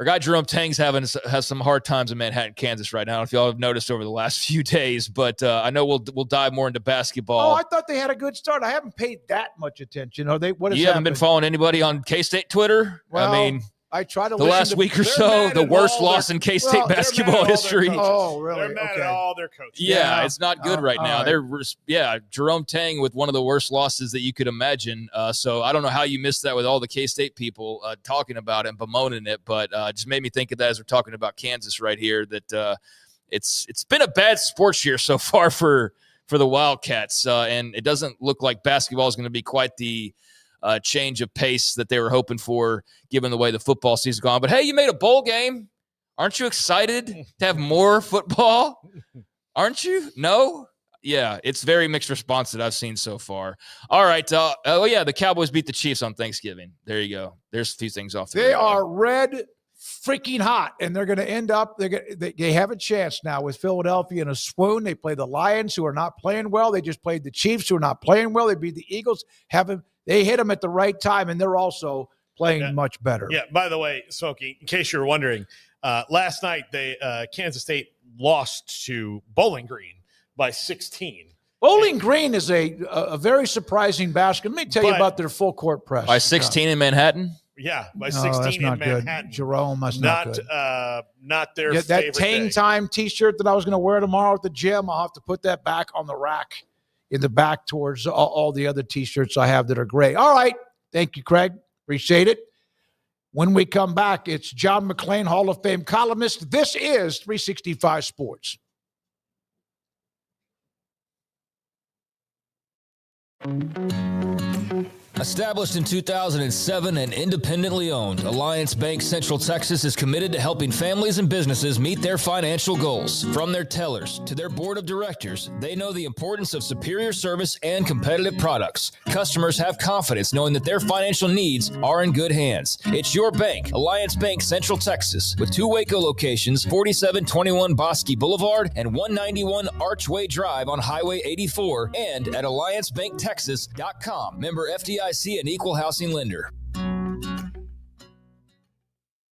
guy Jerome Tangs has some hard times in Manhattan, Kansas right now. I don't know if y'all have noticed over the last few days, but I know we'll dive more into basketball. Oh, I thought they had a good start. I haven't paid that much attention. Are they? What is you haven't been following anybody on K-State Twitter? Well, I mean, I try to the last week or so, the worst loss in K-State basketball history. Oh, really? They're mad at all their coaches. Yeah, it's not good right now. Right. Jerome Tang with one of the worst losses that you could imagine. So I don't know how you missed that with all the K-State people talking about it and bemoaning it, but it just made me think of that as we're talking about Kansas right here, that it's been a bad sports year so far for the Wildcats, and it doesn't look like basketball is going to be quite the change of pace that they were hoping for, given the way the football season's gone. But hey, you made a bowl game. Aren't you excited to have more football? Aren't you? No? Yeah, it's very mixed response that I've seen so far. All right. The Cowboys beat the Chiefs on Thanksgiving. There you go. There's a few things off the They are red freaking hot, and they're going to end up, they have a chance now with Philadelphia in a swoon. They play the Lions, who are not playing well. They just played the Chiefs, who are not playing well. They beat the Eagles. They hit them at the right time, and they're also playing much better. Yeah, by the way, Smokey, in case you're wondering, last night Kansas State lost to Bowling Green by 16. Bowling Green is a very surprising basket. Let me tell you about their full court press. By 16 in Manhattan? Yeah, by No, 16 that's in not good. Manhattan. Jerome, that's not good. Not their That favorite Tang day. Time T-shirt that I was going to wear tomorrow at the gym, I'll have to put that back on the rack in the back towards all the other T-shirts I have that are great. All right. Thank you, Craig. Appreciate it. When we come back, it's John McClain, Hall of Fame columnist. This is 365 Sports. Established in 2007 and independently owned, Alliance Bank Central Texas is committed to helping families and businesses meet their financial goals. From their tellers to their board of directors, they know the importance of superior service and competitive products. Customers have confidence knowing that their financial needs are in good hands. It's your bank, Alliance Bank Central Texas, with 2 Waco locations, 4721 Bosque Boulevard and 191 Archway Drive on Highway 84, and at alliancebanktexas.com. Member FDIC, an equal housing lender.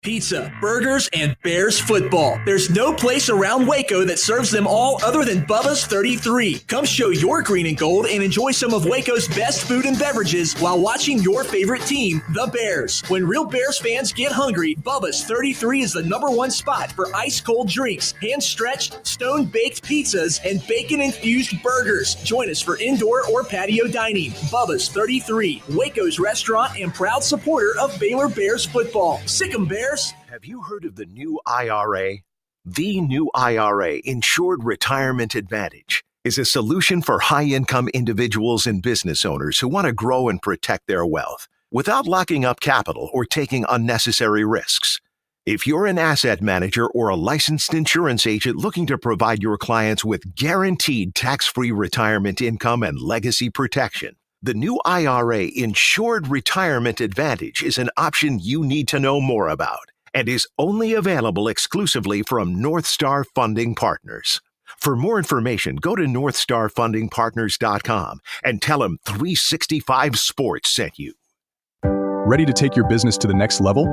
Pizza, burgers, and Bears football. There's no place around Waco that serves them all other than Bubba's 33. Come show your green and gold and enjoy some of Waco's best food and beverages while watching your favorite team, the Bears. When real Bears fans get hungry, Bubba's 33 is the #1 spot for ice-cold drinks, hand-stretched, stone-baked pizzas, and bacon-infused burgers. Join us for indoor or patio dining. Bubba's 33, Waco's restaurant and proud supporter of Baylor Bears football. Sick 'em, Bears. Have you heard of the new IRA? The new IRA, Insured Retirement Advantage, is a solution for high-income individuals and business owners who want to grow and protect their wealth without locking up capital or taking unnecessary risks. If you're an asset manager or a licensed insurance agent looking to provide your clients with guaranteed tax-free retirement income and legacy protection, the new IRA Insured Retirement Advantage is an option you need to know more about and is only available exclusively from North Star Funding Partners. For more information, go to northstarfundingpartners.com and tell them 365 Sports sent you. Ready to take your business to the next level?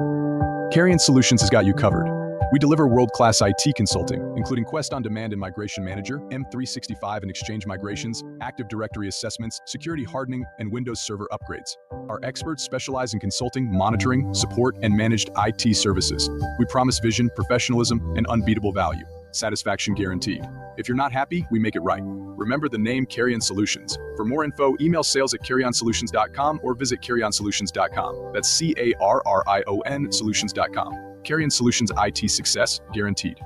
Carrion Solutions has got you covered. We deliver world-class IT consulting, including Quest On Demand and Migration Manager, M365 and Exchange migrations, Active Directory assessments, security hardening, and Windows Server upgrades. Our experts specialize in consulting, monitoring, support, and managed IT services. We promise vision, professionalism, and unbeatable value. Satisfaction guaranteed. If you're not happy, we make it right. Remember the name Carrion Solutions. For more info, email sales@carrionsolutions.com or visit carrionsolutions.com. That's CARRION solutions.com. Carrion Solutions, IT success guaranteed.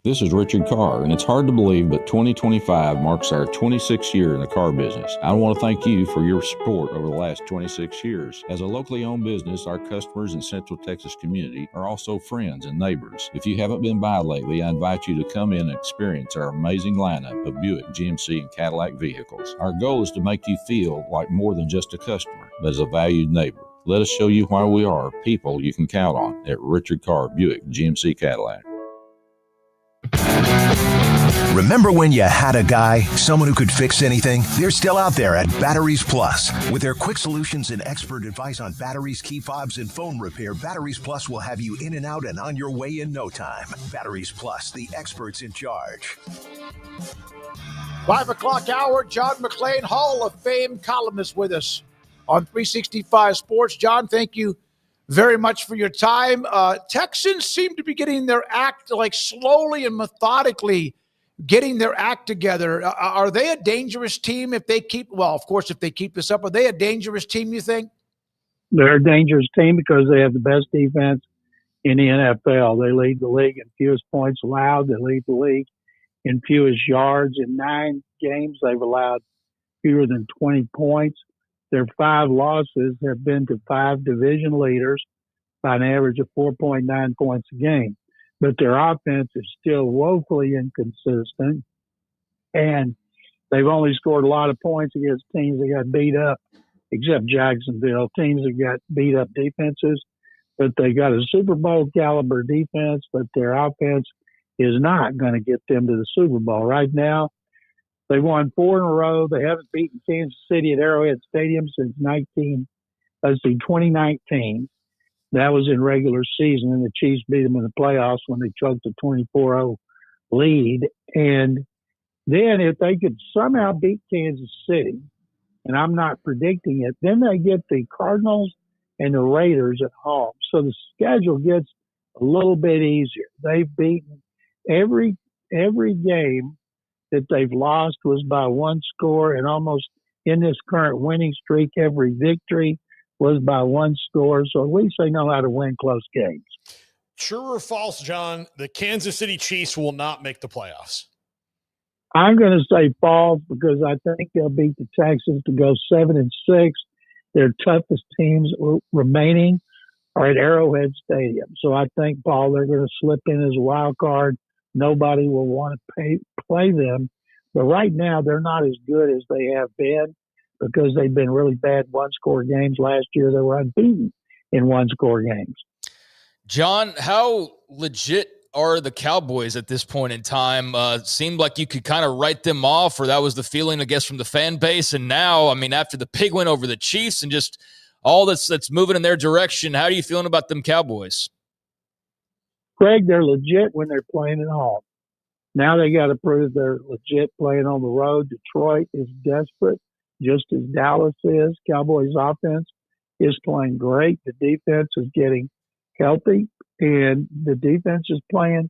This is Richard Carr, and it's hard to believe, but 2025 marks our 26th year in the car business. I want to thank you for your support over the last 26 years. As a locally owned business, our customers in Central Texas community are also friends and neighbors. If you haven't been by lately, I invite you to come in and experience our amazing lineup of Buick, GMC, and Cadillac vehicles. Our goal is to make you feel like more than just a customer, but as a valued neighbor. Let us show you why we are people you can count on at Richard Carr, Buick, GMC, Cadillac. Remember when you had a guy, someone who could fix anything? They're still out there at Batteries Plus. With their quick solutions and expert advice on batteries, key fobs, and phone repair, Batteries Plus will have you in and out and on your way in no time. Batteries Plus, the experts in charge. 5 o'clock hour, John McClain, Hall of Fame columnist with us on 365 Sports. John, thank you very much for your time. Texans seem to be getting their act, like slowly and methodically getting their act together. Are they a dangerous team if they keep, well, of course, if they keep this up, are they a dangerous team, you think? They're a dangerous team because they have the best defense in the NFL. They lead the league in fewest points allowed. They lead the league in fewest yards. In 9 games, they've allowed fewer than 20 points. Their 5 losses have been to 5 division leaders by an average of 4.9 points a game. But their offense is still woefully inconsistent, and they've only scored a lot of points against teams that got beat up, except Jacksonville, teams that got beat up defenses. But they got a Super Bowl caliber defense, but their offense is not going to get them to the Super Bowl. Right now, they won 4 in a row. They haven't beaten Kansas City at Arrowhead Stadium since 2019. That was in regular season, and the Chiefs beat them in the playoffs when they choked a 24-0 lead. And then if they could somehow beat Kansas City, and I'm not predicting it, then they get the Cardinals and the Raiders at home. So the schedule gets a little bit easier. They've beaten every game that they've lost was by 1 score, and almost in this current winning streak, every victory was by 1 score. So at least they know how to win close games. True or false, John, the Kansas City Chiefs will not make the playoffs? I'm going to say false because I think they'll beat the Texans to go 7-6. Their toughest teams remaining are at Arrowhead Stadium. So I think, Paul, they're going to slip in as a wild card. Nobody will want to play them. But right now, they're not as good as they have been because they've been really bad one-score games. Last year, they were unbeaten in one-score games. John, how legit are the Cowboys at this point in time? Seemed like you could kind of write them off, or that was the feeling, I guess, from the fan base. And now, I mean, after the big win over the Chiefs and just all that's moving in their direction, how are you feeling about them Cowboys? Greg, they're legit when they're playing at home. Now they got to prove they're legit playing on the road. Detroit is desperate, just as Dallas is. Cowboys offense is playing great. The defense is getting healthy, and the defense is playing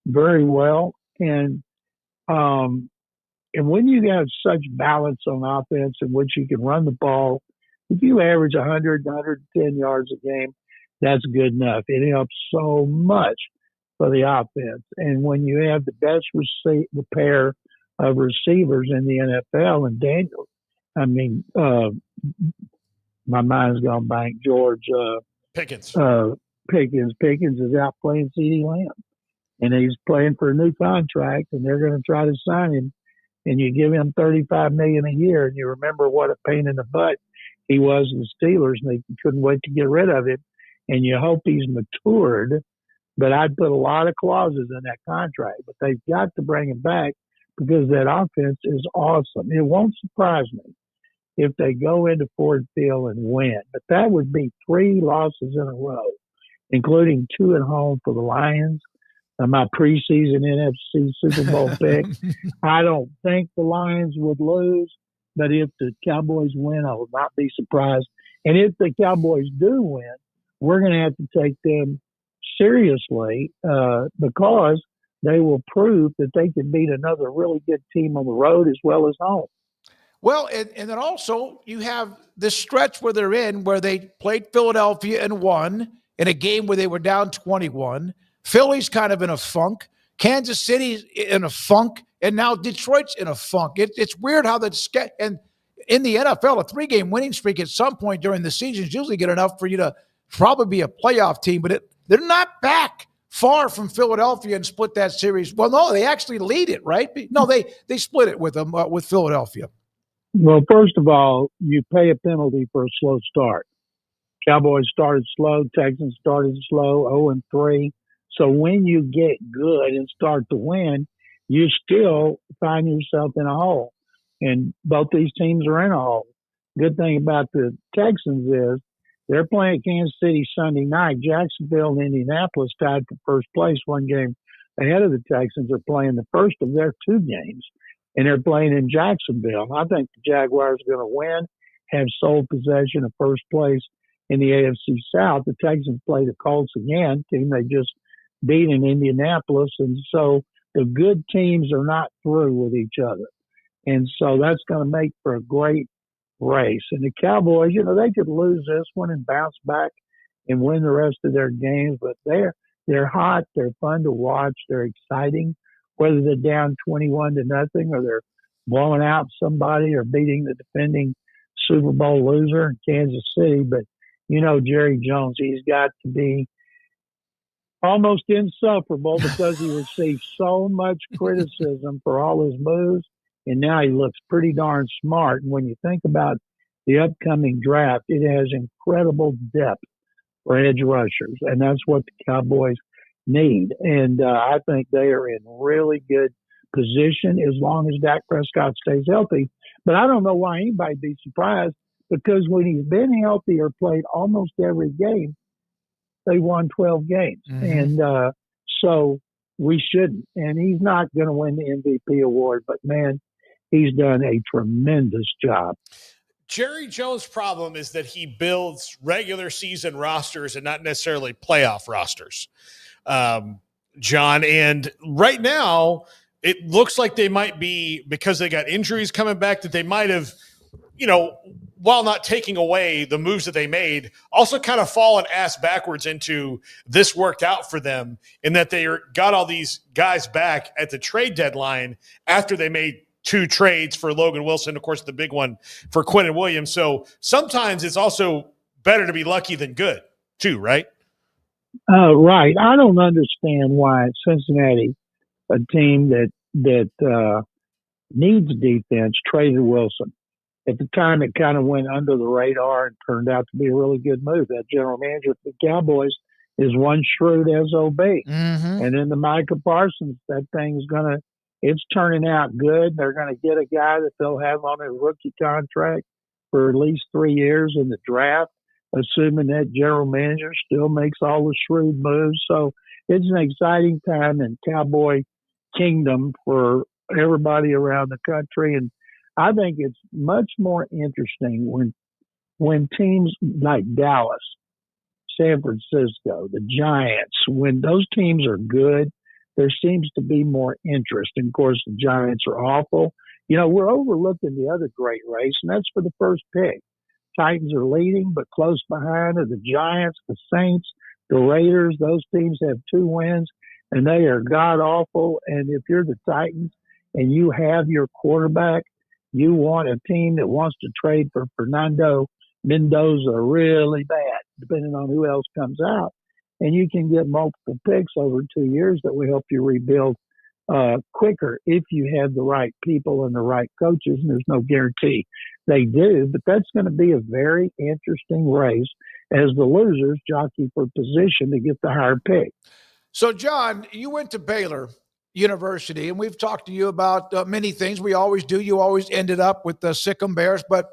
very well. And when you have such balance on offense in which you can run the ball, if you average 100, 110 yards a game, that's good enough. It helps so much for the offense. And when you have the best the pair of receivers in the NFL, and Daniel, my mind's gone blank. George Pickens. Pickens is out playing CeeDee Lamb, and he's playing for a new contract, and they're going to try to sign him. And you give him $35 million a year, and you remember what a pain in the butt he was in the Steelers, and they couldn't wait to get rid of him. And you hope he's matured. But I'd put a lot of clauses in that contract. But they've got to bring him back because that offense is awesome. It won't surprise me if they go into Ford Field and win. But that would be 3 losses in a row, including 2 at home for the Lions. My preseason NFC Super Bowl pick. I don't think the Lions would lose, but if the Cowboys win, I will not be surprised. And if the Cowboys do win, we're going to have to take them seriously because they will prove that they can beat another really good team on the road as well as home. Well, and then also you have this stretch where they're in where they played Philadelphia and won in a game where they were down 21. Philly's kind of in a funk. Kansas City's in a funk. And now Detroit's in a funk. It's weird how and in the NFL, a 3-game winning streak at some point during the season is usually good enough for you to probably be a playoff team. But they're not back far from Philadelphia and split that series. Well, no, they actually lead it, right? No, they split it with them, with Philadelphia. Well, first of all, you pay a penalty for a slow start. Cowboys started slow. Texans started slow, 0-3. So when you get good and start to win, you still find yourself in a hole. And both these teams are in a hole. Good thing about the Texans is they're playing Kansas City Sunday night. Jacksonville and Indianapolis tied for first place, 1 game ahead of the Texans. Are playing the first of their 2 games, and they're playing in Jacksonville. I think the Jaguars are going to win, have sole possession of first place in the AFC South. The Texans play the Colts again, team they just beat in Indianapolis. And so the good teams are not through with each other. And so that's going to make for a great race. And the Cowboys, they could lose this one and bounce back and win the rest of their games, but they're hot. They're fun to watch. They're exciting, whether they're down 21-0 or they're blowing out somebody or beating the defending Super Bowl loser in Kansas City. But, Jerry Jones, he's got to be almost insufferable because he received so much criticism for all his moves. And now he looks pretty darn smart. And when you think about the upcoming draft, it has incredible depth for edge rushers. And that's what the Cowboys need. And I think they are in really good position as long as Dak Prescott stays healthy. But I don't know why anybody'd be surprised, because when he's been healthy or played almost every game, they won 12 games. Mm-hmm. And so we shouldn't. And he's not going to win the MVP award, but man, he's done a tremendous job. Jerry Jones' problem is that he builds regular season rosters and not necessarily playoff rosters, John. And right now, it looks like they might be, because they got injuries coming back, that they might have, while not taking away the moves that they made, also kind of fallen ass backwards into this worked out for them, in that they got all these guys back at the trade deadline after they made 2 trades for Logan Wilson, of course, the big one for Quinnen Williams. So sometimes it's also better to be lucky than good too, right? Right. I don't understand why Cincinnati, a team that needs defense, traded Wilson. At the time, it kind of went under the radar and turned out to be a really good move. That general manager for the Cowboys is one shrewd SOB. Mm-hmm. And then the Micah Parsons, that thing's it's turning out good. They're going to get a guy that they'll have on a rookie contract for at least 3 years in the draft, assuming that general manager still makes all the shrewd moves. So it's an exciting time in Cowboy Kingdom for everybody around the country. And I think it's much more interesting when teams like Dallas, San Francisco, the Giants, when those teams are good, there seems to be more interest. And of course, the Giants are awful. We're overlooking the other great race, and that's for the first pick. Titans are leading, but close behind are the Giants, the Saints, the Raiders. Those teams have 2 wins, and they are god awful. And if you're the Titans and you have your quarterback, you want a team that wants to trade for Fernando Mendoza really bad, depending on who else comes out. And you can get multiple picks over 2 years that will help you rebuild quicker if you have the right people and the right coaches. And there's no guarantee they do, but that's going to be a very interesting race as the losers jockey for position to get the higher pick. So, John, you went to Baylor University, and we've talked to you about many things. We always do. You always ended up with the Sick'em Bears, but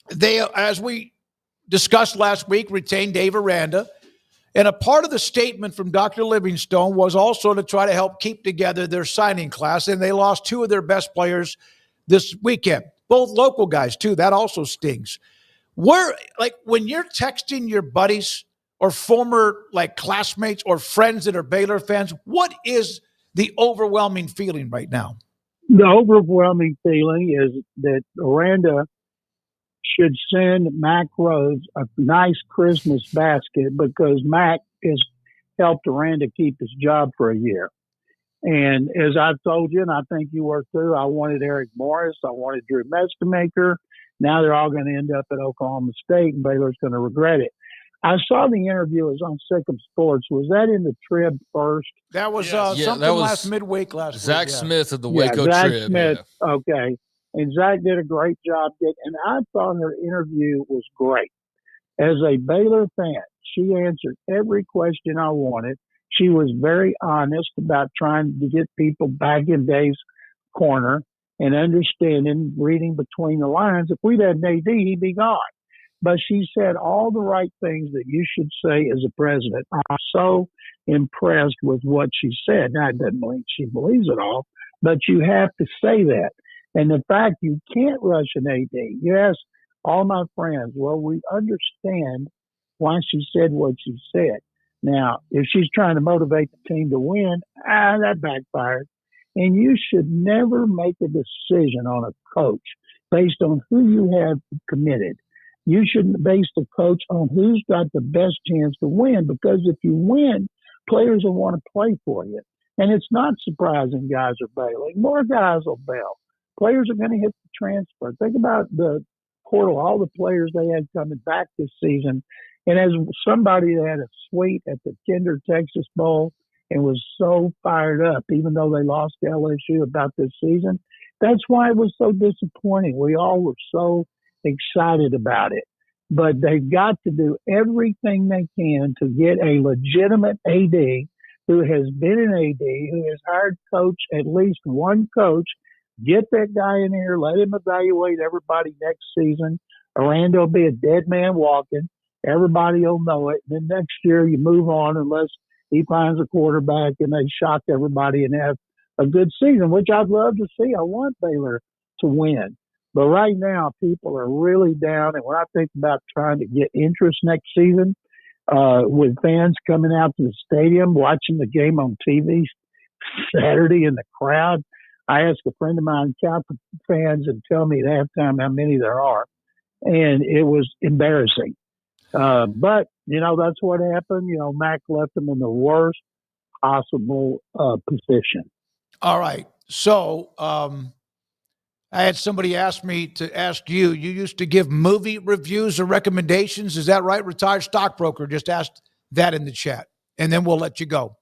they, as we discussed last week, retained Dave Aranda. And a part of the statement from Dr. Livingstone was also to try to help keep together their signing class, and they lost two of their best players this weekend, both local guys, too. That also stings. When you're texting your buddies or former classmates or friends that are Baylor fans, what is the overwhelming feeling right now? The overwhelming feeling is that Aranda should send Mac Rhodes a nice Christmas basket because Mac has helped Aranda keep his job for a year. And as I've told you, and I think you were too, I wanted Eric Morris, I wanted Drew Mestemaker. Now they're all going to end up at Oklahoma State, and Baylor's going to regret it. I saw the interview. It was on Sitake Sports. Was that in the Trib first? That was that was last midweek last week. Zach Smith of the Waco Zach Trib. Smith. Yeah. Okay. And Zach did a great job. And I thought her interview was great. As a Baylor fan, she answered every question I wanted. She was very honest about trying to get people back in Dave's corner and understanding, reading between the lines. If we'd had an AD, he'd be gone. But she said all the right things that you should say as a president. I'm so impressed with what she said. Now, it doesn't mean she believes it all, but you have to say that. And the fact you can't rush an AD. You ask all my friends, well, we understand why she said what she said. Now, if she's trying to motivate the team to win, that backfired. And you should never make a decision on a coach based on who you have committed. You should base the coach on who's got the best chance to win, because if you win, players will want to play for you. And it's not surprising guys are bailing. More guys will bail. Players are going to hit the transfer. Think about the portal, all the players they had coming back this season. And as somebody that had a suite at the Kinder Texas Bowl and was so fired up, even though they lost to LSU about this season, that's why it was so disappointing. We all were so excited about it. But they've got to do everything they can to get a legitimate AD who has been an AD, who has hired coach, at least one coach. Get that guy in here, let him evaluate everybody next season. Aranda will be a dead man walking. Everybody will know it. Then next year you move on unless he finds a quarterback and they shock everybody and have a good season, which I'd love to see. I want Baylor to win. But right now, people are really down. And when I think about trying to get interest next season, with fans coming out to the stadium, watching the game on TV Saturday in the crowd, I asked a friend of mine, count the fans and tell me at halftime how many there are. And it was embarrassing. But, that's what happened. Mac left them in the worst possible position. All right. So, I had somebody ask me to ask you. You used to give movie reviews or recommendations. Is that right? Retired stockbroker just asked that in the chat, and then we'll let you go.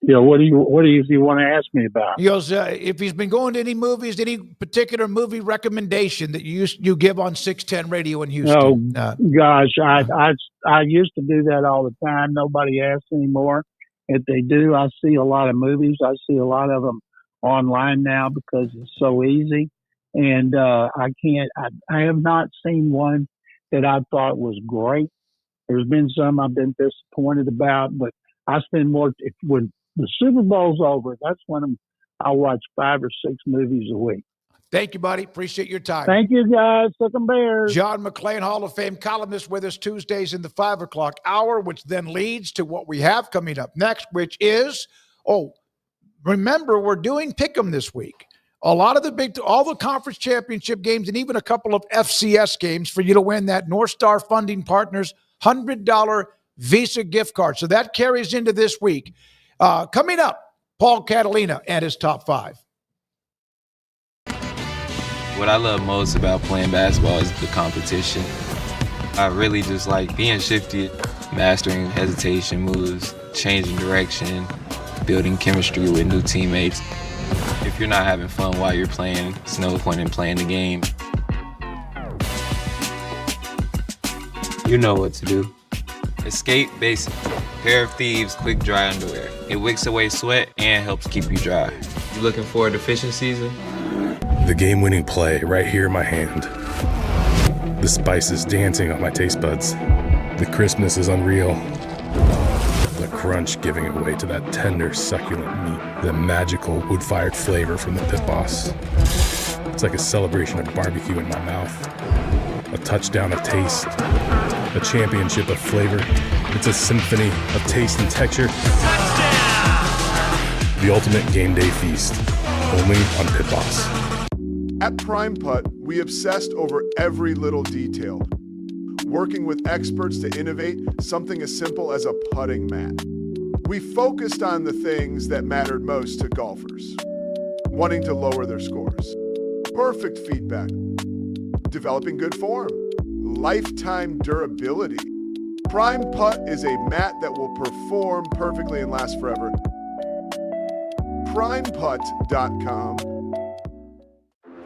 Yeah, what do you want to ask me about? He goes, if he's been going to any movies, any particular movie recommendation that you give on 610 Radio in Houston? Oh, gosh, I used to do that all the time. Nobody asks anymore. If they do, I see a lot of movies. I see a lot of them online now because it's so easy. And I have not seen one that I thought was great. There's been some I've been disappointed about, but I spend more when the Super Bowl's over. That's when I'll watch 5 or 6 movies a week. Thank you, buddy. Appreciate your time. Thank you, guys. Sic'em Bears. John McClain, Hall of Fame columnist, with us Tuesdays in the 5 o'clock hour, which then leads to what we have coming up next, which is, remember, we're doing Pick'em this week. A lot of all the conference championship games and even a couple of FCS games for you to win that North Star Funding Partners $100 Visa gift card. So that carries into this week. Coming up, Paul Catalina and his top 5. What I love most about playing basketball is the competition. I really just like being shifty, mastering hesitation moves, changing direction, building chemistry with new teammates. If you're not having fun while you're playing, it's no point in playing the game. You know what to do. Escape Basic. Pair of Thieves quick dry underwear. It wicks away sweat and helps keep you dry. You looking forward to fishing season? The game-winning play right here in my hand. The spices dancing on my taste buds. The crispness is unreal. The crunch giving away to that tender, succulent meat. The magical wood-fired flavor from the Pit Boss. It's like a celebration of barbecue in my mouth. A touchdown of taste. A championship of flavor. It's a symphony of taste and texture. Touchdown! The ultimate game day feast. Only on Pit Boss. At Prime Putt, we obsessed over every little detail, working with experts to innovate something as simple as a putting mat. We focused on the things that mattered most to golfers, wanting to lower their scores, perfect feedback, developing good form, lifetime durability. Prime Putt is a mat that will perform perfectly and last forever. PrimePutt.com.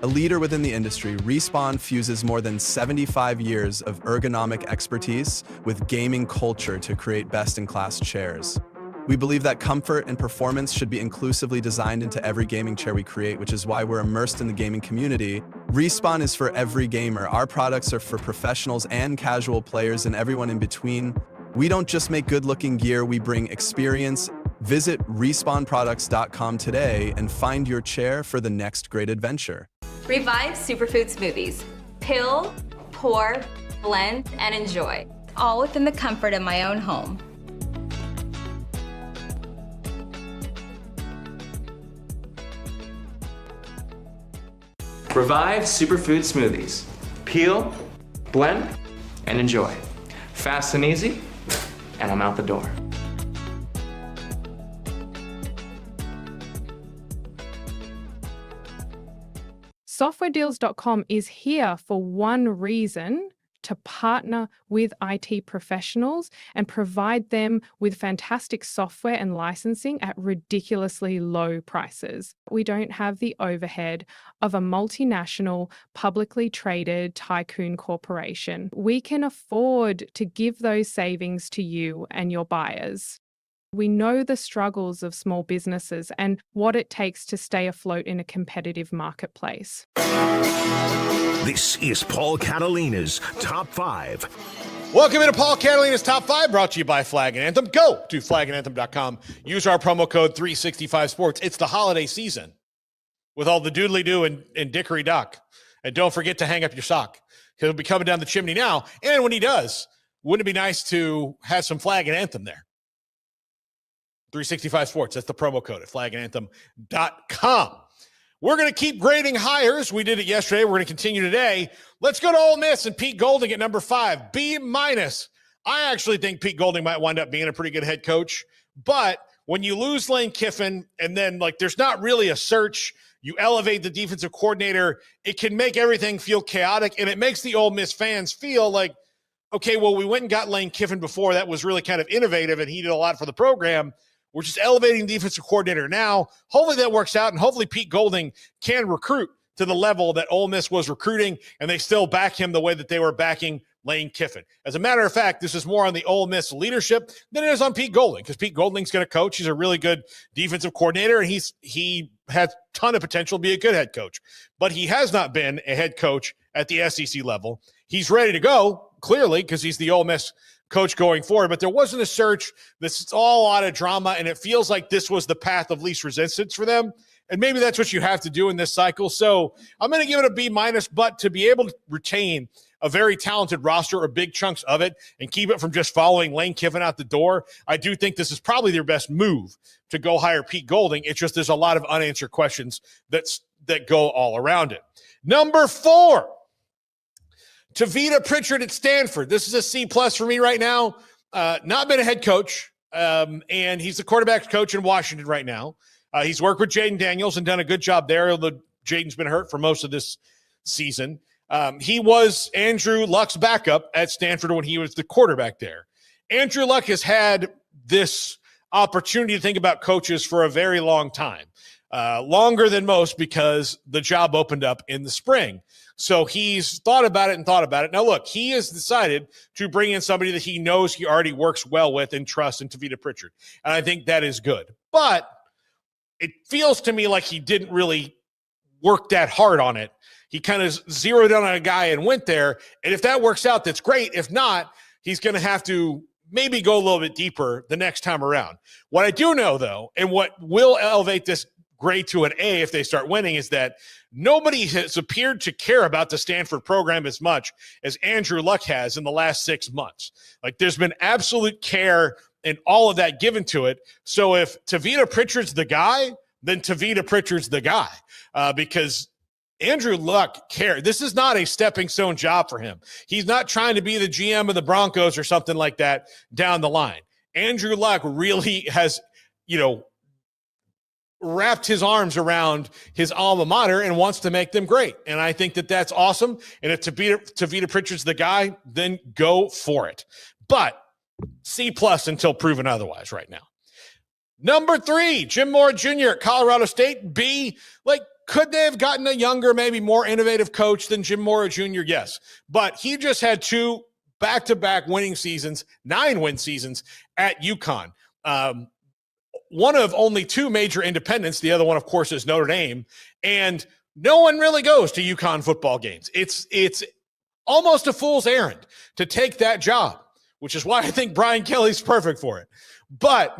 A leader within the industry, Respawn fuses more than 75 years of ergonomic expertise with gaming culture to create best-in-class chairs. We believe that comfort and performance should be inclusively designed into every gaming chair we create, which is why we're immersed in the gaming community. Respawn is for every gamer. Our products are for professionals and casual players and everyone in between. We don't just make good-looking gear, we bring experience. Visit respawnproducts.com today and find your chair for the next great adventure. Revive Superfood Smoothies. Pill, pour, blend, and enjoy. All within the comfort of my own home. Revive Superfood Smoothies. Peel, blend, and enjoy. Fast and easy, and I'm out the door. SoftwareDeals.com is here for one reason: to partner with IT professionals and provide them with fantastic software and licensing at ridiculously low prices. We don't have the overhead of a multinational, publicly traded tycoon corporation. We can afford to give those savings to you and your buyers. We know the struggles of small businesses and what it takes to stay afloat in a competitive marketplace. This is Paul Catalina's Top 5. Welcome into Paul Catalina's Top 5, brought to you by Flag and Anthem. Go to flagandanthem.com. Use our promo code 365sports. It's the holiday season with all the doodly-doo and dickory-dock. And don't forget to hang up your sock, because he'll be coming down the chimney now. And when he does, wouldn't it be nice to have some Flag and Anthem there? 365 Sports. That's the promo code at flagandanthem.com. We're going to keep grading hires. We did it yesterday. We're going to continue today. Let's go to Ole Miss and Pete Golding at number 5, B-. I actually think Pete Golding might wind up being a pretty good head coach, but when you lose Lane Kiffin and then there's not really a search, you elevate the defensive coordinator, it can make everything feel chaotic, and it makes the Ole Miss fans feel like, okay, well, we went and got Lane Kiffin before. That was really kind of innovative, and he did a lot for the program. We're just elevating the defensive coordinator now. Hopefully that works out, and hopefully Pete Golding can recruit to the level that Ole Miss was recruiting, and they still back him the way that they were backing Lane Kiffin. As a matter of fact, this is more on the Ole Miss leadership than it is on Pete Golding, because Pete Golding's going to coach. He's a really good defensive coordinator, and he has a ton of potential to be a good head coach. But he has not been a head coach at the SEC level. He's ready to go, clearly, because he's the Ole Miss coach going forward, but there wasn't a search. This is all a lot of drama, and it feels like this was the path of least resistance for them, and maybe that's what you have to do in this cycle. So I'm going to give it a B-, but to be able to retain a very talented roster, or big chunks of it, and keep it from just following Lane Kiffin out the door, I do think this is probably their best move to go hire Pete Golding. It's just there's a lot of unanswered questions that go all around it. Number 4, Tavita Pritchard at Stanford. This is a C+ for me right now. Not been a head coach, and he's the quarterback's coach in Washington right now. He's worked with Jaden Daniels and done a good job there, although Jaden's been hurt for most of this season. He was Andrew Luck's backup at Stanford when he was the quarterback there. Andrew Luck has had this opportunity to think about coaches for a very long time. longer than most because the job opened up in the spring. So he's thought about it. Now, look, he has decided to bring in somebody that he knows he already works well with and trusts in Tavita Pritchard. And I think that is good. But it feels to me like he didn't really work that hard on it. He kind of zeroed in on a guy and went there. And if that works out, that's great. If not, he's going to have to maybe go a little bit deeper the next time around. What I do know, though, and what will elevate this grade to an A if they start winning, is that nobody has appeared to care about the Stanford program as much as Andrew Luck has in the last 6 months. Like, there's been absolute care and all of that given to it. So if Tavita Pritchard's the guy, then Tavita Pritchard's the guy, because Andrew Luck cared. This is not a stepping stone job for him. He's not trying to be the GM of the Broncos or something like that down the line. Andrew Luck really has, wrapped his arms around his alma mater and wants to make them great. And I think that that's awesome. And if Tavita Pritchard's the guy, then go for it. But C+ until proven otherwise right now. Number 3, Jim Mora Jr. at Colorado State. B, could they have gotten a younger, maybe more innovative coach than Jim Mora Jr.? Yes. But he just had 2 back-to-back winning seasons, 9-win seasons at UConn. One of only 2 major independents. The other one, of course, is Notre Dame. And no one really goes to UConn football games. It's almost a fool's errand to take that job, which is why I think Brian Kelly's perfect for it. But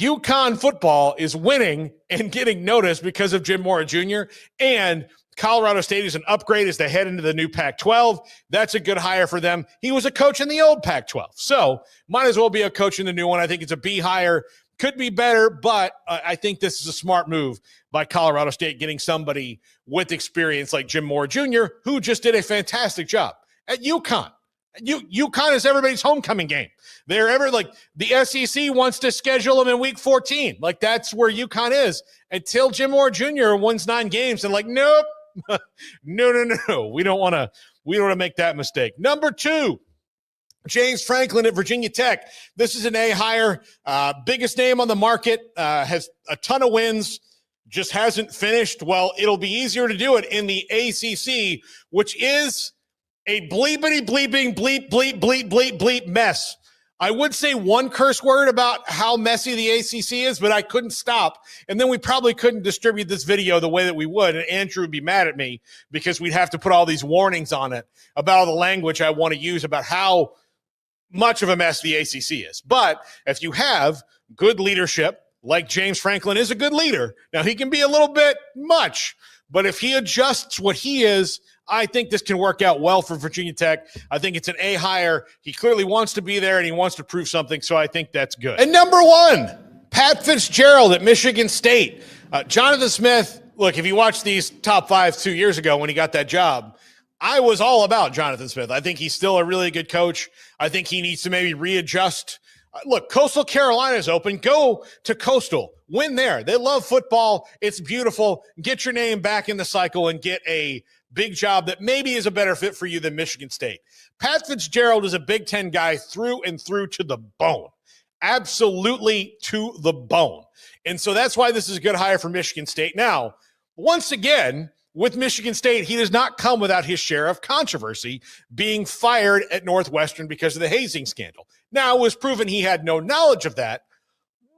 UConn football is winning and getting noticed because of Jim Mora Jr. And Colorado State is an upgrade as they head into the new Pac-12. That's a good hire for them. He was a coach in the old Pac-12, so might as well be a coach in the new one. I think it's a B hire. Could be better, but I think this is a smart move by Colorado State, getting somebody with experience like Jim Mora Jr., who just did a fantastic job at UConn. UConn is everybody's homecoming game. The SEC wants to schedule them in week 14. That's where UConn is until Jim Mora Jr. wins 9 games. And nope, no. We don't want to make that mistake. Number 2, James Franklin at Virginia Tech. This is an A hire. Biggest name on the market, has a ton of wins, just hasn't finished. Well, it'll be easier to do it in the ACC, which is a bleepity bleeping bleep bleep bleep bleep bleep mess. I would say one curse word about how messy the ACC is, but I couldn't stop. And then we probably couldn't distribute this video the way that we would. And Andrew would be mad at me because we'd have to put all these warnings on it about all the language I want to use about how much of a mess the ACC is. But if you have good leadership, like James Franklin is a good leader, now he can be a little bit much, but if he adjusts what he is, I think this can work out well for Virginia Tech. I think it's an A hire. He clearly wants to be there and he wants to prove something, so I think that's good. And number 1, Pat Fitzgerald at Michigan State. Jonathan Smith, look, if you watched these top 5 2 years ago when he got that job, I was all about Jonathan Smith. I think he's still a really good coach. I think he needs to maybe readjust. Look, Coastal Carolina is open. Go to Coastal. Win there. They love football. It's beautiful. Get your name back in the cycle and get a big job that maybe is a better fit for you than Michigan State. Pat Fitzgerald is a Big Ten guy through and through to the bone. Absolutely to the bone. And so that's why this is a good hire for Michigan State. Now, once again, with Michigan State, he does not come without his share of controversy, being fired at Northwestern because of the hazing scandal. Now, it was proven he had no knowledge of that,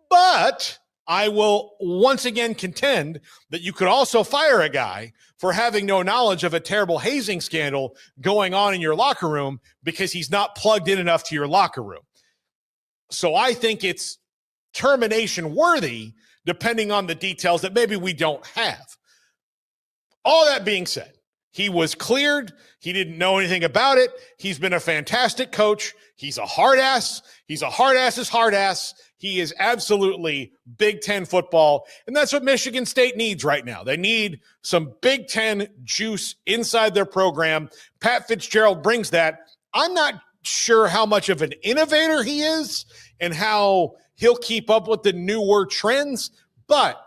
but I will once again contend that you could also fire a guy for having no knowledge of a terrible hazing scandal going on in your locker room because he's not plugged in enough to your locker room. So I think it's termination worthy, depending on the details that maybe we don't have. All that being said, he was cleared. He didn't know anything about it. He's been a fantastic coach. He's a hard ass. He's a hard ass's hard ass. He is absolutely Big Ten football. And that's what Michigan State needs right now. They need some Big Ten juice inside their program. Pat Fitzgerald brings that. I'm not sure how much of an innovator he is and how he'll keep up with the newer trends, but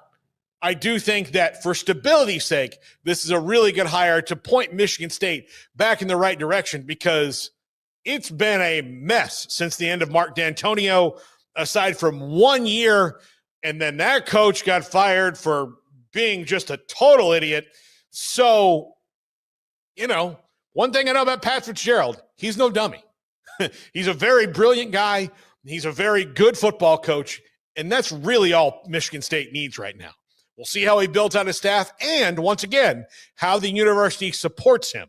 I do think that for stability's sake, this is a really good hire to point Michigan State back in the right direction, because it's been a mess since the end of Mark D'Antonio, aside from 1 year And then that coach got fired for being just a total idiot. So, one thing I know about Pat Fitzgerald, he's no dummy. He's a very brilliant guy. He's a very good football coach. And that's really all Michigan State needs right now. We'll see how he builds out his staff and, once again, how the university supports him.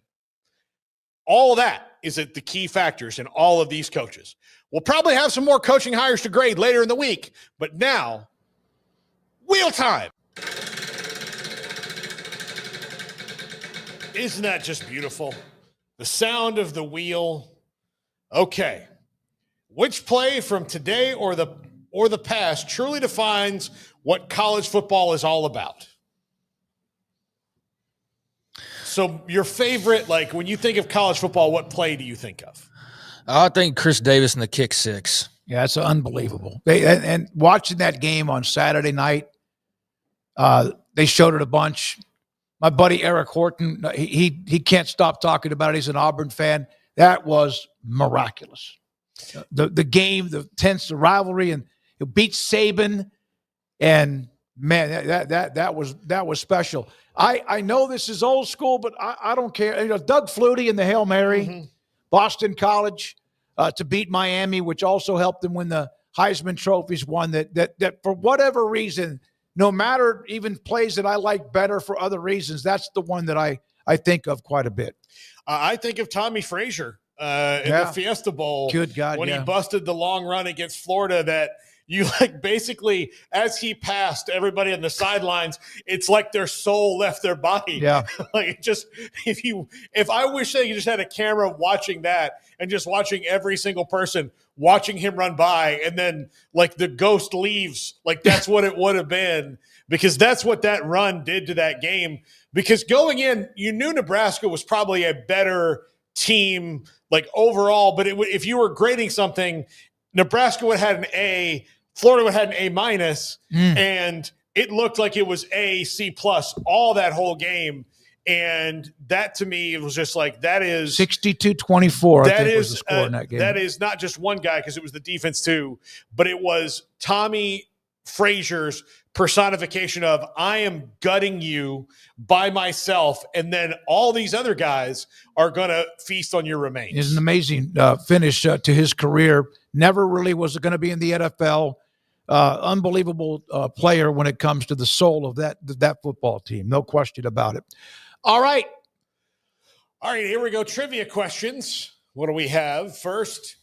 All that is the key factors in all of these coaches. We'll probably have some more coaching hires to grade later in the week, but now, wheel time. Isn't that just beautiful? The sound of the wheel. Okay. Which play from today or the past truly defines what college football is all about? So your favorite, like when you think of college football, what play do you think of? I think Chris Davis and the kick six. Yeah, it's unbelievable. And watching that game on Saturday night, they showed it a bunch. My buddy Eric Horton, he can't stop talking about it. He's an Auburn fan. That was miraculous. The game, the tense, the rivalry, and it beat Saban, and man, that was special. I know this is old school, but I don't care. Doug Flutie in the Hail Mary, Boston College to beat Miami, which also helped them win the Heisman trophies. One that for whatever reason, no matter even plays that I like better for other reasons, that's the one that I think of quite a bit. I think of Tommy Frazier in the Fiesta Bowl. Good God, when he busted the long run against Florida that you basically, as he passed everybody on the sidelines, it's like their soul left their body. Yeah. If I wish they just had a camera watching that and just watching every single person watching him run by, and then the ghost leaves, that's what it would have been, because that's what that run did to that game. Because going in, you knew Nebraska was probably a better team overall, but if you were grading something, Nebraska would have had an A, Florida would have had an A minus, and it looked like it was A, C plus all that whole game. And that to me, it was just that is 62-24. I think was the score in that game. That is not just one guy, because it was the defense too, but it was Tommy Frazier's personification of I am gutting you by myself, and then all these other guys are going to feast on your remains. It's an amazing finish to his career. Never really was going to be in the NFL. Unbelievable player when it comes to the soul of that football team. No question about it. All right, here we go. Trivia questions. What do we have? First,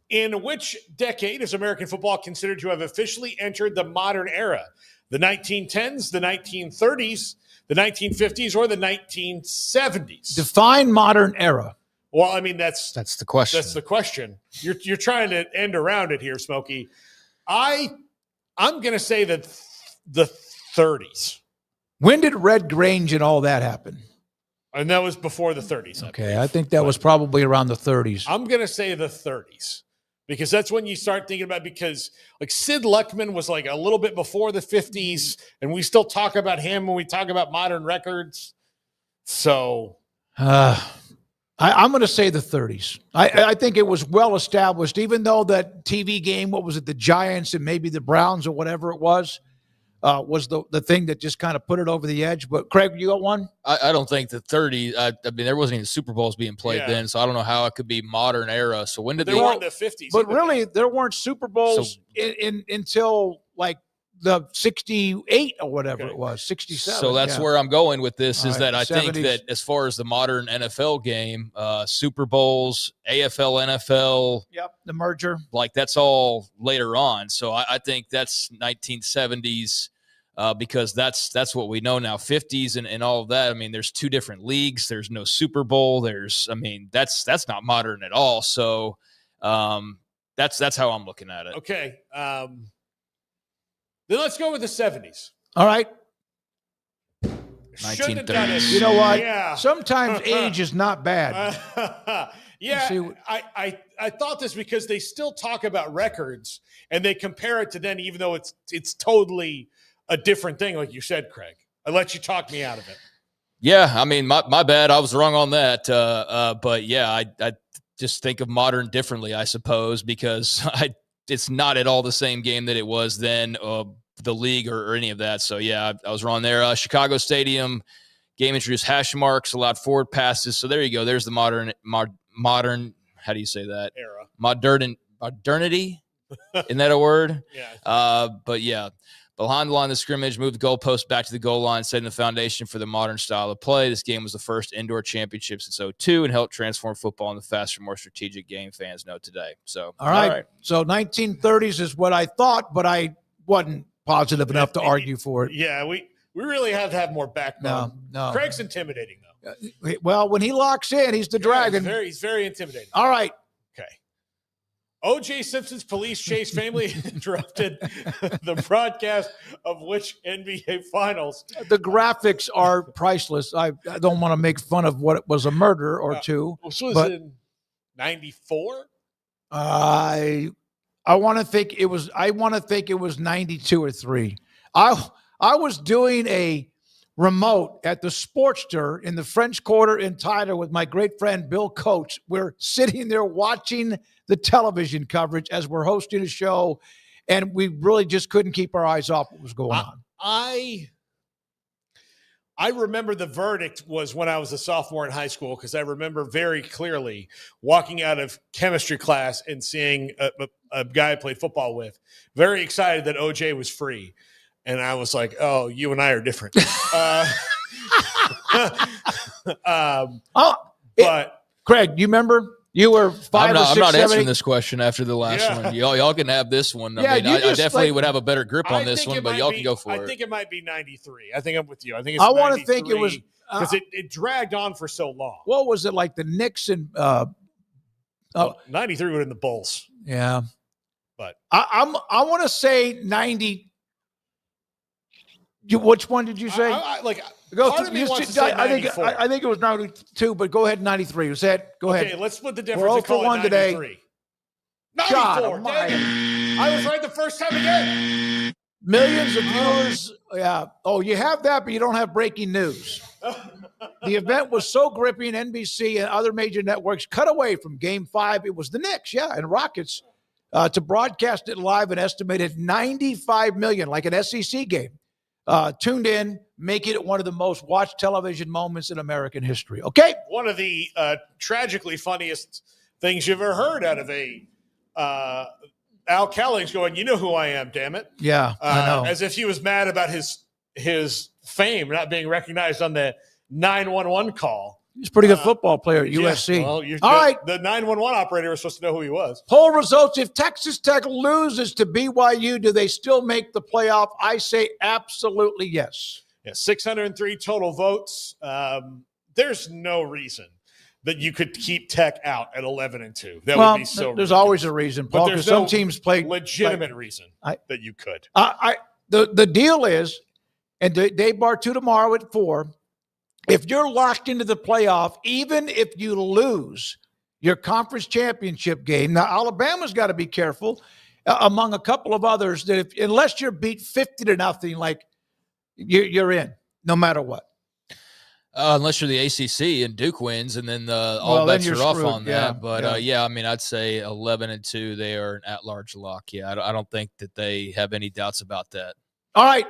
in which decade is American football considered to have officially entered the modern era? The 1910s, the 1930s, the 1950s, or the 1970s? Define modern era. Well, I mean, that's the question. That's the question. You're trying to end around it here, Smokey. I'm going to say that the 30s. When did Red Grange and all that happen? And that was before the 30s. Okay, I think that was probably around the 30s. I'm going to say the 30s, because that's when you start thinking about, because Sid Luckman was a little bit before the 50s, and we still talk about him when we talk about modern records. So I'm going to say the 30s. I think it was well established, even though that TV game, what was it, the Giants and maybe the Browns or whatever it was the thing that just kind of put it over the edge. But Craig, you got one? I don't think the 30s. I mean, there wasn't even Super Bowls being played then, so I don't know how it could be modern era. So when did they were in the 50s? But really, there weren't Super Bowls until the 68 or whatever it was, 67. So that's where I'm going with this, is that I 70s. think that as far as the modern NFL game, Super Bowls, AFL, NFL, the merger, that's all later on. So I think that's 1970s. Because that's what we know now. 50s and all of that. I mean, there's two different leagues. There's no Super Bowl. That's not modern at all. So that's how I'm looking at it. Okay. Then let's go with the 70s. All right. 1930s. You know what? Yeah. Sometimes age is not bad. I thought this because they still talk about records and they compare it to then, even though it's totally a different thing, like you said, Craig. I let you talk me out of it. Yeah, I mean, my bad. I was wrong on that. But yeah, I just think of modern differently, I suppose, because it's not at all the same game that it was then. the league or any of that. So, yeah, I was wrong there. Chicago Stadium game introduced hash marks, allowed forward passes. So there you go. There's the modern. How do you say that? Era. Modernity. Isn't that a word? Yeah. But yeah, behind the line of scrimmage, moved the goalpost back to the goal line, setting the foundation for the modern style of play. This game was the first indoor championship since 2002 and helped transform football into the faster, more strategic game fans know today. So, all right. So 1930s is what I thought, but I wasn't positive enough to argue for it. Yeah, we really have to have more backbone. No. Craig's intimidating, though. Well, when he locks in, he's the dragon. He's very intimidating. All right. Okay. O.J. Simpson's police chase family interrupted the broadcast of which NBA Finals? The graphics are priceless. I don't want to make fun of what was a murder or two. This was in 94? I want to think it was. I want to think it was 92 or 3. I was doing a remote at the Sportster in the French Quarter in Tyler with my great friend Bill Coates. We're sitting there watching the television coverage as we're hosting a show, and we really just couldn't keep our eyes off what was going on. I remember the verdict was when I was a sophomore in high school, because I remember very clearly walking out of chemistry class and seeing a guy I played football with, very excited that OJ was free. And I was like, oh, you and I are different. Craig, you remember? You were 5 or 6, I'm not 7, answering 8. this question after the last one. Y'all can have this one. Yeah, I definitely would have a better grip on this one, but y'all can go for it. I think it might be 93. I think I'm with you. I think I want to think it was because it dragged on for so long. What was it like? The Knicks and 93 would have been the Bulls. Yeah, but I want to say 90. Which one did you say? I think it was 92, but go ahead, 93. Was that? Go ahead. Okay, let's split the difference. We're 0 and call for 1 it today. 94. God, Dang it. I was right the first time again. Millions of viewers. Yeah. Oh, you have that, but you don't have breaking news. The event was so gripping, NBC and other major networks cut away from Game 5. It was the Knicks, and Rockets to broadcast it live. An estimated 95 million, like an SEC game. Tuned in, making it one of the most watched television moments in American history. Okay. One of the tragically funniest things you've ever heard out of Al Callings going, you know who I am, damn it. Yeah, I know. As if he was mad about his fame not being recognized on the 911 call. He's a pretty good football player at USC. Well, all right. The 911 operator was supposed to know who he was. Poll results. If Texas Tech loses to BYU, do they still make the playoff? I say absolutely yes. Yeah, 603 total votes. There's no reason that you could keep Tech out at 11-2. That would be so There's ridiculous. always a reason, Paul, because some teams play legitimate reason that you could. The deal is, and Dave Bartu tomorrow at 4, if you're locked into the playoff, even if you lose your conference championship game, now Alabama's got to be careful, among a couple of others, that unless you're beat 50-0, like you're in, no matter what. Unless you're the ACC and Duke wins, and then all bets are off on that. Yeah, but I mean, I'd say 11-2, they are an at-large lock. Yeah, I don't think that they have any doubts about that. All right.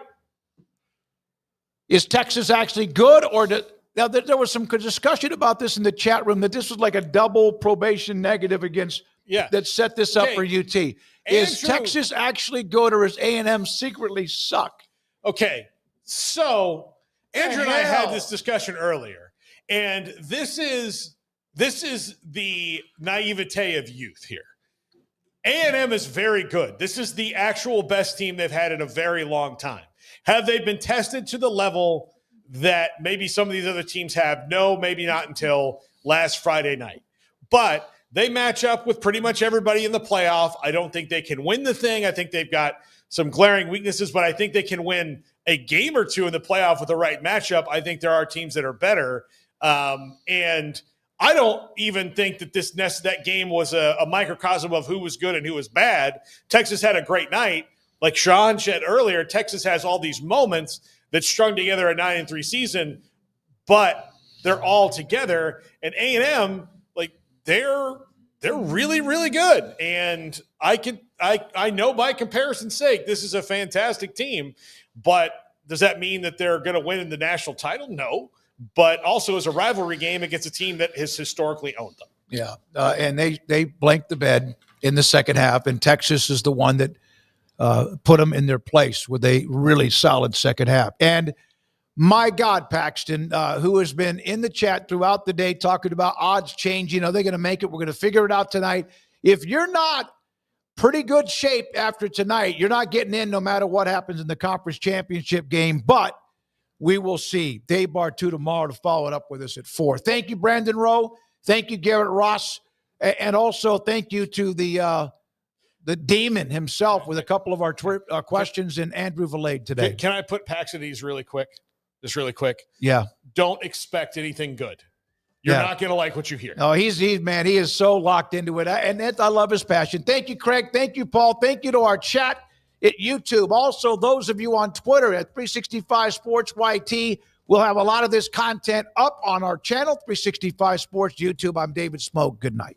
Is Texas actually good, or now there was some discussion about this in the chat room that this was like a double probation negative against that set this up for UT. Is Texas actually good, or is A&M secretly suck? Okay, so Andrew and I had this discussion earlier, and this is the naivete of youth here. A&M is very good. This is the actual best team they've had in a very long time. Have they been tested to the level that maybe some of these other teams have? No, maybe not until last Friday night. But they match up with pretty much everybody in the playoff. I don't think they can win the thing. I think they've got some glaring weaknesses, but I think they can win a game or two in the playoff with the right matchup. I think there are teams that are better. And I don't even think that that game was a microcosm of who was good and who was bad. Texas had a great night. Like Shahan said earlier, Texas has all these moments that strung together a 9-3 season, but they're all together. And A&M, like they're they're really, really good. And I know by comparison's sake, this is a fantastic team, but does that mean that they're going to win in the national title? No. But also as a rivalry game against a team that has historically owned them. Yeah. And they blanked the bed in the second half, and Texas is the one that put them in their place with a really solid second half. And my God, Paxton, who has been in the chat throughout the day talking about odds changing, are they going to make it? We're going to figure it out tonight. If you're not pretty good shape after tonight, you're not getting in no matter what happens in the conference championship game, but we will see. Dave Bartu tomorrow to follow it up with us at 4. Thank you, Brandon Rowe. Thank you, Garrett Ross. And also thank you to the demon himself with a couple of our questions and Andrew Valade today. Can I put Pax at ease really quick? Just really quick. Yeah. Don't expect anything good. You're not going to like what you hear. No, he is so locked into it. And I love his passion. Thank you, Craig. Thank you, Paul. Thank you to our chat at YouTube. Also, those of you on Twitter at 365 Sports YT, we'll have a lot of this content up on our channel, 365 Sports YouTube. I'm David Smoak. Good night.